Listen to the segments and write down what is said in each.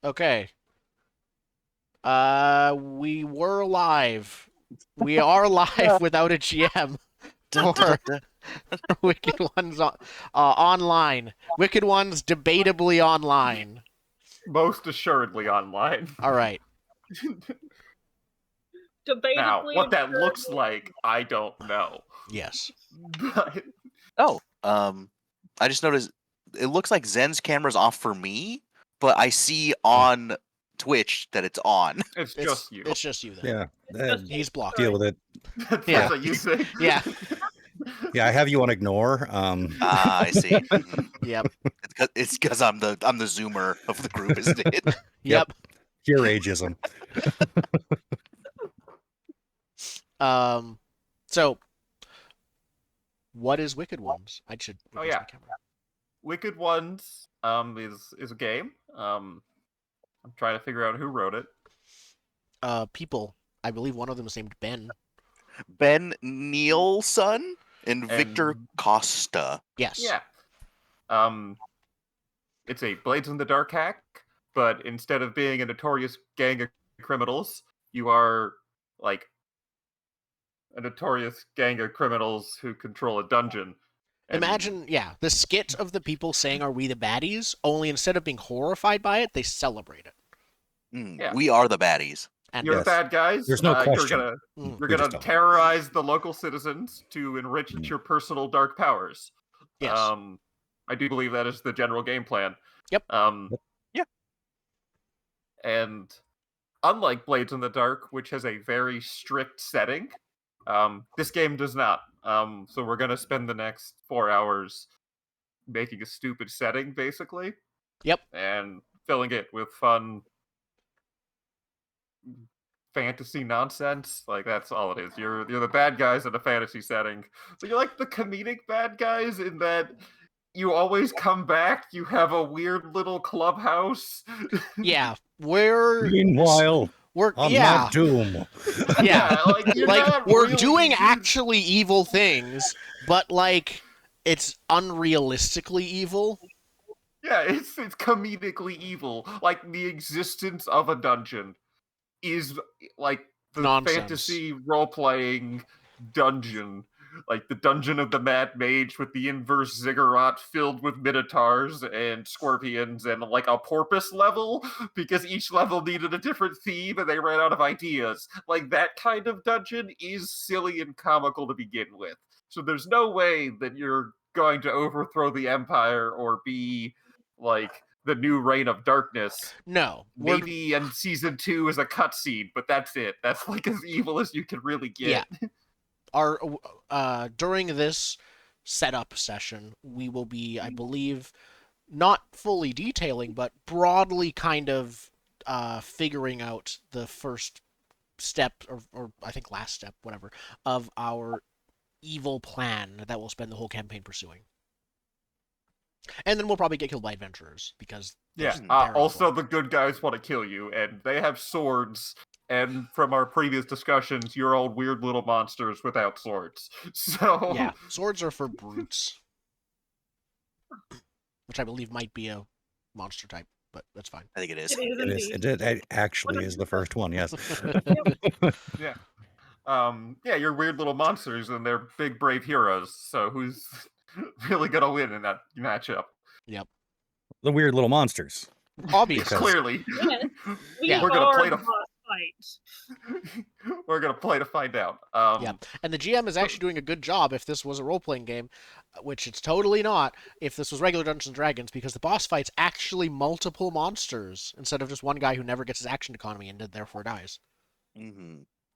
Okay. We were live. We are live without a GM Dun, dun, for dun, Wicked Ones online. Wicked Ones debatably online. Most assuredly online. All right. Now, Debatably what that absurd. looks like, I don't know. Yes. But Oh, I just noticed it looks like Zen's camera's off for me, but I see on Twitch that it's on. it's It's just you. it's just you then. Yeah, Just He's blocked. deal with it. That's Yeah. what you say. Yeah. Yeah, I have you on ignore. Ah, I see. Yep. It's because I'm the zoomer of the group, isn't it? Yep. Pure ageism. So what is Wicked Ones? I should reverse yeah. my camera. Wicked Ones is a game. I'm trying to figure out who wrote it. People. I believe one of them is named Ben. Ben Nielsen and Victor And- Yes. Yeah. It's a Blades in the Dark hack, but instead of being a notorious gang of criminals, you are like a notorious gang of criminals who control a dungeon. And Imagine, the skit of the people saying, "Are we the baddies?" Only instead of being horrified by it, they celebrate it. Yeah. We are the baddies. And you're Yes. the bad guys. There's no You're question. gonna Mm. you're We just gonna don't. terrorize the local citizens to enrich your personal dark powers. Yes. I do believe that is the general game plan. Yep. Yeah. And unlike Blades in the Dark, which has a very strict setting, this game does not. So we're gonna spend the next 4 hours making a stupid setting, basically. Yep. And filling it with fun fantasy nonsense. Like, that's all it is. You're the bad guys in a fantasy setting. But you're like the comedic bad guys in that you always come back. You have a weird little clubhouse. yeah, we're Meanwhile, on yeah, Mount Doom. yeah. like you're Like not we're really doing actually evil things, but like it's unrealistically evil. Yeah, it's comedically evil. Like, the existence of a dungeon is like the Nonsense. fantasy role-playing dungeon. Like the Dungeon of the Mad Mage with the inverse ziggurat filled with minotaurs and scorpions and like a porpoise level because each level needed a different theme and they ran out of ideas. Like, that kind of dungeon is silly and comical to begin with. So there's no way that you're going to overthrow the Empire or be like the new Reign of Darkness. No, Maybe in season 2 is a cutscene, but that's it. That's like as evil as you can really get. Yeah. Our during this setup session, we will be, I believe, not fully detailing, but broadly kind of figuring out the first step, or I think last step, whatever, of our evil plan that we'll spend the whole campaign pursuing. And then we'll probably get killed by adventurers because Yeah. they're Also, evil. the good guys want to kill you, and they have swords. And from our previous discussions, you're all weird little monsters without swords. So Yeah, swords are for brutes, which I believe might be a monster type, but that's fine. I think it is. It is It is. indeed. It actually is the first one. Yes. yeah. You're weird little monsters, and they're big brave heroes. So who's really gonna win in that matchup? Yep. The weird little monsters. Obviously. Clearly. Yes. We Yeah. We're gonna are play the the- boss fight. We're gonna play to find out. Yeah, and the GM is actually doing a good job if this was a role-playing game, which it's totally not if this was regular Dungeons & Dragons, because the boss fight's actually multiple monsters instead of just one guy who never gets his action economy and therefore dies.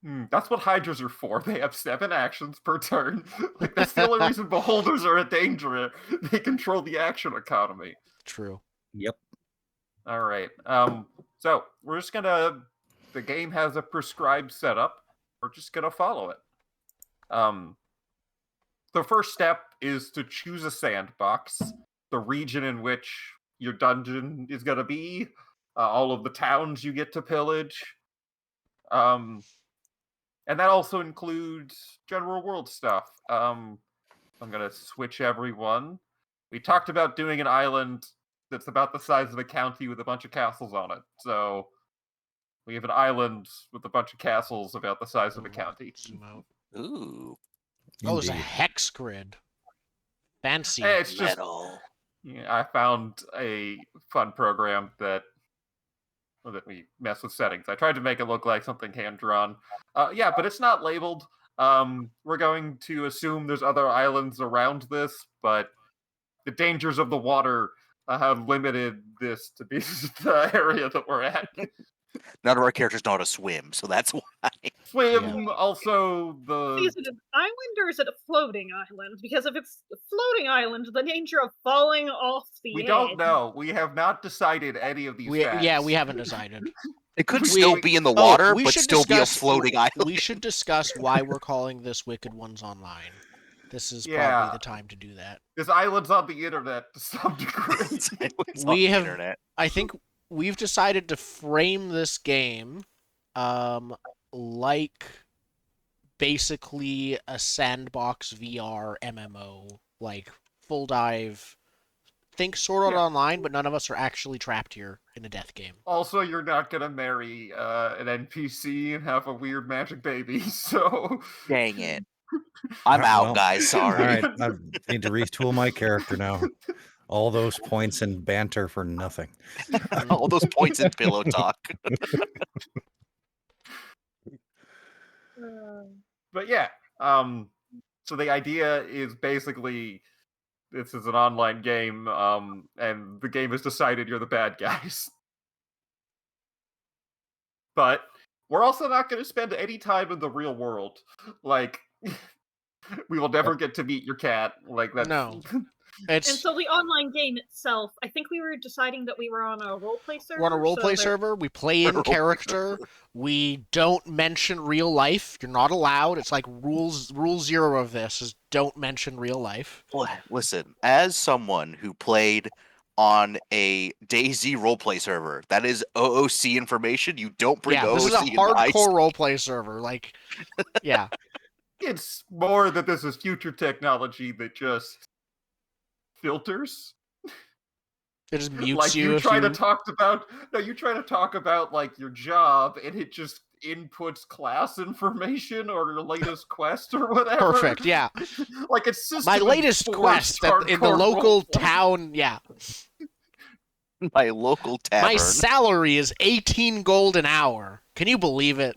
That's what Hydras are for. They have 7 actions per turn. Like, that's the only reason Beholders are a danger. They control the action economy. True. Yep. All right. So we're just gonna. The game has a prescribed setup. We're just gonna follow it. The first step is to choose a sandbox, the region in which your dungeon is gonna be, all of the towns you get to pillage, and that also includes general world stuff. I'm gonna switch everyone. We talked about doing an island that's about the size of a county with a bunch of castles on it. So we have an island with a bunch of castles about the size of a county. Zoom out. Ooh, Oh, there's a Indeed. hex grid. Fancy. It's just metal. I found a fun program that we mess with settings. I tried to make it look like something hand drawn. Yeah, but it's not labeled. We're going to assume there's other islands around this, but the dangers of the water have limited this to be the area that we're at. None of our characters know how to swim, so that's why. Swim, also the... Is it an island or is it a floating island? Because if it's a floating island, the danger of falling off the We edge. don't know. We have not decided any of these facts. Yeah, we haven't decided. It could still be in the Oh, water, we but should still discuss- be a floating island. We should discuss why we're calling this Wicked Ones Online. This is Yeah. probably the time to do that. This island's on the internet to some degree. It's We on the have- internet. I think we've decided to frame this game like basically a sandbox VR MMO, like full dive. Think Sword Art Yeah. Online, but none of us are actually trapped here in a death game. Also, you're not gonna marry an NPC and have a weird magic baby, so... Dang it. I'm Alright, out, well, guys. All Sorry. right, I need to retool my character now. All those points in banter for nothing. All those points in pillow talk. But yeah, so the idea is basically this is an online game, and the game has decided you're the bad guys. But we're also not going to spend any time in the real world. Like, we will never get to meet your cat. Like that. No. And It's so the online game itself, I think we were deciding that we were on a roleplay server. we're on a roleplay so there- server. We play in Roleplay character. We don't mention real life. You're not allowed. It's like rule 0 of this is don't mention real life. Listen, as someone who played on a DayZ roleplay server, that is OOC information. You don't bring Yeah, OOC this is a in the IC. hardcore roleplay server. Like, yeah, It's more that this is future technology that just filters. it just mutes Like you you if try you. to talk about you try to talk about like your job and it just inputs class information or your latest quest or whatever. Perfect. Yeah, Like it's system my latest enforced quest in the hardcore local roleplay. town. Yeah, My local tavern. my salary is 18 gold an hour. Can you believe it?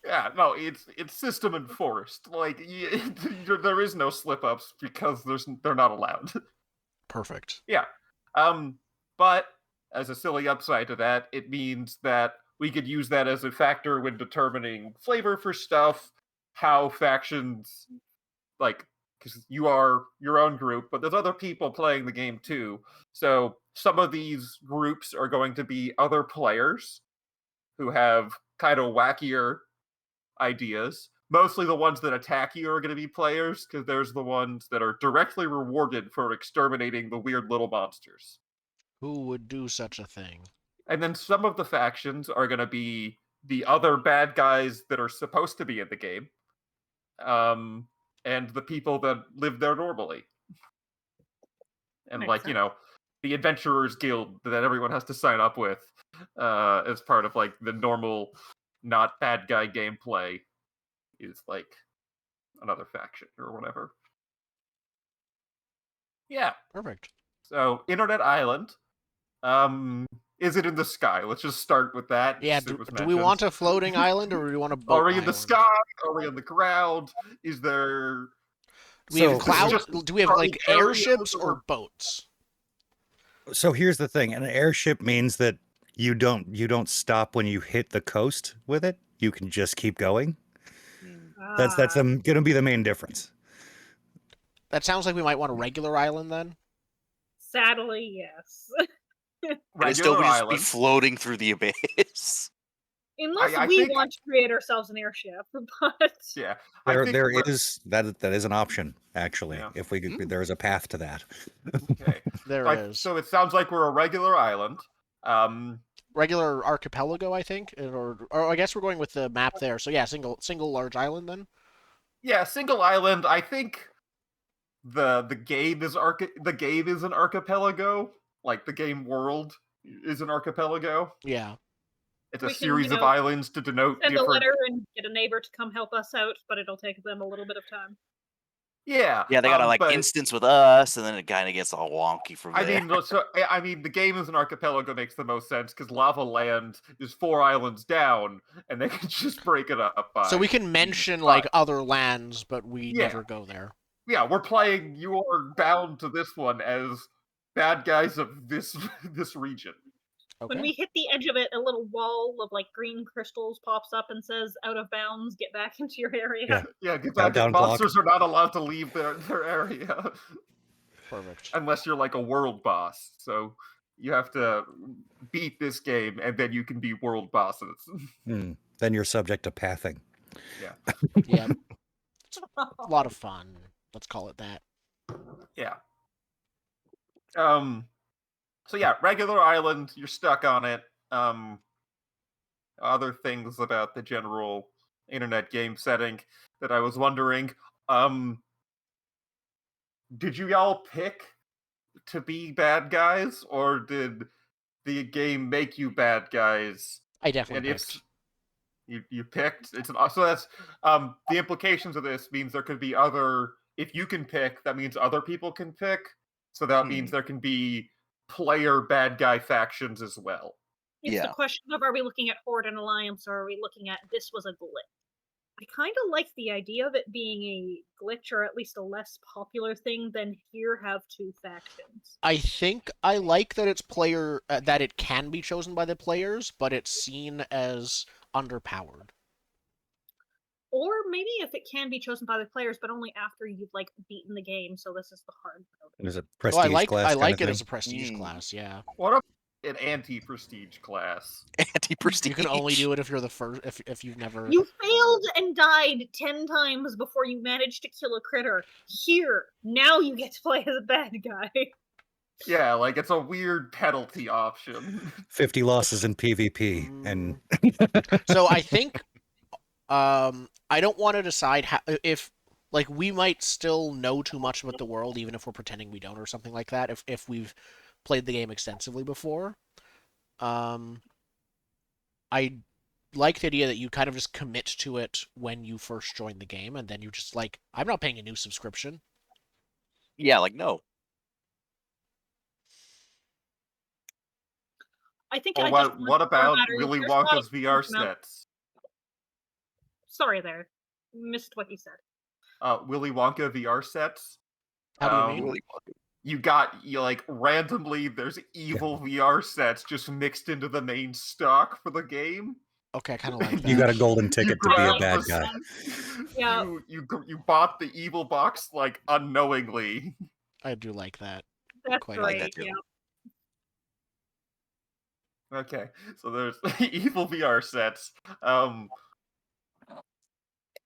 Yeah, no, it's system enforced. Like there is no slip ups because they're not allowed. Perfect. But as a silly upside to that, it means that we could use that as a factor when determining flavor for stuff, how factions, like, because you are your own group, but there's other people playing the game too. So some of these groups are going to be other players who have kind of wackier ideas. Mostly the ones that attack you are going to be players, because there's the ones that are directly rewarded for exterminating the weird little monsters. Who would do such a thing? And then some of the factions are going to be the other bad guys that are supposed to be in the game, and the people that live there normally. And Makes like, sense. the Adventurers Guild that everyone has to sign up with as part of like the normal not bad guy gameplay is like another faction or whatever. Yeah. Perfect. So Internet Island. Is it in the sky? Let's just start with that. Yeah. since it was Do we mentioned. want a floating island or do we want a boat Are we in the island? sky? Are we on the ground? Is there... Do we have So- clouds? Just Do we have like areas airships or or- boats? So here's the thing: an airship means that you don't stop when you hit the coast with it. You can just keep going. That's going to be the main difference. That sounds like we might want a regular island then. Sadly, yes. And it still regular would just be island. floating through the abyss. Unless I we think- want to create ourselves an airship, but Yeah. I There think there we're- is that is an option actually. Yeah. If we could, there is a path to that. Okay. There Like, it is. so it sounds like we're a regular island. Regular archipelago, I think, or I guess we're going with the map there. So yeah, single large island then. Yeah, single island. I think the game is an archipelago. like the game world is an archipelago. Yeah. It's a We can, series of islands to denote send different. a letter and get a neighbor to come help us out, but it'll take them a little bit of time. Yeah, Yeah, they gotta like but, instance with us, and then it kind of gets all wonky from there. I mean, the game as an archipelago makes the most sense because Lava Land is 4 islands down, and they can just break it up. So we can mention like other lands, but we never go there. Yeah, we're playing. You are bound to this one as bad guys of this region. Okay. When we hit the edge of it, a little wall of like green crystals pops up and says, "Out of bounds. Get back into your area." Yeah, get back. Countdown Monsters are not allowed to leave their area. Perfect. Unless you're like a world boss. So you have to beat this game, and then you can be world bosses. Then you're subject to pathing. Yeah. Yeah. It's a lot of fun. Let's call it that. Yeah. So yeah, regular island, you're stuck on it. Other things about the general internet game setting that I was wondering, did you y'all pick to be bad guys, or did the game make you bad guys? I definitely And picked. you picked, so that's the implications of this means there could be other. If you can pick, that means other people can pick. So that means there can be player bad guy factions as well. It's the question of, are we looking at Horde and Alliance, or are we looking at this was a glitch? I kind of like the idea of it being a glitch, or at least a less popular thing than here have 2 factions. I think I like that it's player that it can be chosen by the players, but it's seen as underpowered. Or maybe if it can be chosen by the players, but only after you've like beaten the game. So this is the hard mode. Is it prestige class? I like it as a prestige class. Yeah. What an anti-prestige class? Anti-prestige. You can only do it if you're the first. If you've never. You failed and died 10 times before you managed to kill a critter. Here, now you get to play as a bad guy. Yeah, like it's a weird penalty option. 50 losses in PvP, and So I think, I don't want to decide how if like we might still know too much about the world, even if we're pretending we don't, or something like that. If we've played the game extensively before, I like the idea that you kind of just commit to it when you first join the game, and then you just like, I'm not paying a new subscription. Yeah, like no. I think. Well, what about Willy Wonka's VR sets? Sorry, there, missed what you said. Willy Wonka VR sets. How do you mean? You like randomly there's evil VR sets just mixed into the main stock for the game. Okay, I kind of like that. you got a golden ticket to be a bad guy. Yeah. You bought the evil box like unknowingly. I do like that. That's Quite great. like that too. Yeah. Okay, so there's evil VR sets.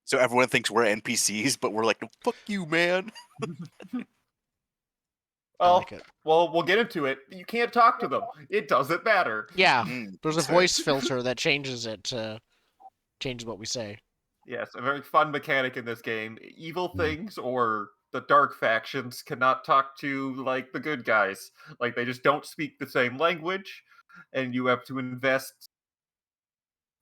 So everyone thinks we're NPCs, but we're like, no, fuck you, man. Well, we'll get into it. You can't talk to them. It doesn't matter. Yeah, there's a voice filter that changes it to change what we say. Yes, a very fun mechanic in this game. Evil things or the dark factions cannot talk to like the good guys. Like they just don't speak the same language, and you have to invest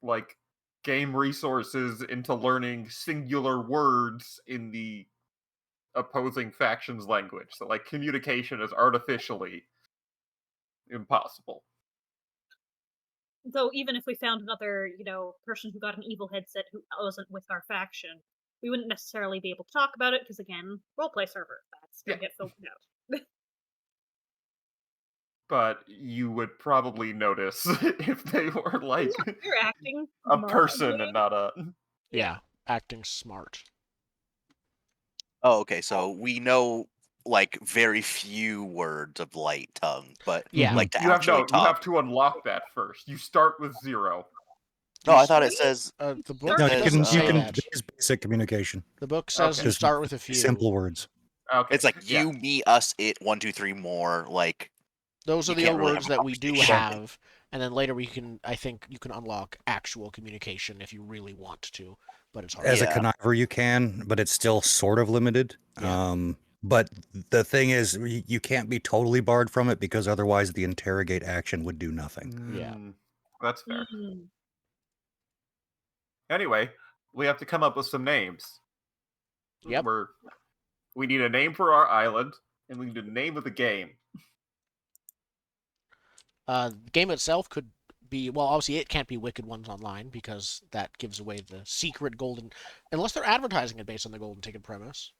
like game resources into learning singular words in the opposing faction's language. So like communication is artificially impossible. Though even if we found another, person who got an evil headset who wasn't with our faction, we wouldn't necessarily be able to talk about it because, again, roleplay server, that's going to get filtered out. But you would probably notice if they were like you're acting a person and not a... Yeah, acting smart. Oh, okay, so we know like very few words of light tongue, but like to actually talk. You have to unlock that first. You start with 0. No, I thought it says the book. No, says you can use basic communication. The book says you start with a few simple words. Okay. It's like you, me, us, it, 1, 2, 3 more. Like those are the can't really words have a that we do conversation. have, and then later I think you can unlock actual communication if you really want to, but it's hard. As a conniver, you can, but it's still sort of limited. Yeah. But the thing is, you can't be totally barred from it because otherwise the interrogate action would do nothing. Yeah. That's fair. Mm. Anyway, we have to come up with some names. Yep. We need a name for our island, and we need a name of the game. The game itself could be, well, obviously it can't be Wicked Ones Online because that gives away the secret golden, unless they're advertising it based on the golden ticket premise.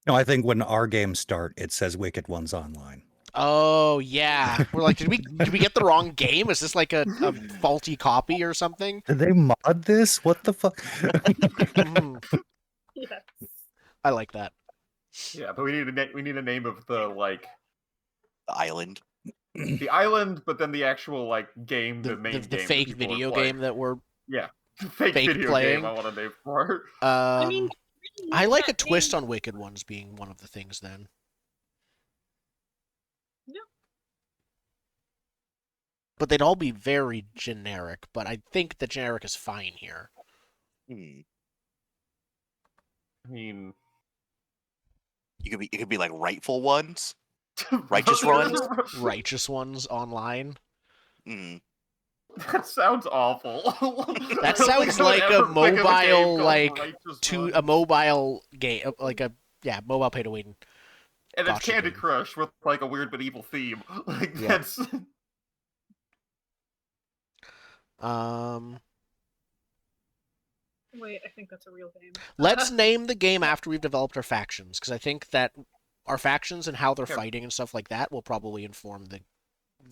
No, I think when our games start, it says Wicked Ones Online. Oh yeah, we're like, did we get the wrong game? Is this like a faulty copy or something? Did they mod this? What the fuck? Mhm. Yes. I like that. Yeah, but we need a name of the Island. the island, but then the actual game, The, the main the game, fake that people are video playing. game that we're Yeah, fake video playing. game. I want a name for. I mean, I like a that twist name- on Wicked Ones being one of the things then. Yeah. But they'd all be very generic, but I think the generic is fine here. Hmm. I mean, It could be like rightful ones. Righteous ones? Righteous Ones Online. Mm. That sounds awful. That I don't sounds think I would like a ever think of game mobile, called Righteous Ones. a mobile game, mobile pay to win. And it's gotcha Candy game. Crush with a weird medieval theme. Yeah. That's Wait, I think that's a real game. Let's name the game after we've developed our factions, because I think that our factions and how they're Okay. fighting and stuff like that will probably inform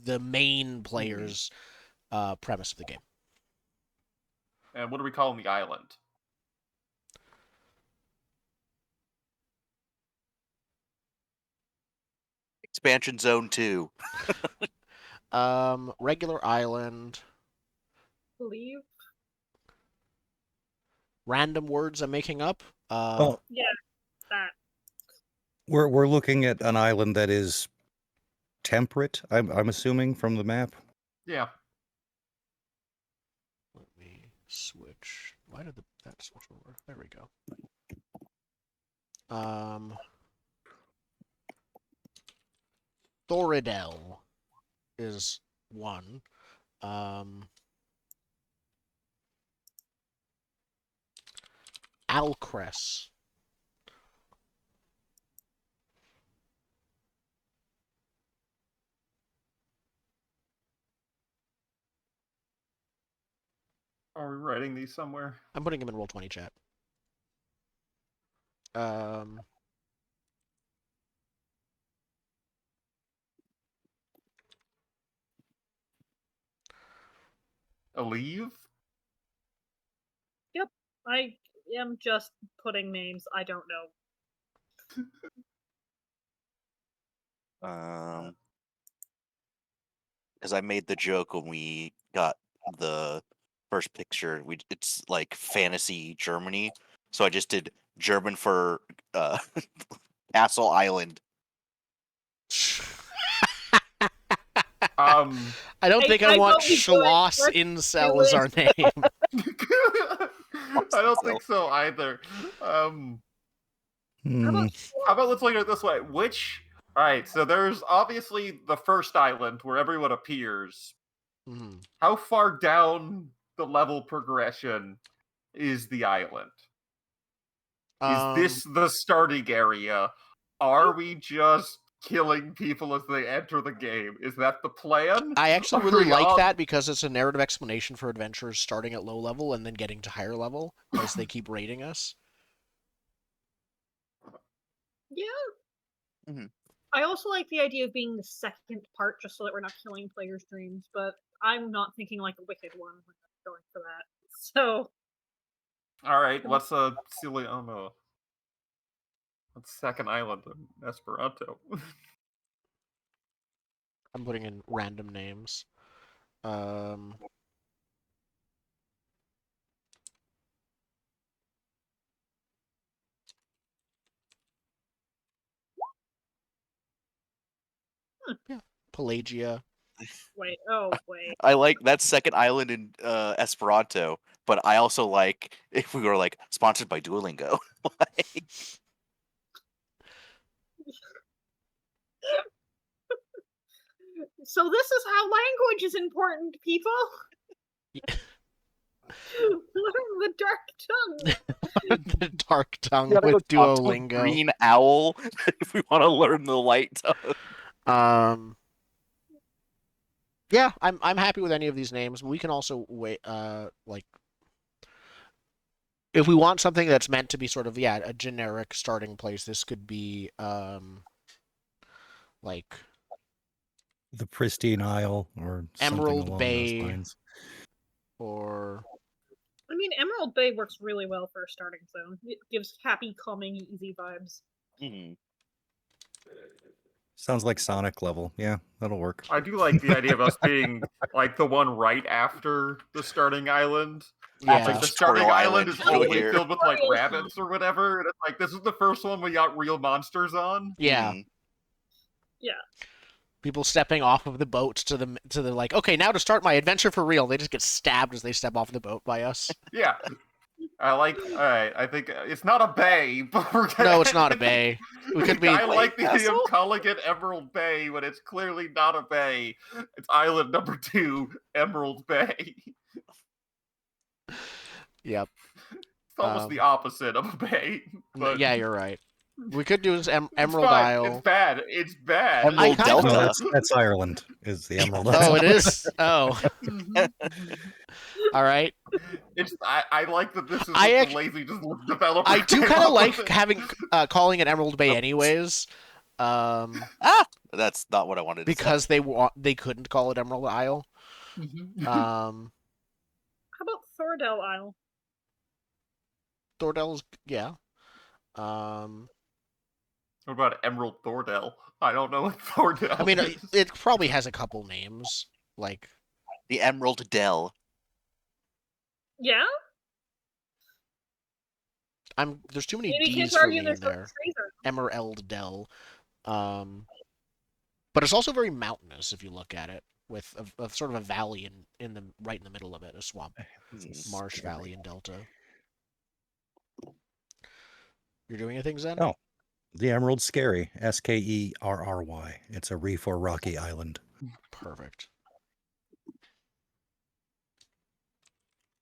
the main player's premise of the game. And what are we calling the island? Expansion Zone 2. Regular island. Believe. Random words I'm making up. Well, Yeah, that. we're looking at an island that is temperate. I'm assuming from the map. Yeah. Let me switch. Why did that switch over? There we go. Thoridel is one. Alcress. Are we writing these somewhere? I'm putting him in Roll20 chat. Aleve? Yep. I am just putting names. I don't know. Because I made the joke when we got the first picture. It's like fantasy Germany, so I just did German for Castle Island. I don't think I want vote we do it. Schloss Let's Incel do as it. our name. I don't think so either. How Hmm. about How about let's look at it this way? Alright, so there's obviously the first island where everyone appears. Mhm. How far down the level progression is the island? Is this the starting area? Are we just killing people as they enter the game? Is that the plan? I actually Are really we like on- that because it's a narrative explanation for adventurers starting at low level and then getting to higher level as they keep rating us. Yeah. Mhm. I also like the idea of being the second part, just so that we're not killing players' dreams. But I'm not thinking like a Wicked one when I'm going for that. So Alright, what's a silly what's second island in Esperanto? I'm putting in random names. Yeah, Pelagia. wait. I like that second island in Esperanto, but I also like if we were like sponsored by Duolingo. So this is how language is important, people. Learn the dark tongue. The dark tongue You gotta go with talk to a Duolingo. green owl if we want to learn the light tongue. Yeah, I'm happy with any of these names. We can also wait. Like, if we want something that's meant to be sort of a generic starting place, this could be like The Pristine Isle or something Emerald along Bay. those lines. Or I mean, Emerald Bay works really well for a starting zone. It gives happy, calming, easy vibes. Mhm. Sounds like Sonic level. Yeah, that'll work. I do like the idea of us being like the one right after the starting island. yeah, Like the starting Tutorial island is Island, go only here. filled with like Tutorial rabbits or whatever. And it's like this is the first one we got real monsters on. yeah. Mhm. People stepping off of the boat to the like, okay, now to start my adventure for real. They just get stabbed as they step off the boat by us. Yeah. Alright, I think it's not a bay, but we're gonna... No, it's not a bay. We could be. I like the idea vessel? of calling it Emerald Bay when it's clearly not a bay. It's island number 2, Emerald Bay. Yep. It's almost the opposite of a bay. But Yeah, you're right. We could do Emerald it's fine. Isle. It's bad. It's bad. Emerald I Delta. No, that's Ireland. Is the Emerald? Oh, it is. Oh, all right. I like that this is I what act- the lazy developer. I do came kind of up like with. having calling it Emerald Bay anyways. That's not what I wanted to Because they couldn't call it Emerald Isle. How about Thordell Isle? Thordell's yeah. What about Emerald Thordell? I don't know what Thordell I mean, is. it probably has a couple names like say. The Emerald Dell. Yeah? There's too many Maybe D's kids for me argue in there's no there. trees around. Emerald Dell. But it's also very mountainous if you look at it, with a sort of a valley right in the middle of it, a swamp, marsh valley and delta. You're doing anything, Zen? Oh, the Emerald Scary. Skerry. It's a reef or rocky island. Perfect. Oh,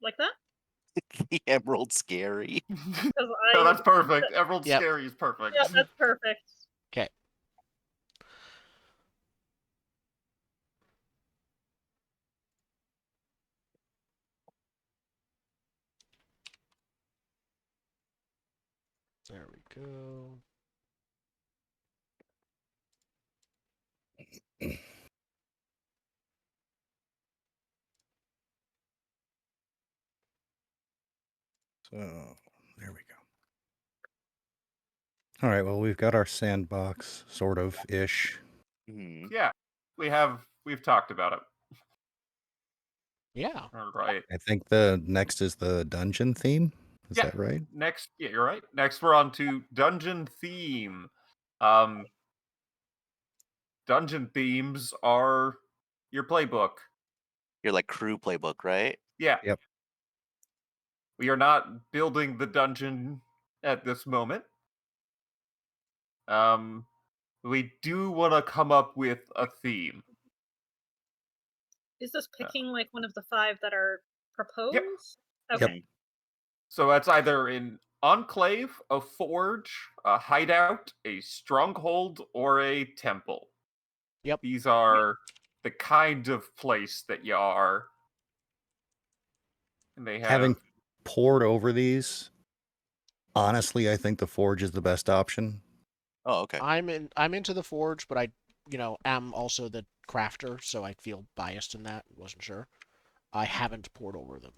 Like that? The Emerald Scary. No, that's perfect. Emerald Yep. Scary is perfect. Yeah, that's perfect. Okay. There we go. So there we go. All right. Well, we've got our sandbox, sort of ish. Mhm. Yeah, we've talked about it. Yeah. All right. I think the next is the dungeon theme. Is Yeah. that right? Next, yeah, you're right. Next, we're on to dungeon theme. Dungeon themes are your playbook. Your like crew playbook, right? Yeah. Yep. We are not building the dungeon at this moment. We do want to come up with a theme. Is this picking like one of the 5 that are proposed? Yep. Okay. So that's either an enclave, a forge, a hideout, a stronghold, or a temple. Yep. These are the kind of place that you are. And they have... Having poured over these, honestly, I think the forge is the best option. Oh, okay. I'm into the forge, but I am also the crafter, so I feel biased in that. Wasn't sure. I haven't poured over them.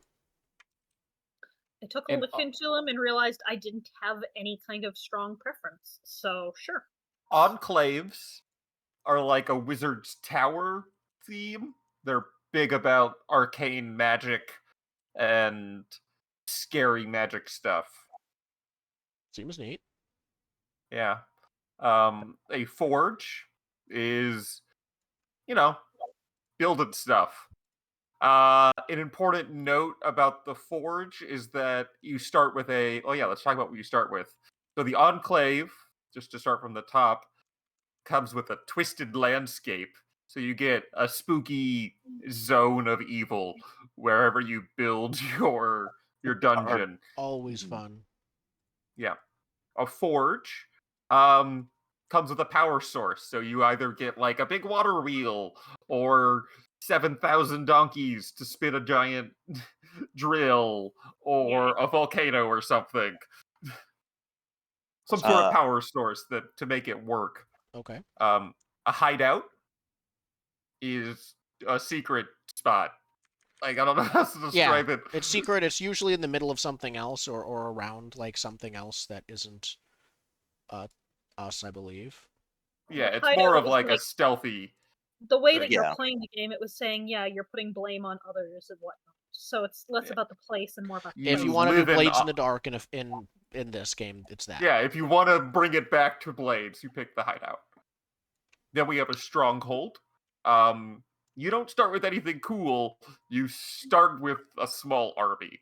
I took a And, look into them and realized I didn't have any kind of strong preference. So, sure. Enclaves are like a wizard's tower theme. They're big about arcane magic and scary magic stuff. Seems neat. Yeah. A forge is, building stuff. An important note about the forge is that you start with let's talk about what you start with. So the enclave, just to start from the top, comes with a twisted landscape. So you get a spooky zone of evil wherever you build your dungeon. Always fun. Yeah. A forge comes with a power source. So you either get like a big water wheel or 7,000 donkeys to spin a giant drill or a volcano or something. Some sort of power source to make it work. Okay. A hideout is a secret spot. Like, I don't know how to describe it. It's secret. It's usually in the middle of something else or around like something else that isn't us, I believe. Yeah, it's Hideout more of was like like- a stealthy. The way that Yeah. you're playing the game, it was saying, you're putting blame on others and whatnot. So it's less about the place and more about the If you want to do live in Blades in the Dark in this game, it's that. Yeah, if you want to bring it back to Blades, you pick the hideout. Then we have a stronghold. You don't start with anything cool. You start with a small army.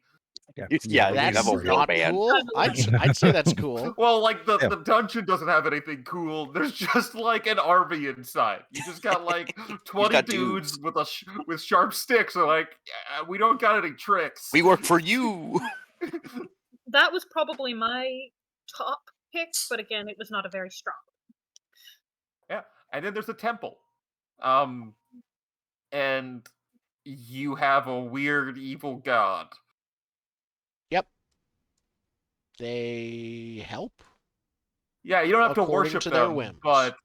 Yeah, you That's have a not warband. cool. I'd say that's cool. Well, like the dungeon doesn't have anything cool. There's just like an army inside. You just got like 20 got dudes with sharp sticks. And like, yeah, we don't got any tricks. We work for you. That was probably my top pick, but again, it was not a very strong. Yeah, and then there's a temple, and you have a weird evil god. Yep. They help. Yeah, you don't have to According worship to their them, whims. but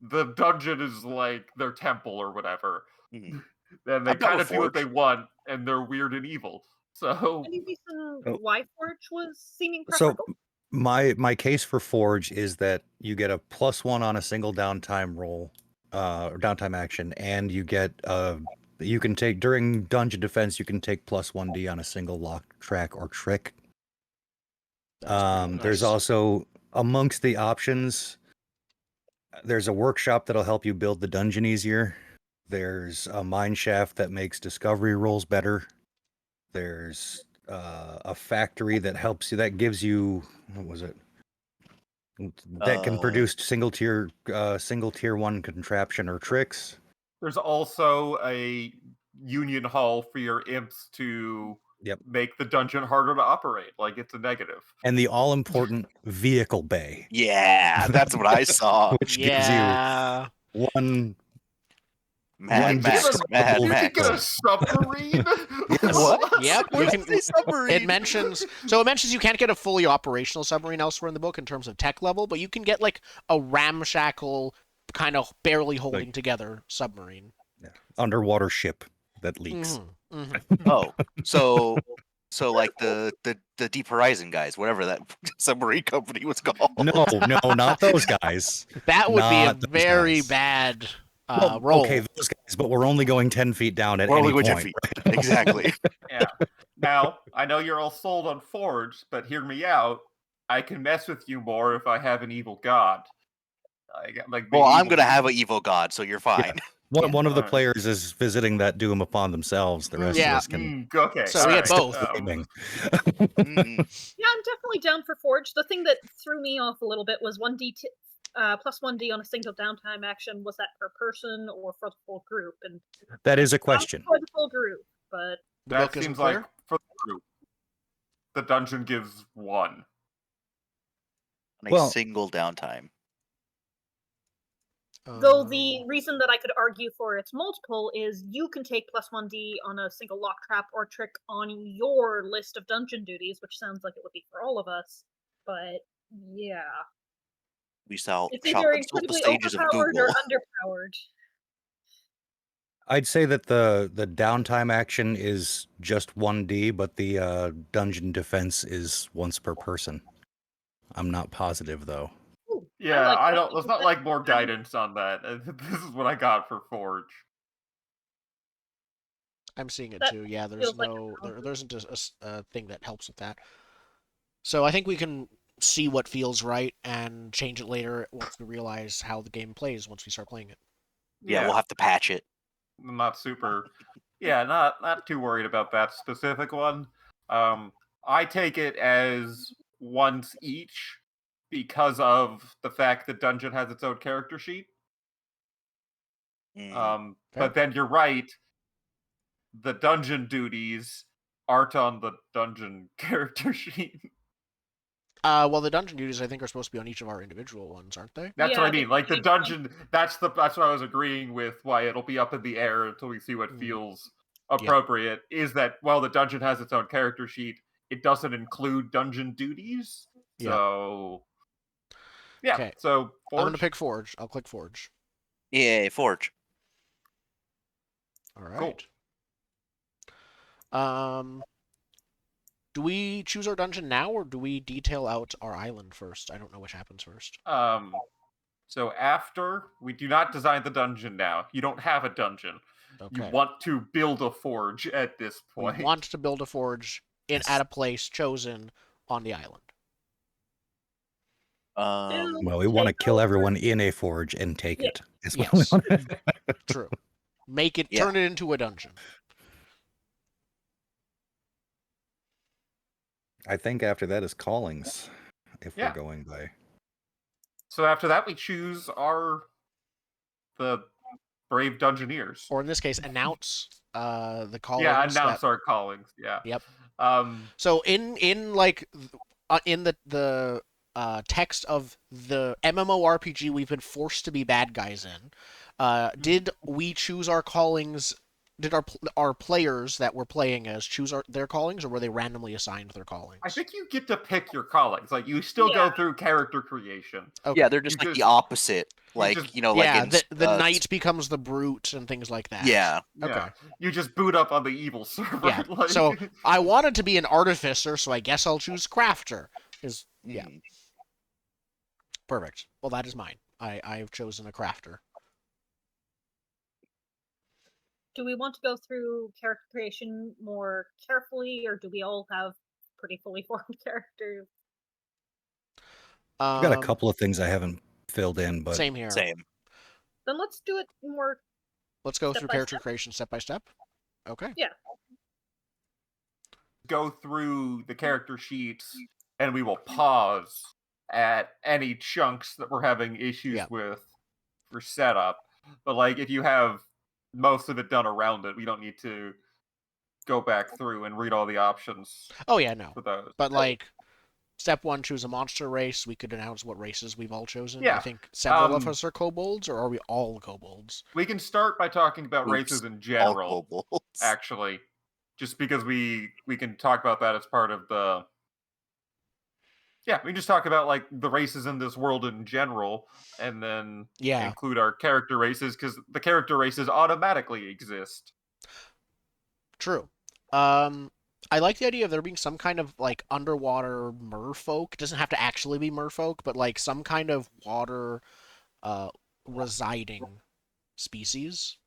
the dungeon is like their temple or whatever. Mhm. And they I've got kind a of do what they forge. want, and they're weird and evil. So Any reason Oh. why Forge was seeming So preferable? my case for Forge is that you get a +1 on a single downtime roll, or downtime action, and you get you can take during dungeon defense, you can take +1d on a single lock, track, or trick. That's pretty There's nice. also amongst the options, there's a workshop that'll help you build the dungeon easier. There's a mine shaft that makes discovery rolls better. There's a factory that helps you, that gives you, what was it? That can produce single tier 1 contraption or tricks. there's also a union hall for your imps to make the dungeon harder to operate. Like it's a negative. And the all important vehicle bay. Yeah, that's what I saw. Which gives you one Mad one Max. destructible Mad You can Max. get a submarine. What? Yep. Where You does can, it say submarine? it mentions you can't get a fully operational submarine elsewhere in the book in terms of tech level, but you can get like a ramshackle, kind of barely holding together submarine. underwater ship that leaks. Oh, so like the Deep Horizon guys, whatever that submarine company was called. No, not those guys. That would be a Not those very guys. bad Well, roll. okay, those guys, but we're only going 10 feet down at We're any only going 10 point. feet. Exactly. Yeah. Now, I know you're all sold on Forge, but hear me out. I can mess with you more if I have an evil god. Well, I'm gonna have an evil god, so you're fine. One of the Alright. players is visiting that doom upon themselves. The rest of us can. Okay. So we had both. Aiming. Yeah, I'm definitely down for Forge. The thing that threw me off a little bit was +1d on a single downtime action. Was that per person or for the full group? And That is a question. for the full group, but The That book isn't seems like clear? for the group. The dungeon gives 1. On a Well- single downtime. though the reason that I could argue for its multiple is you can take +1d on a single lock trap or trick on your list of dungeon duties, which sounds like it would be for all of us. But yeah, We saw it's shop either and salt the incredibly stages of overpowered or Google. underpowered. I'd say that the downtime action is just 1d, but the dungeon defense is once per person. I'm not positive though. Ooh, Yeah, like I that. don't. There's not like more guidance on that. This is what I got for Forge. I'm seeing it That too. Yeah, there's feels like there isn't a thing that helps with that. So I think we can see what feels right and change it later once we realize how the game plays once we start playing it. Yeah, we'll have to patch it. Not super. Yeah, not too worried about that specific one. I take it as once each because of the fact that dungeon has its own character sheet. But then you're right. The dungeon duties aren't on the dungeon character sheet. Well, the dungeon duties I think are supposed to be on each of our individual ones, aren't they? That's Yeah, what I mean. Like the dungeon, that's what I was agreeing with. Why it'll be up in the air until we see what feels appropriate. Is that while the dungeon has its own character sheet, it doesn't include dungeon duties. So yeah. Okay. So Forge. I'm gonna pick Forge. I'll click Forge. Yay, Forge. All right. Cool. Do we choose our dungeon now, or do we detail out our island first? I don't know which happens first. So after, we do not design the dungeon now. You don't have a dungeon. Okay. You want to build a forge at this point. We want to build a forge at a place chosen on the island. Well, we want to kill everyone in a forge and take it. Yes. True. Make it, turn it into a dungeon. I think after that is callings, if we're going by. So after that, we choose the brave dungeoneers, or in this case, announce the callings. Yeah, announce our callings. Yeah. Yep. So in like in the text of the MMORPG we've been forced to be bad guys in, did we choose our callings? Did our players that we're playing as choose their callings, or were they randomly assigned their callings? I think you get to pick your callings. Like you still go through character creation. Okay. Yeah, they're just the opposite. Like the knight becomes the brute and things like that. Yeah. Okay. Yeah. You just boot up on the evil server. Yeah. So I wanted to be an artificer, so I guess I'll choose crafter. Perfect. Well, that is mine. I've chosen a crafter. Do we want to go through character creation more carefully, or do we all have pretty fully formed characters? I've got a couple of things I haven't filled in, but same here. Same. Then let's do it more. Let's go through character creation step by step. Okay. Yeah. Go through the character sheets, and we will pause at any chunks that we're having issues with for setup. But like, if you have most of it done around it, we don't need to go back through and read all the options. Oh yeah, no. For those. But like, step 1, choose a monster race. We could announce what races we've all chosen. Yeah. I think several of us are kobolds, or are we all kobolds? We can start by talking about races in general. All kobolds. Actually, just because we can talk about that as part of the. Yeah, we can just talk about like the races in this world in general, and then include our character races, because the character races automatically exist. True. I like the idea of there being some kind of like underwater merfolk. It doesn't have to actually be merfolk, but like some kind of water residing species.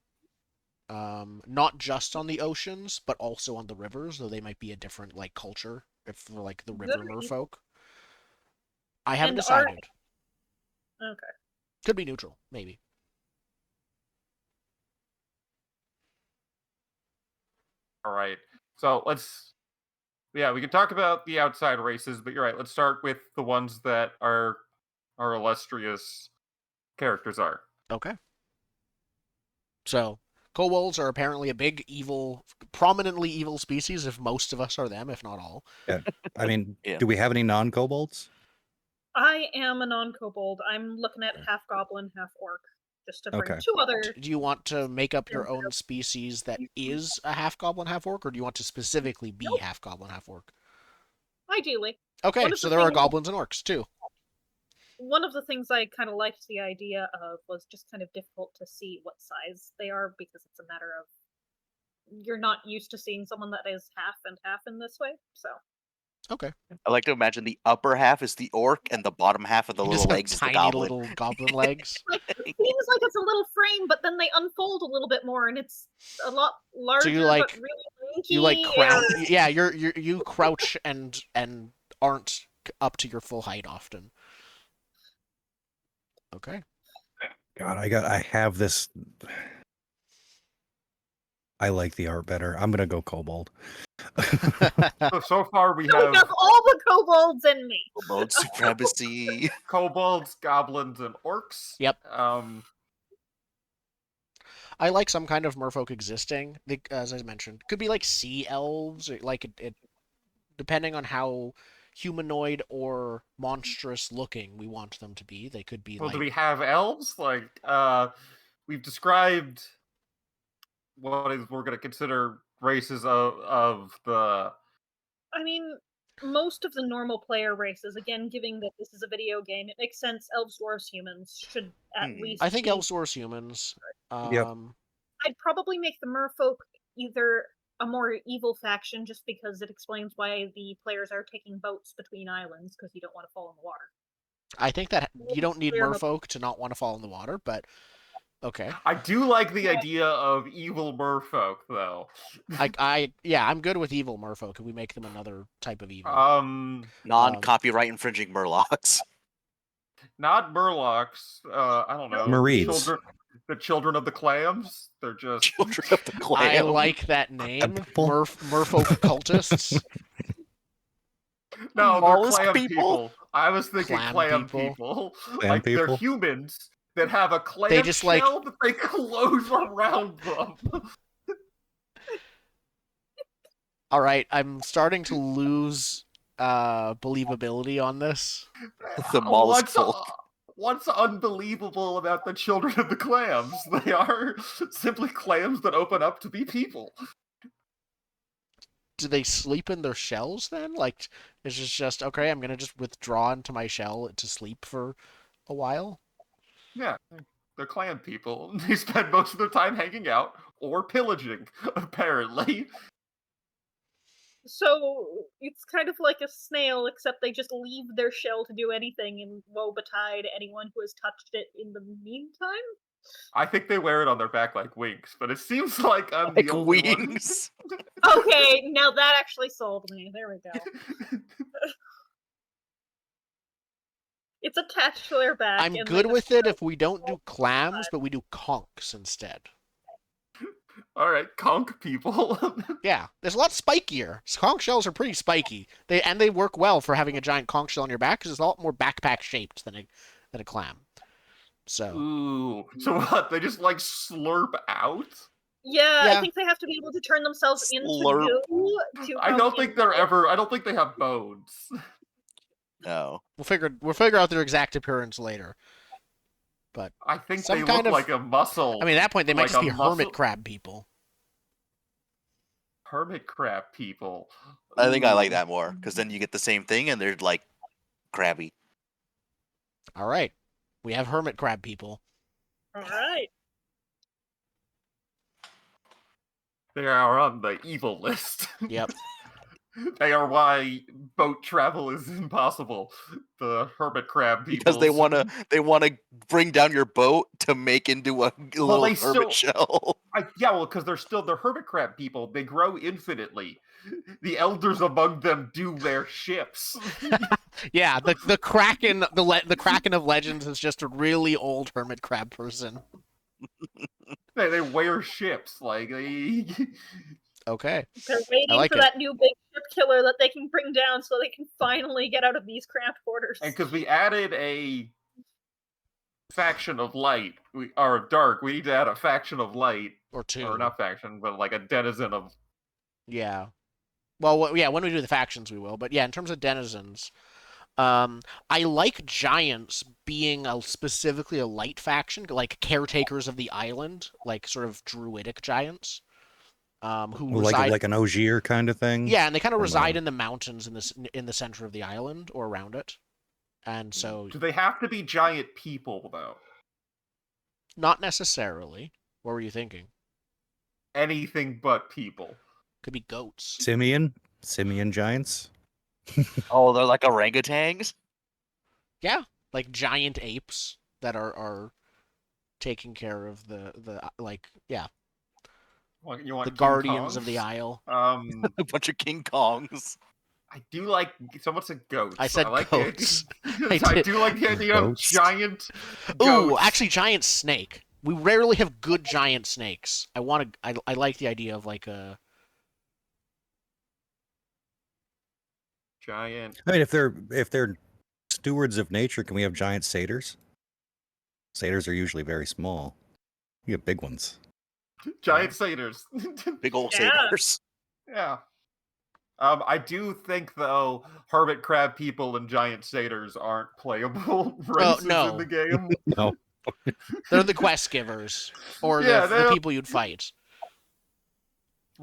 Not just on the oceans, but also on the rivers, though they might be a different like culture if they're like the river merfolk. I haven't decided. Okay. Could be neutral, maybe. All right. So we can talk about the outside races, but you're right. Let's start with the ones that our illustrious characters are. Okay. So, kobolds are apparently a big, evil, prominently evil species, if most of us are them, if not all. Yeah. I mean, do we have any non-kobolds? I am a non-kobold. I'm looking at half goblin, half orc. Just to bring 2 other... Do you want to make up your own species that is a half goblin, half orc, or do you want to specifically be half goblin, half orc? Ideally. Okay, so there are goblins and orcs, too. One of the things I kind of liked the idea of was just kind of difficult to see what size they are, because it's a matter of you're not used to seeing someone that is half and half in this way, so... Okay. I like to imagine the upper half is the orc and the bottom half of the little legs is the goblin. Tiny little goblin legs. It seems like it's a little frame, but then they unfold a little bit more, and it's a lot larger. So but really lanky. You like crouch. Yeah, you crouch and aren't up to your full height often. Okay. God, I have this. I like the art better. I'm gonna go kobold. So far we have all the kobolds and me. Kobold supremacy. Kobolds, goblins, and orcs. Yep. I like some kind of merfolk existing. As I mentioned, could be like sea elves, or like it depending on how humanoid or monstrous looking we want them to be. They could be Well, do like we have elves? Like, we've described what is we're going to consider races of the. I mean, most of the normal player races, again, given that this is a video game, it makes sense elves, dwarves, humans should at least I think be... elves, dwarves, humans. Yep. I'd probably make the merfolk either a more evil faction, just because it explains why the players are taking boats between islands, because you don't want to fall in the water. I think that you don't need Clear merfolk to not want to fall in the water, but okay. I do like the idea of evil merfolk, though. Yeah, I'm good with evil merfolk. Can we make them another type of evil? Non-copyright infringing murlocs. Not murlocs. I don't know. Marines. The children of the clams. They're just Children of the clam. I like that name. people? Merfolk cultists. no, they're Mollusk clam people? people. I was thinking Clam clam people? people. Clam Like they're people? humans that have a clam They just, like- shell that they close around them. All right, I'm starting to lose believability on this. The mollusk folk. What's unbelievable about the children of the clams? They are simply clams that open up to be people. Do they sleep in their shells then? Like, it's just okay, I'm gonna just withdraw into my shell to sleep for a while? Yeah, they're clam people. They spend most of their time hanging out or pillaging, apparently. So it's kind of like a snail, except they just leave their shell to do anything and woe betide anyone who has touched it in the meantime. I think they wear it on their back like wings, but it seems like I'm Like the only wings. Okay, now that actually sold me. There we go. one. It's attached to their back. I'm and good they with just it if we don't do clams, but we do conchs instead. All right, conch people. Yeah, there's a lot spikier. Conch shells are pretty spiky. They work well for having a giant conch shell on your back because it's a lot more backpack shaped than a clam. So Ooh, so what? They just like slurp out? Yeah, Yeah. I think they have to be able to turn themselves into Slurp. goo. I don't think they're ever. I don't think they have bones. No. we'll figure out their exact appearance later. But I think Some they kind look of- like a muscle. I mean, at that point they might Like just a be muscle- hermit crab people. hermit crab people. I think I like Ooh. that more because then you get the same thing and they're like crabby. All right, we have hermit crab people. All right. They are on the evil list. Yep. They are why boat travel is impossible. The hermit crab people. Because they wanna bring down your boat to make into a little they hermit shell. because they're hermit crab people. They grow infinitely. The elders among them do their ships. Yeah, the kraken the kraken of legends is just a really old hermit crab person. They wear ships like they. Okay. They're waiting like for it. that new big ship killer that they can bring down so they can finally get out of these cramped quarters. And because we added a faction of light, or dark, we need to add a faction of light, Or two. or not faction, but like a denizen of. Yeah. Well, yeah, when we do the factions we will. But yeah, in terms of denizens, I like giants being specifically a light faction, like caretakers of the island, like sort of druidic giants. Who reside like an Ogier kind of thing. Yeah, and they kind of Or reside no? in the mountains in the center of the island or around it. And so Do they have to be giant people though? not necessarily. What were you thinking? Anything but people. Could be goats. Simian giants. Oh, they're like orangutans? Yeah, like giant apes that are taking care of the like yeah, You want the King guardians of Kongs? the Isle. A bunch of King Kongs. I do like. Someone said goats. I said like goats. The idea, I do like the idea of Goats. giant. Ooh, goats. actually, giant snake. We rarely have good giant snakes. I like the idea of like a Giant. I mean, if they're stewards of nature, can we have giant satyrs? Satyrs are usually very small. You have big ones. Giant satyrs. Big old Yeah. satyrs. Yeah. I do think, though, hermit crab people and giant satyrs aren't playable races in no. the game. No. They're the quest givers, or Yeah, the people you'd fight.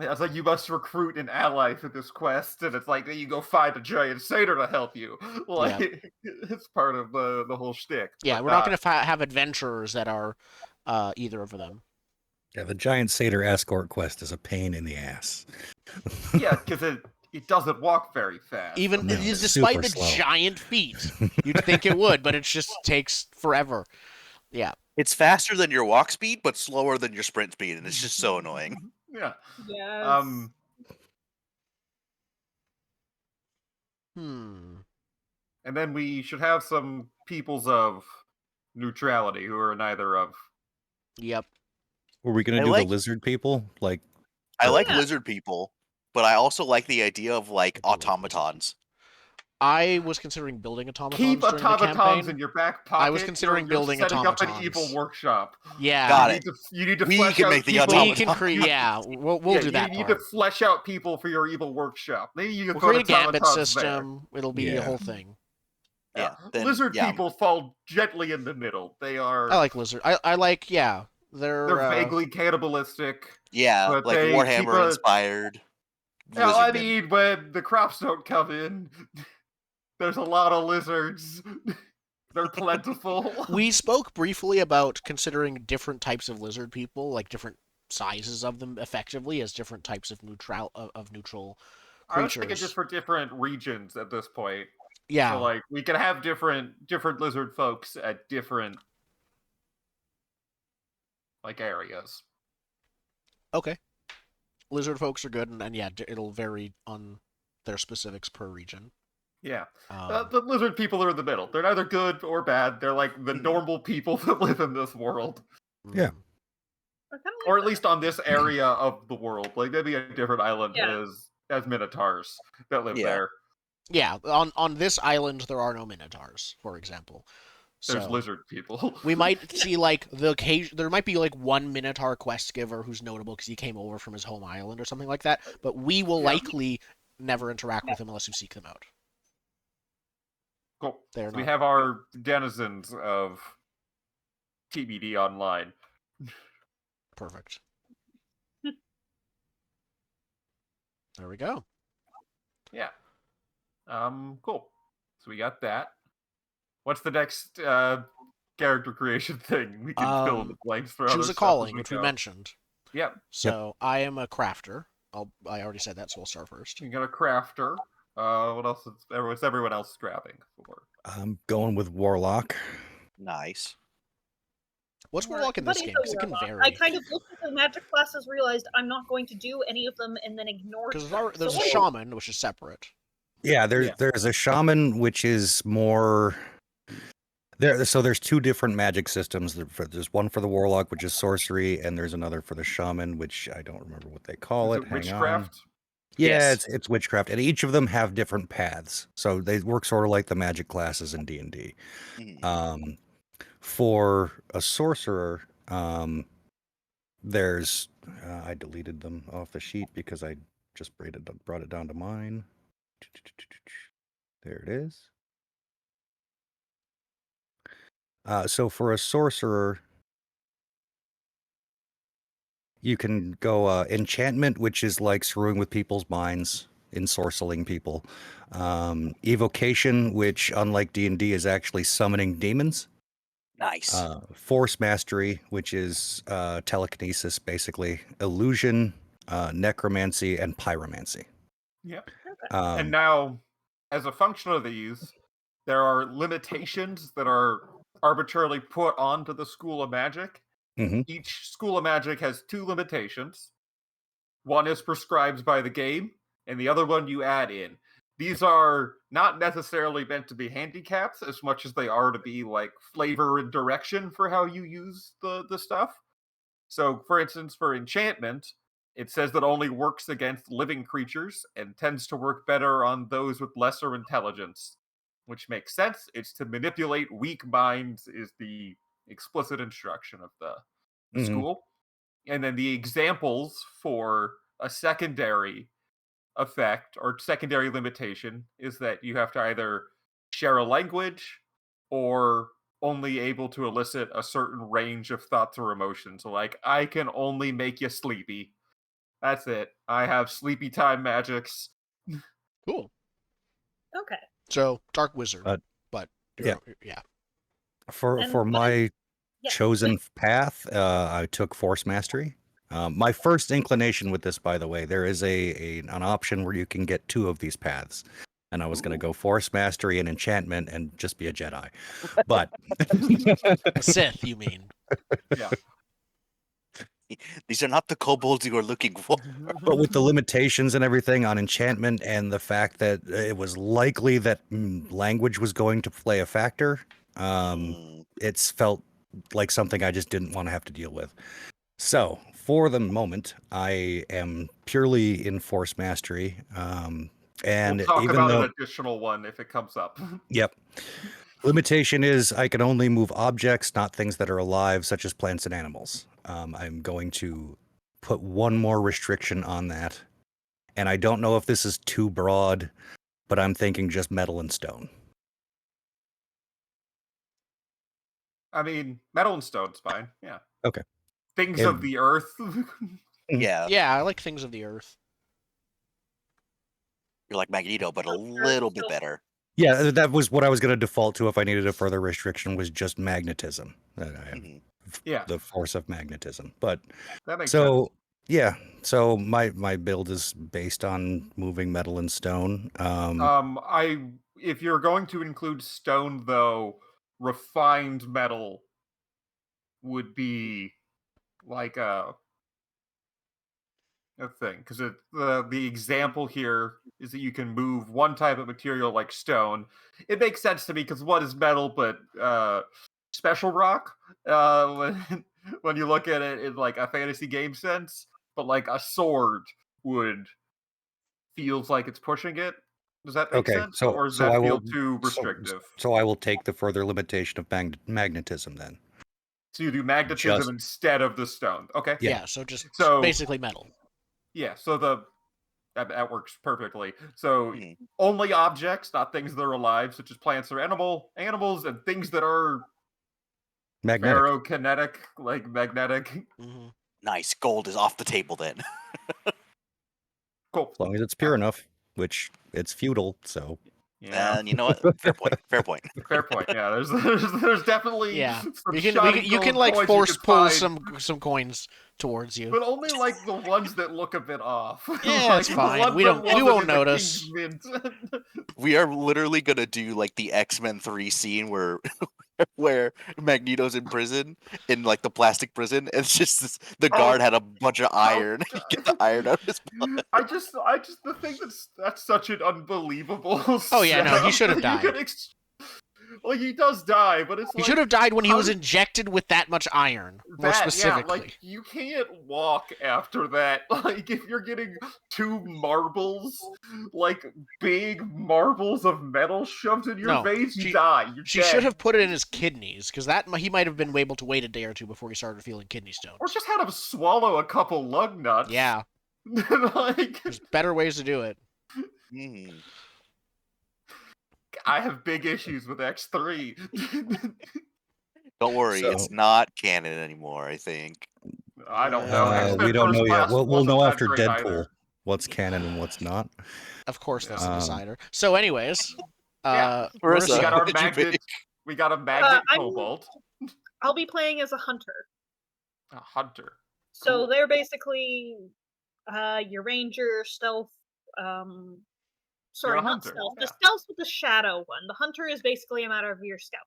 Yeah, it's like you must recruit an ally for this quest, and it's like you go find a giant satyr to help you. Like it's part of the whole shtick. Yeah, But, we're not going to have adventurers that are either of them. Yeah, the giant satyr escort quest is a pain in the ass. yeah, because it doesn't walk very fast. Even No, it's despite super the slow. giant feet, you'd think it would, but it just takes forever. Yeah. It's faster than your walk speed, but slower than your sprint speed, and it's just so annoying. Yeah. Yes. And then we should have some peoples of neutrality who are neither of. Yep. Were we going to do the lizard people? Like, I like lizard people, but I also like the idea of like automatons. I was considering building automatons. Keep during the automatons campaign. in your back pocket. I was considering building setting automatons. up an evil workshop. Yeah. Got it. You need to We flesh can out make the people. We can create. Yeah, we'll do that. You need to flesh out people for your evil workshop. Maybe you can We'll create a put gambit automatons system. It'll be a whole thing. Yeah. Lizard people fall gently in the middle. They are. I like lizard. I like. Yeah. They're vaguely cannibalistic. Yeah, but like Warhammer inspired. Hell, I mean, when the crops don't come in, there's a lot of lizards. They're plentiful. We spoke briefly about considering different types of lizard people, like different sizes of them, effectively as different types of neutral creatures. I was thinking just for different regions at this point. Yeah. So like we can have different lizard folks at different like areas. Okay. Lizard folks are good, and yeah, it'll vary on their specifics per region. Yeah. The lizard people are in the middle. They're neither good or bad. They're like the normal people that live in this world. Yeah. Or at least on this area of the world. Like maybe a different island as minotaurs that live there. Yeah, on this island there are no minotaurs, for example. There's lizard people. We might see like there might be like one minotaur quest giver who's notable because he came over from his home island or something like that, but we will likely never interact with him unless we seek them out. Cool. So we have our denizens of TBD online. Perfect. There we go. Yeah. Cool. So we got that. What's the next character creation thing we can fill in the blanks for? Choose a calling, which we mentioned. Yep. So I am a crafter. I already said that, so we'll start first. You got a crafter. What else? What's everyone else grabbing for? I'm going with warlock. Nice. What's warlock in this game? Because it can vary. I kind of looked at the magic classes, realized I'm not going to do any of them, and then ignored. Because there's a shaman, which is separate. Yeah, there's a shaman, which is more. So there's two different magic systems. There's one for the warlock, which is sorcery, and there's another for the shaman, which I don't remember what they call it. Hang witchcraft? on. Yeah, it's witchcraft, and each of them have different paths. So they work sort of like the magic classes in D&D. For a sorcerer, there's I deleted them off the sheet because I just brought it down to mine. There it is. So for a sorcerer, you can go enchantment, which is like screwing with people's minds, ensorceling people. Evocation, which unlike D&D is actually summoning demons. Nice. Force mastery, which is telekinesis, basically. Illusion, necromancy, and pyromancy. Yep. And now, as a function of these, there are limitations that are arbitrarily put onto the School of Magic. Mm-hmm. Each School of Magic has two limitations. One is prescribed by the game, and the other one you add in. These are not necessarily meant to be handicaps as much as they are to be like flavor and direction for how you use the stuff. So, for instance, for enchantment, it says that only works against living creatures and tends to work better on those with lesser intelligence, which makes sense. It's to manipulate weak minds is the explicit instruction of the school. And then the examples for a secondary effect or secondary limitation is that you have to either share a language or only able to elicit a certain range of thoughts or emotions. So, like, I can only make you sleepy. That's it. I have sleepy time magics. Cool. Okay. So Dark Wizard, but yeah. yeah. For And my yeah. chosen path, I took Force Mastery. My first inclination with this, by the way, there is an option where you can get 2 of these paths, and I was going to go Force Mastery and Enchantment and just be a Jedi, but A Sith, you mean? Yeah. These are not the kobolds you are looking for. But with the limitations and everything on enchantment and the fact that it was likely that language was going to play a factor, it's felt like something I just didn't want to have to deal with. So for the moment, I am purely in Force Mastery. And we'll talk even about though, an additional one if it comes up. Yep. Limitation is I can only move objects, not things that are alive, such as plants and animals. I'm going to put one more restriction on that. And I don't know if this is too broad, but I'm thinking just metal and stone. I mean, metal and stone's fine. Yeah. Okay. Things of the earth. Yeah. Yeah, I like Things of the Earth. You're like Magneto, but a little bit better. Yeah, that was what I was going to default to if I needed a further restriction, was just magnetism. Yeah. The force of magnetism. But that makes sense. Yeah, so my build is based on moving metal and stone. If you're going to include stone, though, refined metal would be like a thing, because the example here is that you can move one type of material like stone. It makes sense to me because what is metal but special rock? When you look at it in like a fantasy game sense, but like a sword would feels like it's pushing it. Does that make sense? Or does that feel too restrictive? So I will take the further limitation of magnetism then. So you do magnetism instead of the stone. Okay. Yeah, so basically metal. Yeah, so that works perfectly. So only objects, not things that are alive, such as plants or animals, and things that are ferrokinetic, like magnetic. Mm-hmm. Nice. Gold is off the table then. Cool. As long as it's pure enough, which it's feudal, so. Yeah. And you know what? Fair point. Fair point. Fair point. Yeah, there's definitely some you can like force pull some coins towards you, but only like the ones that look a bit off. Yeah, like it's fine. We won't notice. We are literally gonna do like the X-Men 3 scene where Magneto's in prison, in like the plastic prison. It's just the guard had a bunch of iron. Get the iron out of his butt. I just the thing that's such an unbelievable. Oh yeah, no, he should have died. Well, he does die, but he should have died when he was injected with that much iron. More specifically, yeah, like you can't walk after that. Like if you're getting 2 marbles, like big marbles of metal shoved in your veins, you die. She should have put it in his kidneys, because he might have been able to wait a day or 2 before he started feeling kidney stones. Or just had him swallow a couple lug nuts. Yeah, there's better ways to do it. I have big issues with X3. Don't worry, it's not canon anymore, I think. I don't know. We don't know yet. We'll know after Deadpool what's canon and what's not. Of course, that's the decider. So, anyways, Marissa, we got a magnet cobalt. I'll be playing as a hunter. A hunter. So they're basically your ranger, stealth. Sorry, not stealth. Yeah. The stealth with the shadow one. The hunter is basically a matter of your scout.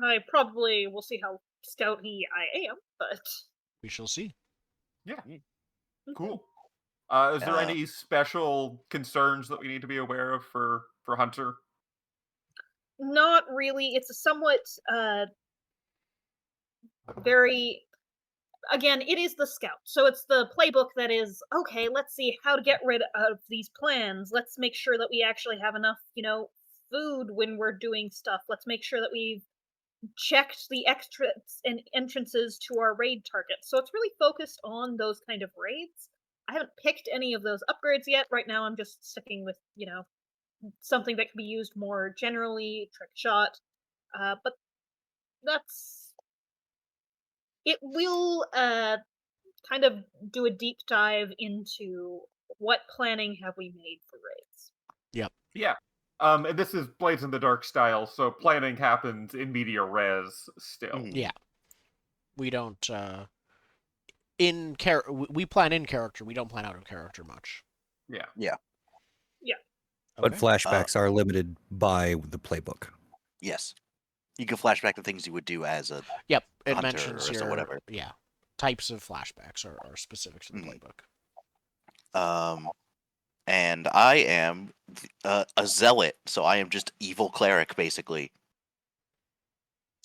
I probably will see how scouty I am, but we shall see. Yeah. Cool. Is there any special concerns that we need to be aware of for hunter? Not really. It's a somewhat very. Again, it is the scout. So it's the playbook that is, okay, let's see how to get rid of these plans. Let's make sure that we actually have enough, food when we're doing stuff. Let's make sure that we've checked the exits and entrances to our raid targets. So it's really focused on those kind of raids. I haven't picked any of those upgrades yet. Right now, I'm just sticking with, something that can be used more generally, trick shot. But that's it. Will kind of do a deep dive into what planning have we made for raids. Yep. Yeah. And this is Blades in the Dark style, so planning happens in media res still. Yeah. We don't we plan in character, we don't plan out of character much. Yeah. Yeah. But Okay. flashbacks are limited by the playbook. Yes. You can flashback the things you would do as a Yep, it hunter mentions or your whatever. Yeah, types of flashbacks are specific to the playbook. And I am a zealot, so I am just evil cleric, basically.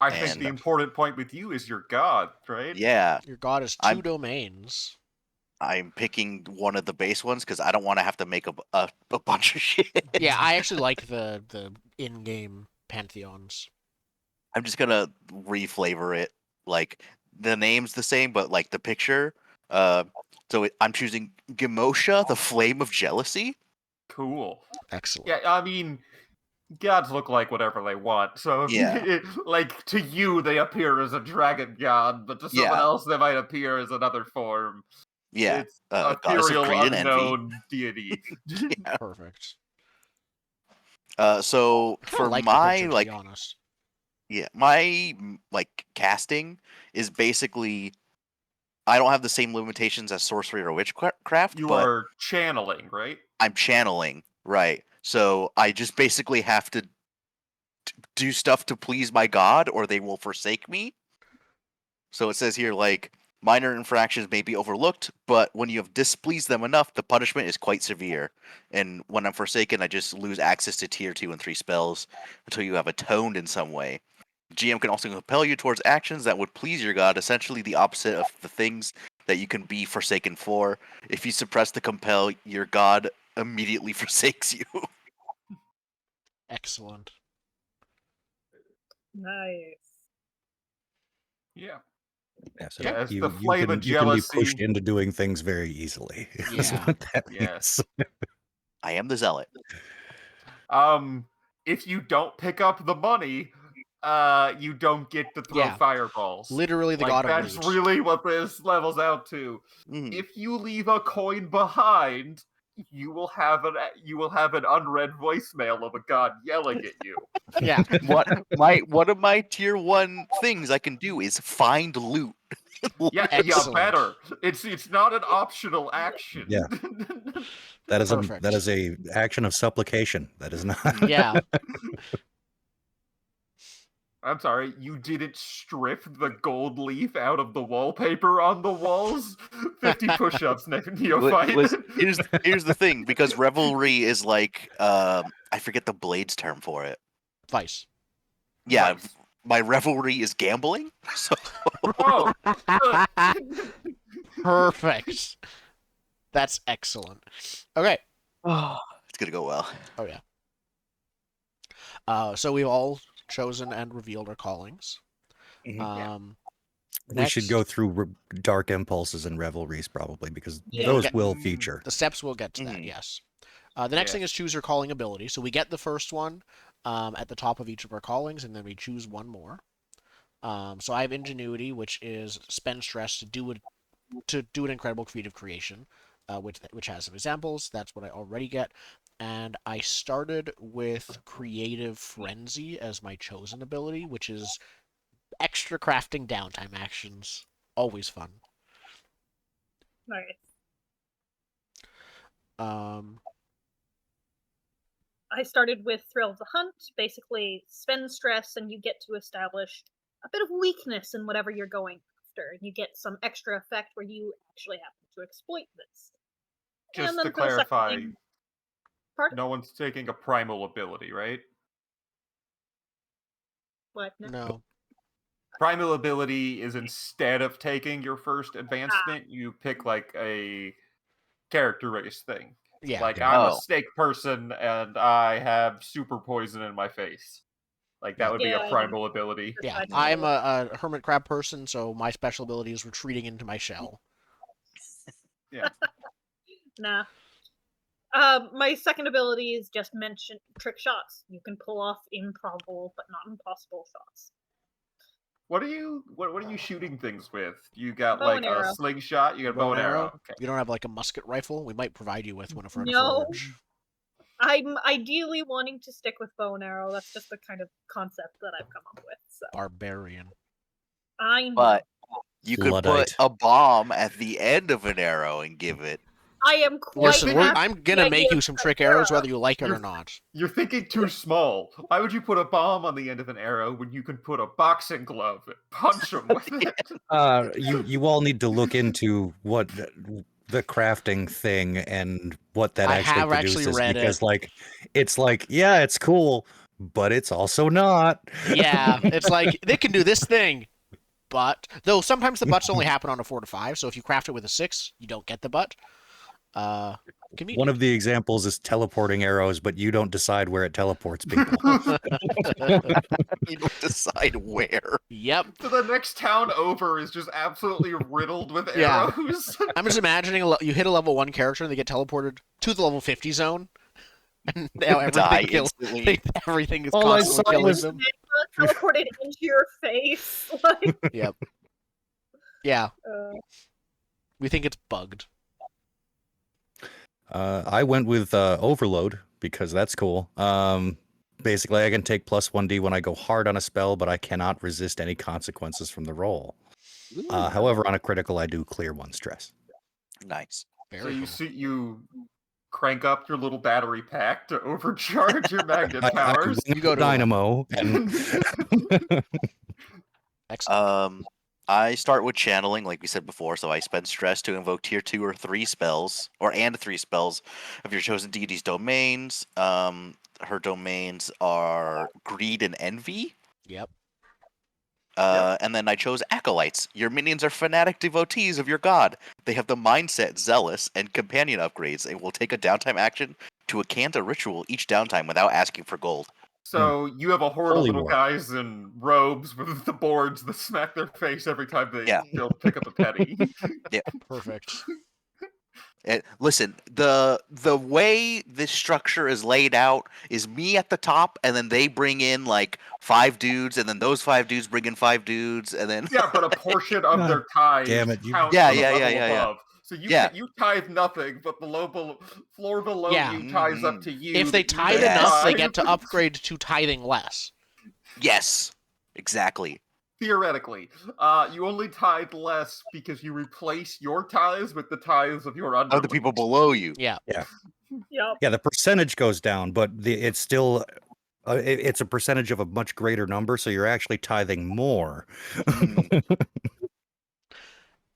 I think the important point with you is your god, right? Yeah. Your god is 2 domains. I'm picking one of the base ones because I don't want to have to make a bunch of shit. Yeah, I actually like the in-game pantheons. I'm just gonna reflavor it. Like the name's the same, but like the picture. I'm choosing Gamosha, the Flame of Jealousy. Cool. Excellent. Yeah, I mean, gods look like whatever they want. So, like, to you, they appear as a dragon god, but to someone else, they might appear as another form. Yeah. It's Goddess of ethereal, greed and envy. unknown deity. Perfect. So for like my picture, to be honest. Yeah, my casting is basically I don't have the same limitations as sorcery or witchcraft. You but are channeling, right? I'm channeling, right? So I just basically have to do stuff to please my god, or they will forsake me. So it says here, like, minor infractions may be overlooked, but when you have displeased them enough, the punishment is quite severe. And when I'm forsaken, I just lose access to tier 2 and 3 spells until you have atoned in some way. GM can also compel you towards actions that would please your god, essentially the opposite of the things that you can be forsaken for. If you suppress the compel, your god immediately forsakes you. Excellent. Nice. Yeah. Yeah, so as you, the you flame can, of you can be pushed jealousy. into doing things very easily. Is Yeah. what that Yes. means. I am the zealot. If you don't pick up the money, you don't get to throw fireballs. Literally the god of that's loot. really what this levels out to. If you leave a coin behind, you will have an unread voicemail of a god yelling at you. Yeah. One of my tier 1 things I can do is find loot. Yeah, better. It's not an optional action. Yeah. That is Perfect. that is a action of supplication. That is not. Yeah. I'm sorry, you didn't strip the gold leaf out of the wallpaper on the walls? 50 push-ups, neophyte. Here's the thing, because revelry is like I forget the Blades term for it. Vice. Yeah, Vice. My revelry is gambling. So Perfect. That's excellent. Okay. It's gonna go well. Oh yeah. So we've all chosen and revealed our callings. We should go through dark impulses and revelries probably, because those will feature. The steps will get to that, yes. The next thing is choose your calling ability. So we get the first one at the top of each of our callings, and then we choose one more. So I have ingenuity, which is spend stress to do an incredible creative creation, which has some examples. That's what I already get. And I started with creative frenzy as my chosen ability, which is extra crafting downtime actions. Always fun. Nice. I started with Thrill of the Hunt. Basically, spend stress and you get to establish a bit of weakness in whatever you're going after. And you get some extra effect where you actually happen to exploit this. Just to clarify, no one's taking a primal ability, right? What? No. Primal ability is instead of taking your first advancement, you pick like a character race thing. Yeah. Like I'm a snake person and I have super poison in my face. Like that would be a Yeah. primal ability. Yeah, Besides I am the- a hermit crab person, so my special ability is retreating into my shell. Yeah. Nah. My second ability is just mention trick shots. You can pull off improbable but not impossible shots. What are you shooting things with? You got Bow like and a arrow. slingshot, you got a bow and arrow. Okay. You don't have like a musket rifle? We might provide you with one if we're in a No. forge. I'm ideally wanting to stick with bow and arrow. That's just the kind of concept that I've come up with. So Barbarian. I know. But you could put Luddite. a bomb at the end of an arrow and give it. I am quite Listen, happy I'm with gonna the make idea you of some an trick arrows arrow. whether you like it or You're- not. You're thinking too small. Why would you put a bomb on the end of an arrow when you can put a boxing glove and punch them with it? You all need to look into what the crafting thing and what that I actually have actually produces, read because it. like it's like, yeah, it's cool, but it's also not. Yeah, it's like they can do this thing, but though sometimes the butts only happen on a 4 to 5, so if you craft it with a 6, you don't get the butt. Convenient. One of the examples is teleporting arrows, but you don't decide where it teleports people. You don't decide where. Yep. So the next town over is just absolutely riddled with Yeah. arrows. I'm just imagining you hit a level 1 character and they get teleported to the level 50 zone, and now Die everything kills. instantly. Everything is All I constantly saw killing was- them. Teleported into your face. Like, Yep. Yeah, uh, we think it's bugged. I went with overload because that's cool. Basically, I can take plus 1d when I go hard on a spell, but I cannot resist any consequences from the roll. However, on a critical, I do clear 1 stress. Nice. So Very cool. you crank up your little battery pack to overcharge your magnet powers. You go to Dynamo, and Excellent. I start with channeling, like we said before, so I spend stress to invoke tier 2 or 3 spells, and 3 spells of your chosen deity's domains. Her domains are greed and envy. Yep. And then I chose acolytes. Your minions are fanatic devotees of your god. They have the mindset zealous and companion upgrades. It will take a downtime action to recant a ritual each downtime without asking for gold. So you have a horde Holy of little war. guys in robes with the boards that smack their face every time they Yeah. don't pick up a penny. Perfect. Listen, the way this structure is laid out is me at the top, and then they bring in like 5 dudes, and then those 5 dudes bring in 5 dudes, and then Yeah, but a portion of their tithe damn it, you- counts Yeah, for the yeah, level yeah. above. So you Yeah. you tithe nothing, but the floor below Yeah. you tithes up to you. If they that you tithe then enough, they tithe. get to upgrade to tithing less. yes, exactly. Theoretically, you only tithe less because you replace your tithes with the tithes of your Of the people below you. Yeah. yep. yeah, the percentage goes down, but it's still it's a percentage of a much greater number, so you're actually tithing more. Mm.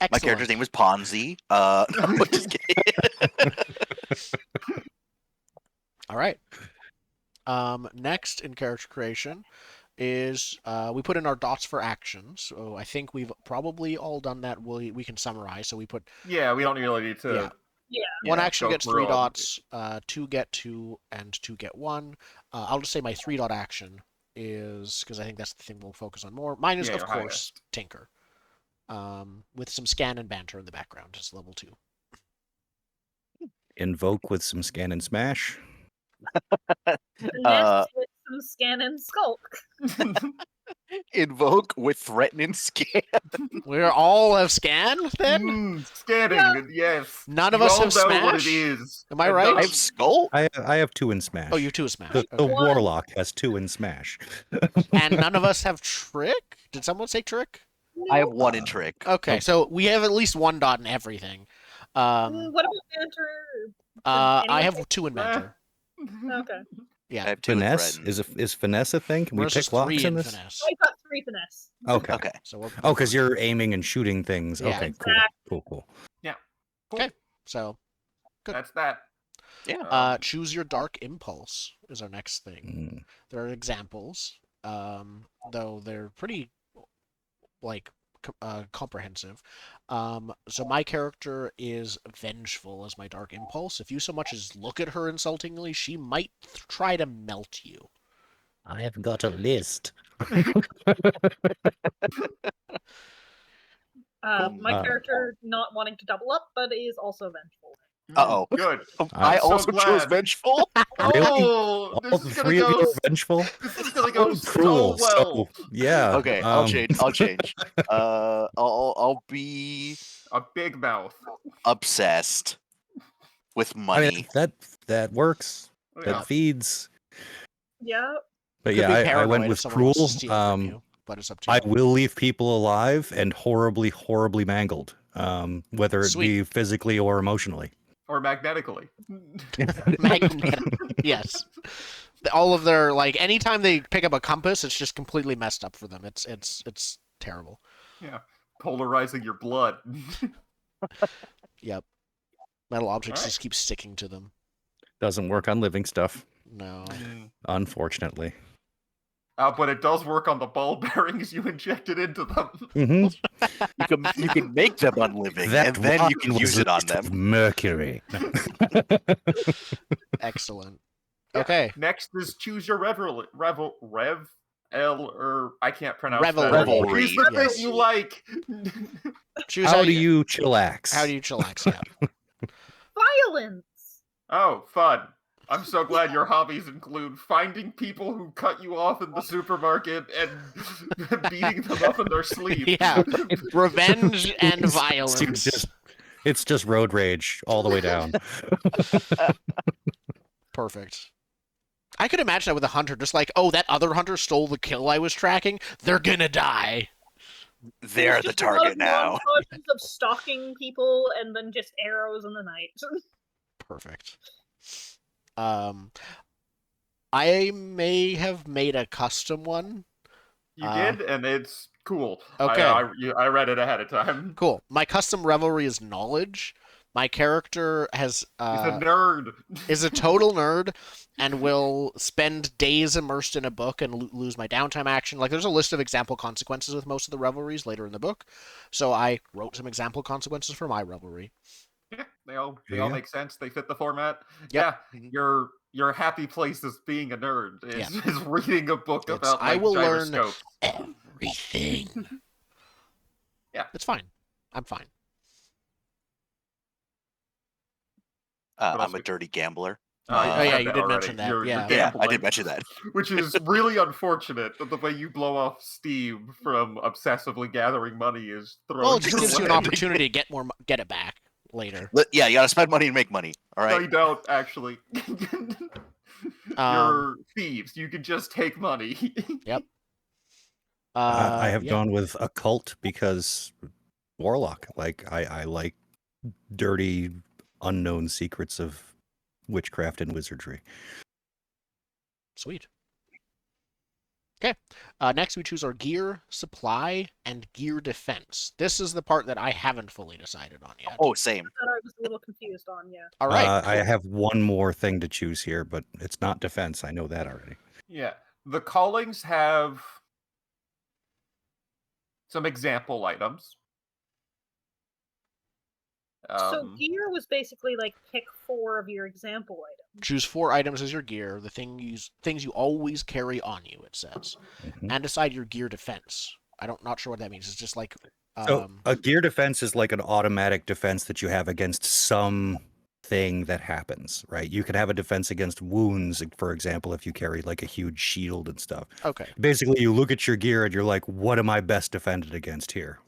Excellent. My character's name is Ponzi. No, just kidding. All right. Next in character creation is we put in our dots for actions. So I think we've probably all done that. We can summarize. So we put Yeah, we don't really need to. Yeah. Yeah. one Yeah, action go gets through 3 them. dots, 2 get 2, and 2 get 1. I'll just say my 3 dot action is because I think that's the thing we'll focus on more. Mine is Yeah, of your course highest. Tinker, with some scan and banter in the background, just level 2. Invoke with some scan and smash. Next with some scan and skulk. Invoke with threatening scan. We all have scan then. Scanning, Yeah. yes. None of You us all have know what it smash? is. Am I And right? none I of- have skull. I have 2 in smash. Oh, you too smash. The Okay. One. warlock has 2 in smash. And none of us have trick. Did someone say trick? I have 1 in trick. Okay, so we have at least 1 dot in everything. What about banter? I anyone have 2 in banter. Okay. Yeah. I have 2 in Finesse threaten. is finesse a thing? Can we Marissa's pick locks 3 in in this? finesse. I got 3 finesse. Okay. Okay. So we're Oh, because you're aiming and shooting things. Yeah. Okay, Exactly. cool. Okay. So Good. That's that. Yeah. choose your dark impulse is our next thing. Mm. There are examples, though they're pretty like comprehensive. So my character is vengeful as my dark impulse. If you so much as look at her insultingly, she might try to melt you. I have got a list. My character not wanting to double up, but is also vengeful. Uh-oh. Good. I I'm so also chose glad. vengeful. Really? Oh, All this the is gonna three of go. you are vengeful? This is gonna go Oh, so cruel. well. So, yeah. Okay, I'll change. I'll be A big mouth. obsessed with I money. mean, that works. Yeah. That feeds. Yeah. But Could yeah, be I paranoid went if with someone wants to cruel. steal from you, but it's up to you. I will leave people alive and horribly, horribly mangled, whether it Sweet. be physically or emotionally. Or magnetically. Magnetic. Yes. All of their anytime they pick up a compass, it's just completely messed up for them. It's terrible. Yeah. Polarizing your blood. Yep. Metal objects Alright. just keep sticking to them. Doesn't work on living stuff, No. unfortunately. But it does work on the ball bearings you injected into them. Mm-hmm. You can make them unliving, and then you can use it on them. Mercury. Excellent. Yeah. Okay. Next is choose your I can't pronounce Revelry. that. Revelry. Choose the Yes. thing you like. Choose How do you chillax? How do you chillax? Yeah. Violence. Oh, fun. I'm so glad your hobbies include finding people who cut you off in the supermarket and beating them up in their sleep. Yeah. Revenge and It's violence. It's just road rage all the way down. Perfect. I could imagine that with a hunter, just oh, that other hunter stole the kill I was tracking. They're gonna die. They're There's the just a lot target of now. montages of stalking people and then just arrows in the night. Perfect. I may have made a custom one. You did, and it's cool. Okay. I read it ahead of time. Cool. My custom revelry is knowledge. My character He's a nerd. is a total nerd and will spend days immersed in a book and lose my downtime action. There's a list of example consequences with most of the revelries later in the book. So I wrote some example consequences for my revelry. Yeah, they all Yeah. make sense. They fit the format. Yep. Yeah, your happy place is being a nerd. Is reading a book about I will gyroscopes. learn everything. Yeah. It's fine. I'm fine. I'm a dirty gambler. Yeah, you did already. mention that. You're Yeah. Yeah, I gambling, did mention that. which is really unfortunate that the way you blow off steam from obsessively gathering money is thrown. Well, it just your gives you an way. opportunity to get it back later. Yeah, you gotta spend money to make money. All No, right. you don't actually. You're thieves. You can just take money. Yep. I have yeah. gone with occult because warlock. I like dirty, unknown secrets of witchcraft and wizardry. Sweet. Okay. Next, we choose our gear, supply, and gear defense. This is the part that I haven't fully decided on yet. Oh, same. That I was a little confused on, yeah. All right. I have one more thing to choose here, but it's not defense. I know that already. Yeah. The callings have some example items. So gear was basically pick 4 of your example items. Choose 4 items as your gear, the things you always carry on you, it says. Mhm. And decide your gear defense. Not sure what that means. It's just So a gear defense is like an automatic defense that you have against some thing that happens, right? You could have a defense against wounds, for example, if you carry a huge shield and stuff. Okay. Basically, you look at your gear and you're like, what am I best defended against here?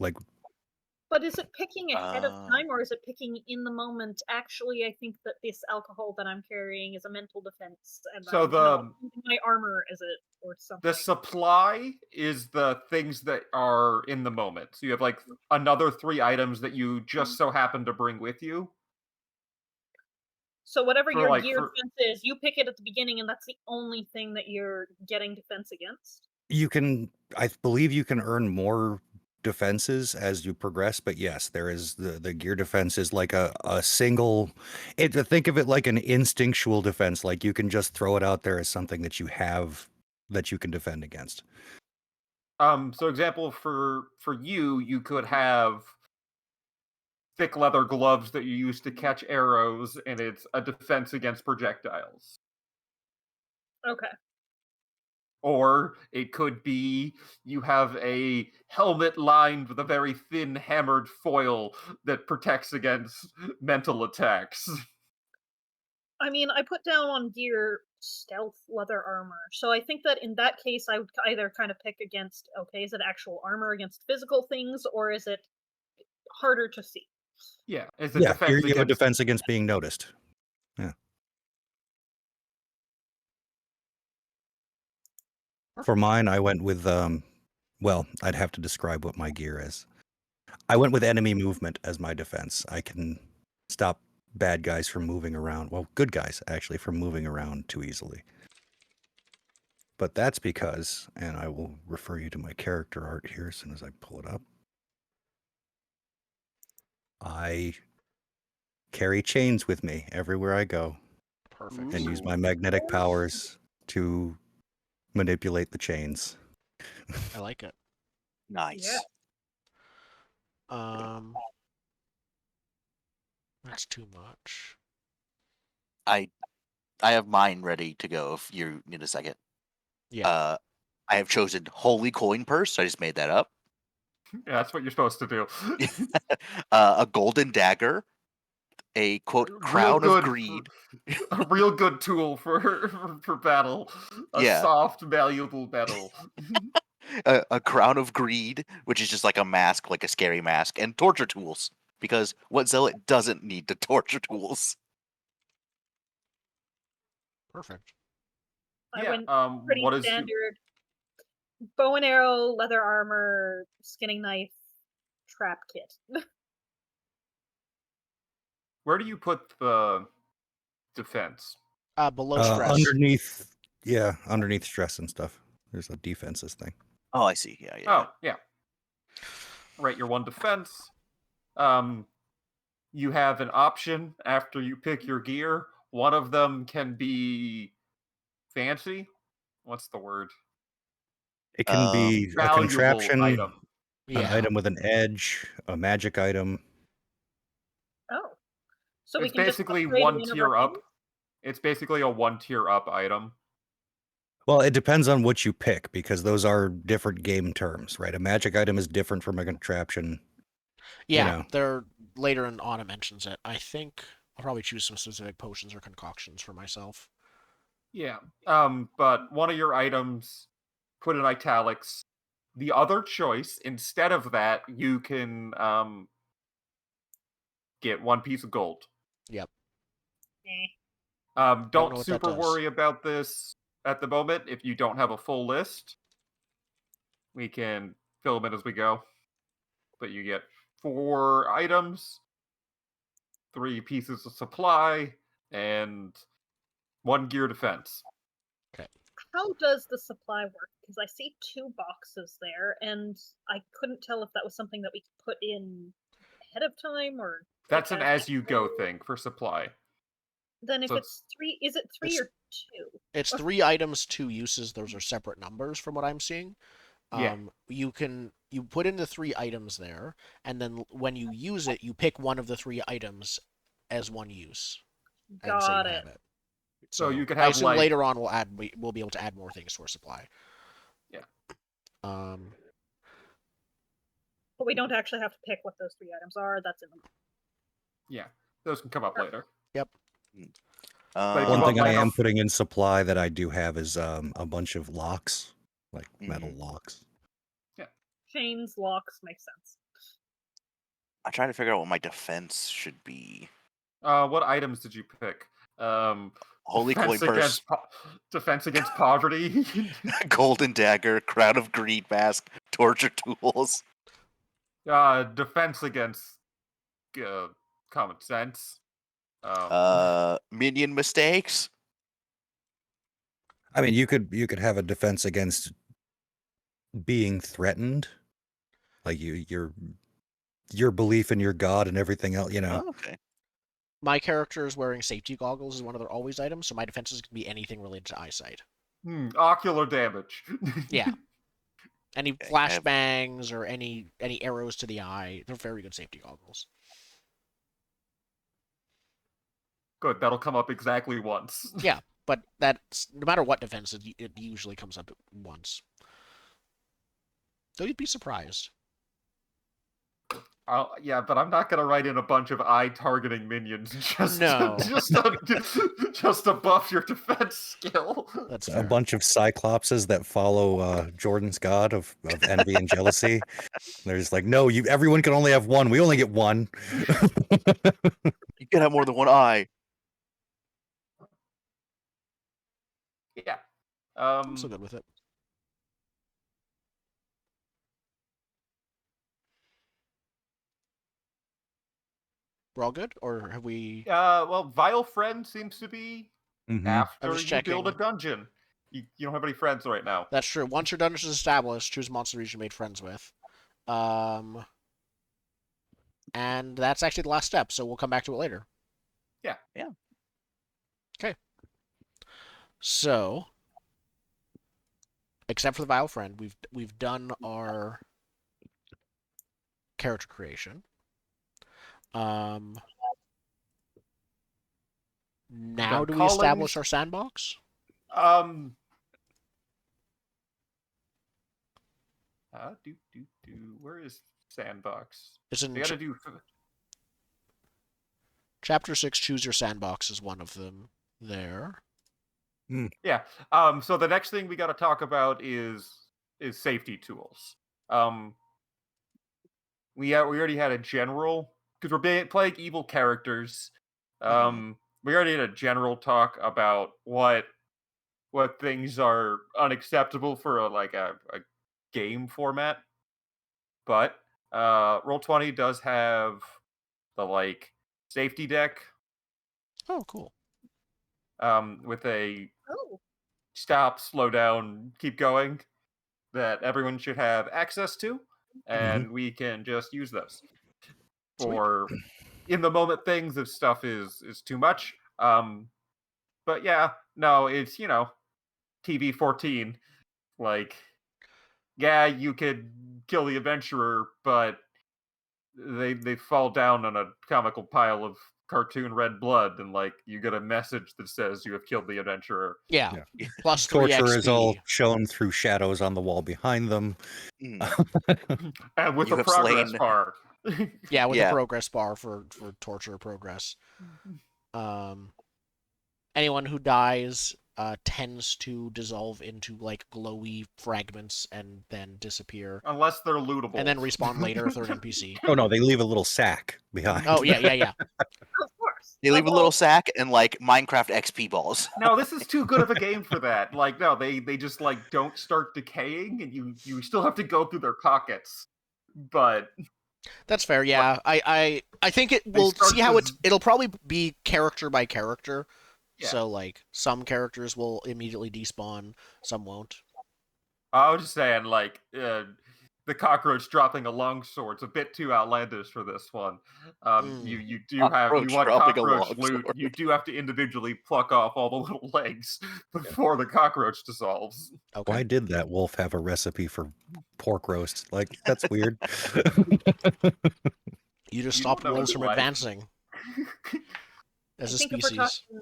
But is it picking ahead of time, or is it picking in the moment? Actually, I think that this alcohol that I'm carrying is a mental defense, and So I'm not using my armor as it or something. The supply is the things that are in the moment. So you have another 3 items that you just so happen to bring with you. So whatever your gear defense is, you pick it at the beginning, and that's the only thing that you're getting defense against? I believe you can earn more defenses as you progress, but yes, there is the gear defense is like a single, think of it like an instinctual defense, like you can just throw it out there as something that you have that you can defend against. So example for you could have thick leather gloves that you use to catch arrows, and it's a defense against projectiles. Okay. Or it could be you have a helmet lined with a very thin hammered foil that protects against mental attacks. I mean, I put down on gear stealth leather armor, so I think that in that case I would either kind of pick against, okay, is it actual armor against physical things, or is it harder to see? Yeah, is a Yeah, defense you have a against defense against being noticed. Yeah. For mine, I went with well, I'd have to describe what my gear is. I went with enemy movement as my defense. I can stop bad guys from moving around. Well, good guys actually from moving around too easily. But that's because, and I will refer you to my character art here as soon as I pull it up. I carry chains with me everywhere I go Perfect. and use my magnetic powers to manipulate the chains. I like it. Nice. That's too much. I have mine ready to go if you need a second. Yeah. I have chosen Holy Coin Purse. I just made that up. Yeah, that's what you're supposed to do. A golden dagger, a quote crown of greed. A real good tool for battle. A Yeah. soft, malleable metal. A crown of greed, which is just like a mask, like a scary mask, and torture tools. Because what zealot doesn't need the torture tools? Perfect. I Yeah, went pretty what is standard. Bow and arrow, leather armor, skinning knife, trap kit. where do you put the defense? Below stress. Underneath stress and stuff. There's a defenses thing. Oh, I see. Yeah. Oh, yeah. Right, your one defense. You have an option after you pick your gear. One of them can be fancy. What's the word? It can be a Valuable contraption, item. an item with an edge, a magic item. Oh. So we It's can just basically upgrade one of our tier up. things? It's basically a one tier up item. Well, it depends on what you pick because those are different game terms, right? A magic item is different from a contraption. Yeah, they're later on it mentions it. I think I'll probably choose some specific potions or concoctions for myself. Yeah. But one of your items, put in italics. The other choice, instead of that, you can get one piece of gold. Yep. Eh. know Don't what that super does. worry about this at the moment. If you don't have a full list, we can fill them in as we go. But you get 4 items, 3 pieces of supply, and 1 gear defense. How does the supply work? Because I see 2 boxes there, and I couldn't tell if that was something that we could put in ahead of time or. That's an as-you-go thing for supply. Then if So it's 3, is it 3 or 2? It's 3 items, 2 uses. Those are separate numbers from what I'm seeing. Yeah. You put in the 3 items there, and then when you use it, you pick one of the 3 items as one use. Got Have it. So you could I have, assume like... later on we'll be able to add more things to our supply. Yeah. But we don't actually have to pick what those 3 items are. That's in the. Yeah, those can come up later. Yep. But if you One want, thing I like, am putting in supply that I do have is a bunch of locks, like metal locks. Yeah. Chains, locks, makes sense. I'm trying to figure out what my defense should be. What items did you pick? Holy Coin Purse, defense against poverty. golden dagger, crown of greed mask, torture tools. Defense against common sense. Minion mistakes. I mean, you could have a defense against being threatened, like your belief in your god and everything else. Oh, okay. My character is wearing safety goggles as one of their always items, so my defenses can be anything related to eyesight. Ocular damage. Yeah. Any flashbangs or any arrows to the eye, they're very good safety goggles. Good, that'll come up exactly once. Yeah, but that's no matter what defense, it usually comes up once. So you'd be surprised. Yeah, but I'm not gonna write in a bunch of eye-targeting minions just No. just to buff your defense skill. That's A fair. bunch of cyclopses that follow Jordan's god of envy and jealousy. They're just like, no, everyone can only have one. We only get one. You can have more than one eye. Yeah. I'm so good with it. We're all good, or have we? Well, Vile Friend seems to be Mhm. after I'm just you build a checking. dungeon. You don't have any friends right now. That's true. Once your dungeon is established, choose monster region made friends with. And that's actually the last step, so we'll come back to it later. Yeah. Yeah. Okay. So, except for the Vile Friend, we've done our character creation. Now do we establish our sandbox? Where is sandbox? It's in They gotta do. Chapter 6, choose your sandbox is one of them there. Yeah. So the next thing we got to talk about is safety tools. We already had a general because we're playing evil characters. We already had a general talk about what things are unacceptable for a game format. But Roll20 does have the safety deck. Oh, cool. With a stop, slow down, keep going that everyone should have access to, and we can just use those for in the moment things if stuff is too much. But yeah, no, it's TV 14. Yeah, you could kill the adventurer, but they fall down on a comical pile of cartoon red blood, and you get a message that says you have killed the adventurer. Yeah. Plus 3 Torture is all XP. shown through shadows on the wall behind them. And with You a have progress slain- bar. Yeah, with a Yeah. progress bar for torture progress. Anyone who dies tends to dissolve into glowy fragments and then disappear. Unless they're lootable. And then respawn later if they're an NPC. Oh no, they leave a little sack behind. Oh yeah. Of course. They leave a little sack and Minecraft XP balls. No, this is too good of a game for that. No, they just don't start decaying, and you still have to go through their pockets. But that's fair. Yeah, I think it will see how it'll probably be character by character. Yeah. So some characters will immediately despawn, some won't. I was just saying the cockroach dropping a longsword's a bit too outlandish for this one. You want cockroach loot. You do have to individually pluck off all the little legs before the cockroach dissolves. Okay. Why did that wolf have a recipe for pork roast? That's weird. You just stopped wolves from advancing as a species. If we're talking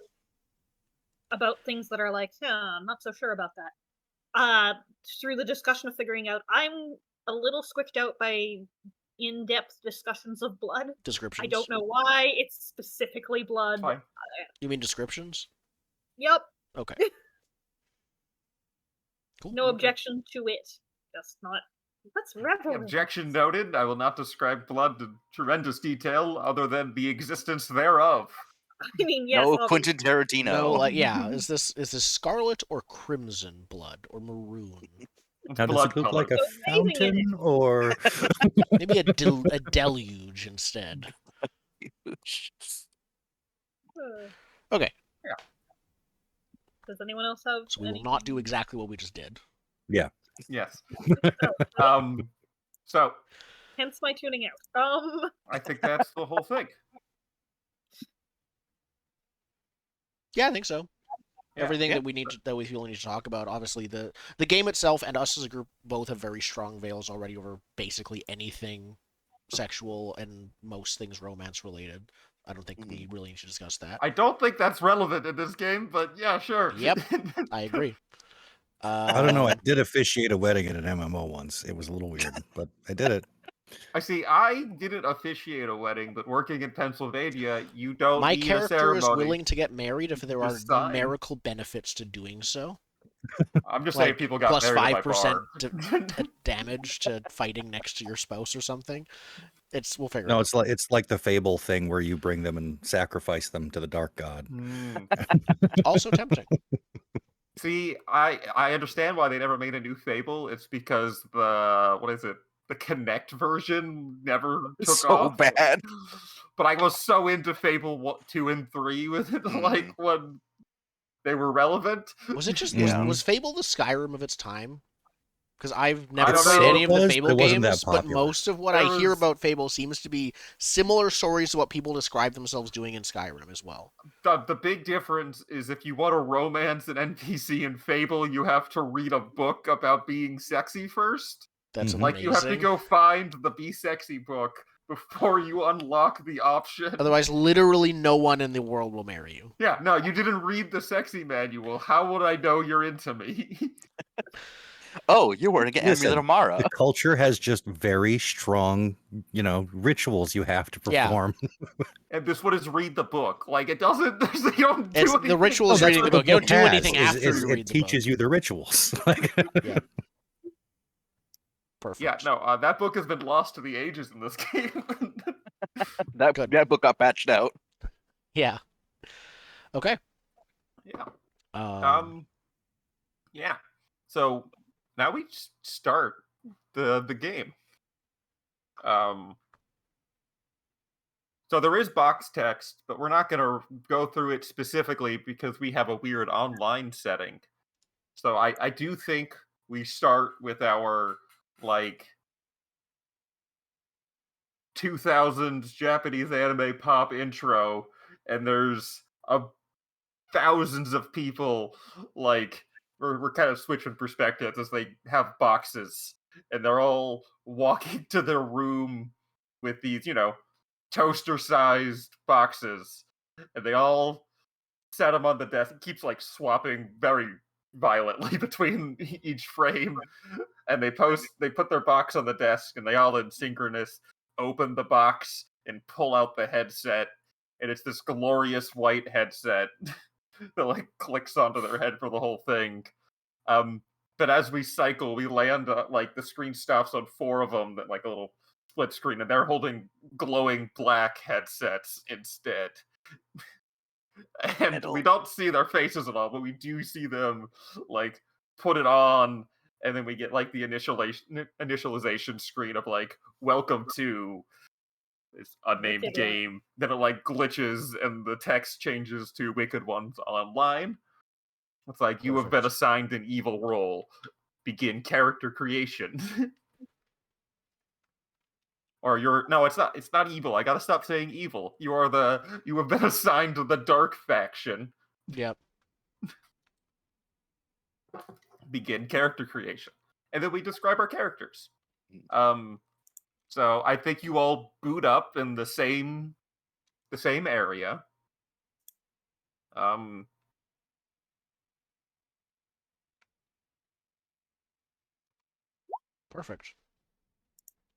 about things that are I'm not so sure about that. Through the discussion of figuring out, I'm a little squicked out by in-depth discussions of blood. Descriptions. I don't know why it's specifically blood. You mean descriptions? Yep. Okay. Cool. No objection to it. Just not. That's relevant. Objection noted. I will not describe blood in tremendous detail other than the existence thereof. I mean, yes. No Quentin Tarantino. No, is this scarlet or crimson blood or maroon? Now, does it look like a fountain or maybe a deluge instead? Okay. Yeah. Does anyone else have? So we will not do exactly what we just did. Yeah. Yes. So. Hence my tuning out. I think that's the whole thing. Yeah, I think so. Yeah, everything that we feel we need to talk about. Obviously, the game itself and us as a group both have very strong veils already over basically anything sexual and most things romance related. I don't think we really need to discuss that. I don't think that's relevant in this game, but yeah, sure. Yep, I agree. I don't know. I did officiate a wedding at an MMO once. It was a little weird, but I did it. I see. I didn't officiate a wedding, but working in Pennsylvania, you don't My need a character is ceremony. willing to get married if there are Just sign. numerical benefits to doing so. I'm just saying people got plus married at my 5% bar. damage to fighting next to your spouse or something. We'll figure it No, out. it's like the Fable thing where you bring them and sacrifice them to the dark god. Also tempting. See, I understand why they never made a new Fable. It's because the Connect version never took So off. bad. But I was so into Fable 2 and 3 with it, like when they were relevant. Was it just Yeah. was Fable the Skyrim of its time? Because I've I never don't played know. any of the It was, Fable but it wasn't that games, but popular. most of what There I hear was- about Fable seems to be similar stories to what people describe themselves doing in Skyrim as well. The big difference is if you want to romance an NPC in Fable, you have to read a book about being sexy first. That's Mhm. amazing. Like, you have to go find the Be Sexy book before you unlock the option. Otherwise, literally no one in the world will marry you. Yeah, no, you didn't read the sexy manual. How would I know you're into me? Oh, you're wearing an Listen, amulet of Mara. The culture has just very strong, rituals you have to Yeah. perform. And this one is read the book. Like, it doesn't. You don't do It's, anything. the ritual No, is that's reading the what book. You don't do has, anything after you read it the teaches book. you the rituals. Perfect. Yeah, no, that book has been lost to the ages in this game. Good. That book got patched out. Yeah. Okay. Yeah. Um, Yeah. So now we start the game. So there is box text, but we're not going to go through it specifically because we have a weird online setting. So I do think we start with our, like, 2000s Japanese anime pop intro, and there's thousands of people, like, we're kind of switching perspectives as they have boxes, and they're all walking to their room with these, toaster-sized boxes, and they all set them on the desk. It keeps, like, swapping very violently between each frame, and they put their box on the desk, and they all in synchronous open the box and pull out the headset, and it's this glorious white headset that, like, clicks onto their head for the whole thing. But as we cycle, we land, like, the screen stops on 4 of them, that, like, a little split screen, and they're holding glowing black headsets instead. And we don't see their faces at all, but we do see them, like, put it on, and then we get, like, the initialization screen of, like, welcome to this unnamed Wicked game. Then it, like, glitches, and the text changes to Wicked Ones Online. It's like, you have been Perfect. assigned an evil role. Begin character creation. Or it's not evil. I gotta stop saying evil. You have been assigned to the dark faction. Yep. Begin character creation. And then we describe our characters. So I think you all boot up in the same area. Perfect.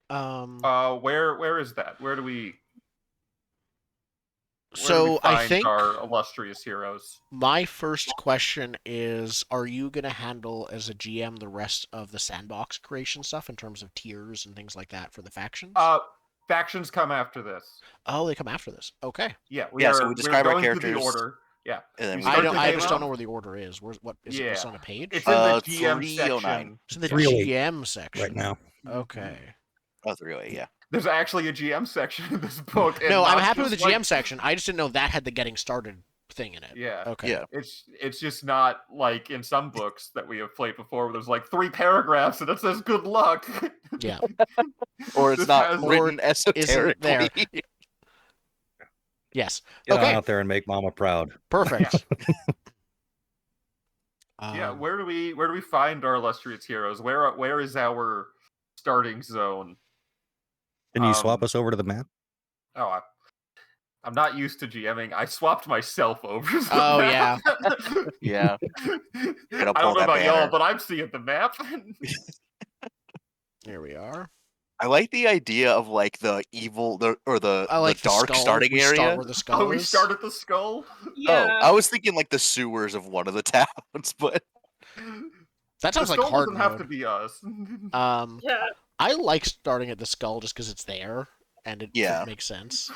Where is that? Where do we So I find think our illustrious heroes? my first question is, are you going to handle as a GM the rest of the sandbox creation stuff in terms of tiers and things like that for the factions? Factions come after this. Oh, they come after this. Okay. Yeah, So we describe we're our going through the characters, order. Yeah. and then You we start I the just game don't up. know where the order is. What is it? It's Yeah. on a page? It's in the GM 309. section. It's in the 308 GM section. right now. Okay. Oh, 308, yeah. There's actually a GM section in this book. And No, I'm not happy with the just, like, GM section. I just didn't know that had the getting started thing in it. Yeah. Okay. Yeah. It's just not like in some books that we have played before where there's like 3 paragraphs and it says good luck. Yeah. Or it's This not has- written esoterically. there. Yes. Get Okay. on out there and make mama proud. Perfect. Yeah, where do we find our illustrious heroes? Where is our starting zone? Can you swap us over to the map? Oh, I'm not used to GMing. I swapped myself over. To the Oh, map. Yeah. Gotta I pull don't know that about y'all, banner. but I'm seeing the map. Here we are. I like the idea of like the evil or the I like the dark skull. starting We area. start where the skull Oh, we is. start at the skull. Yeah. Oh, I was thinking like the sewers of one of the towns, but That The sounds like skull hard doesn't have mode. to be us. Yeah. I like starting at the skull just because it's there and it Yeah. makes sense.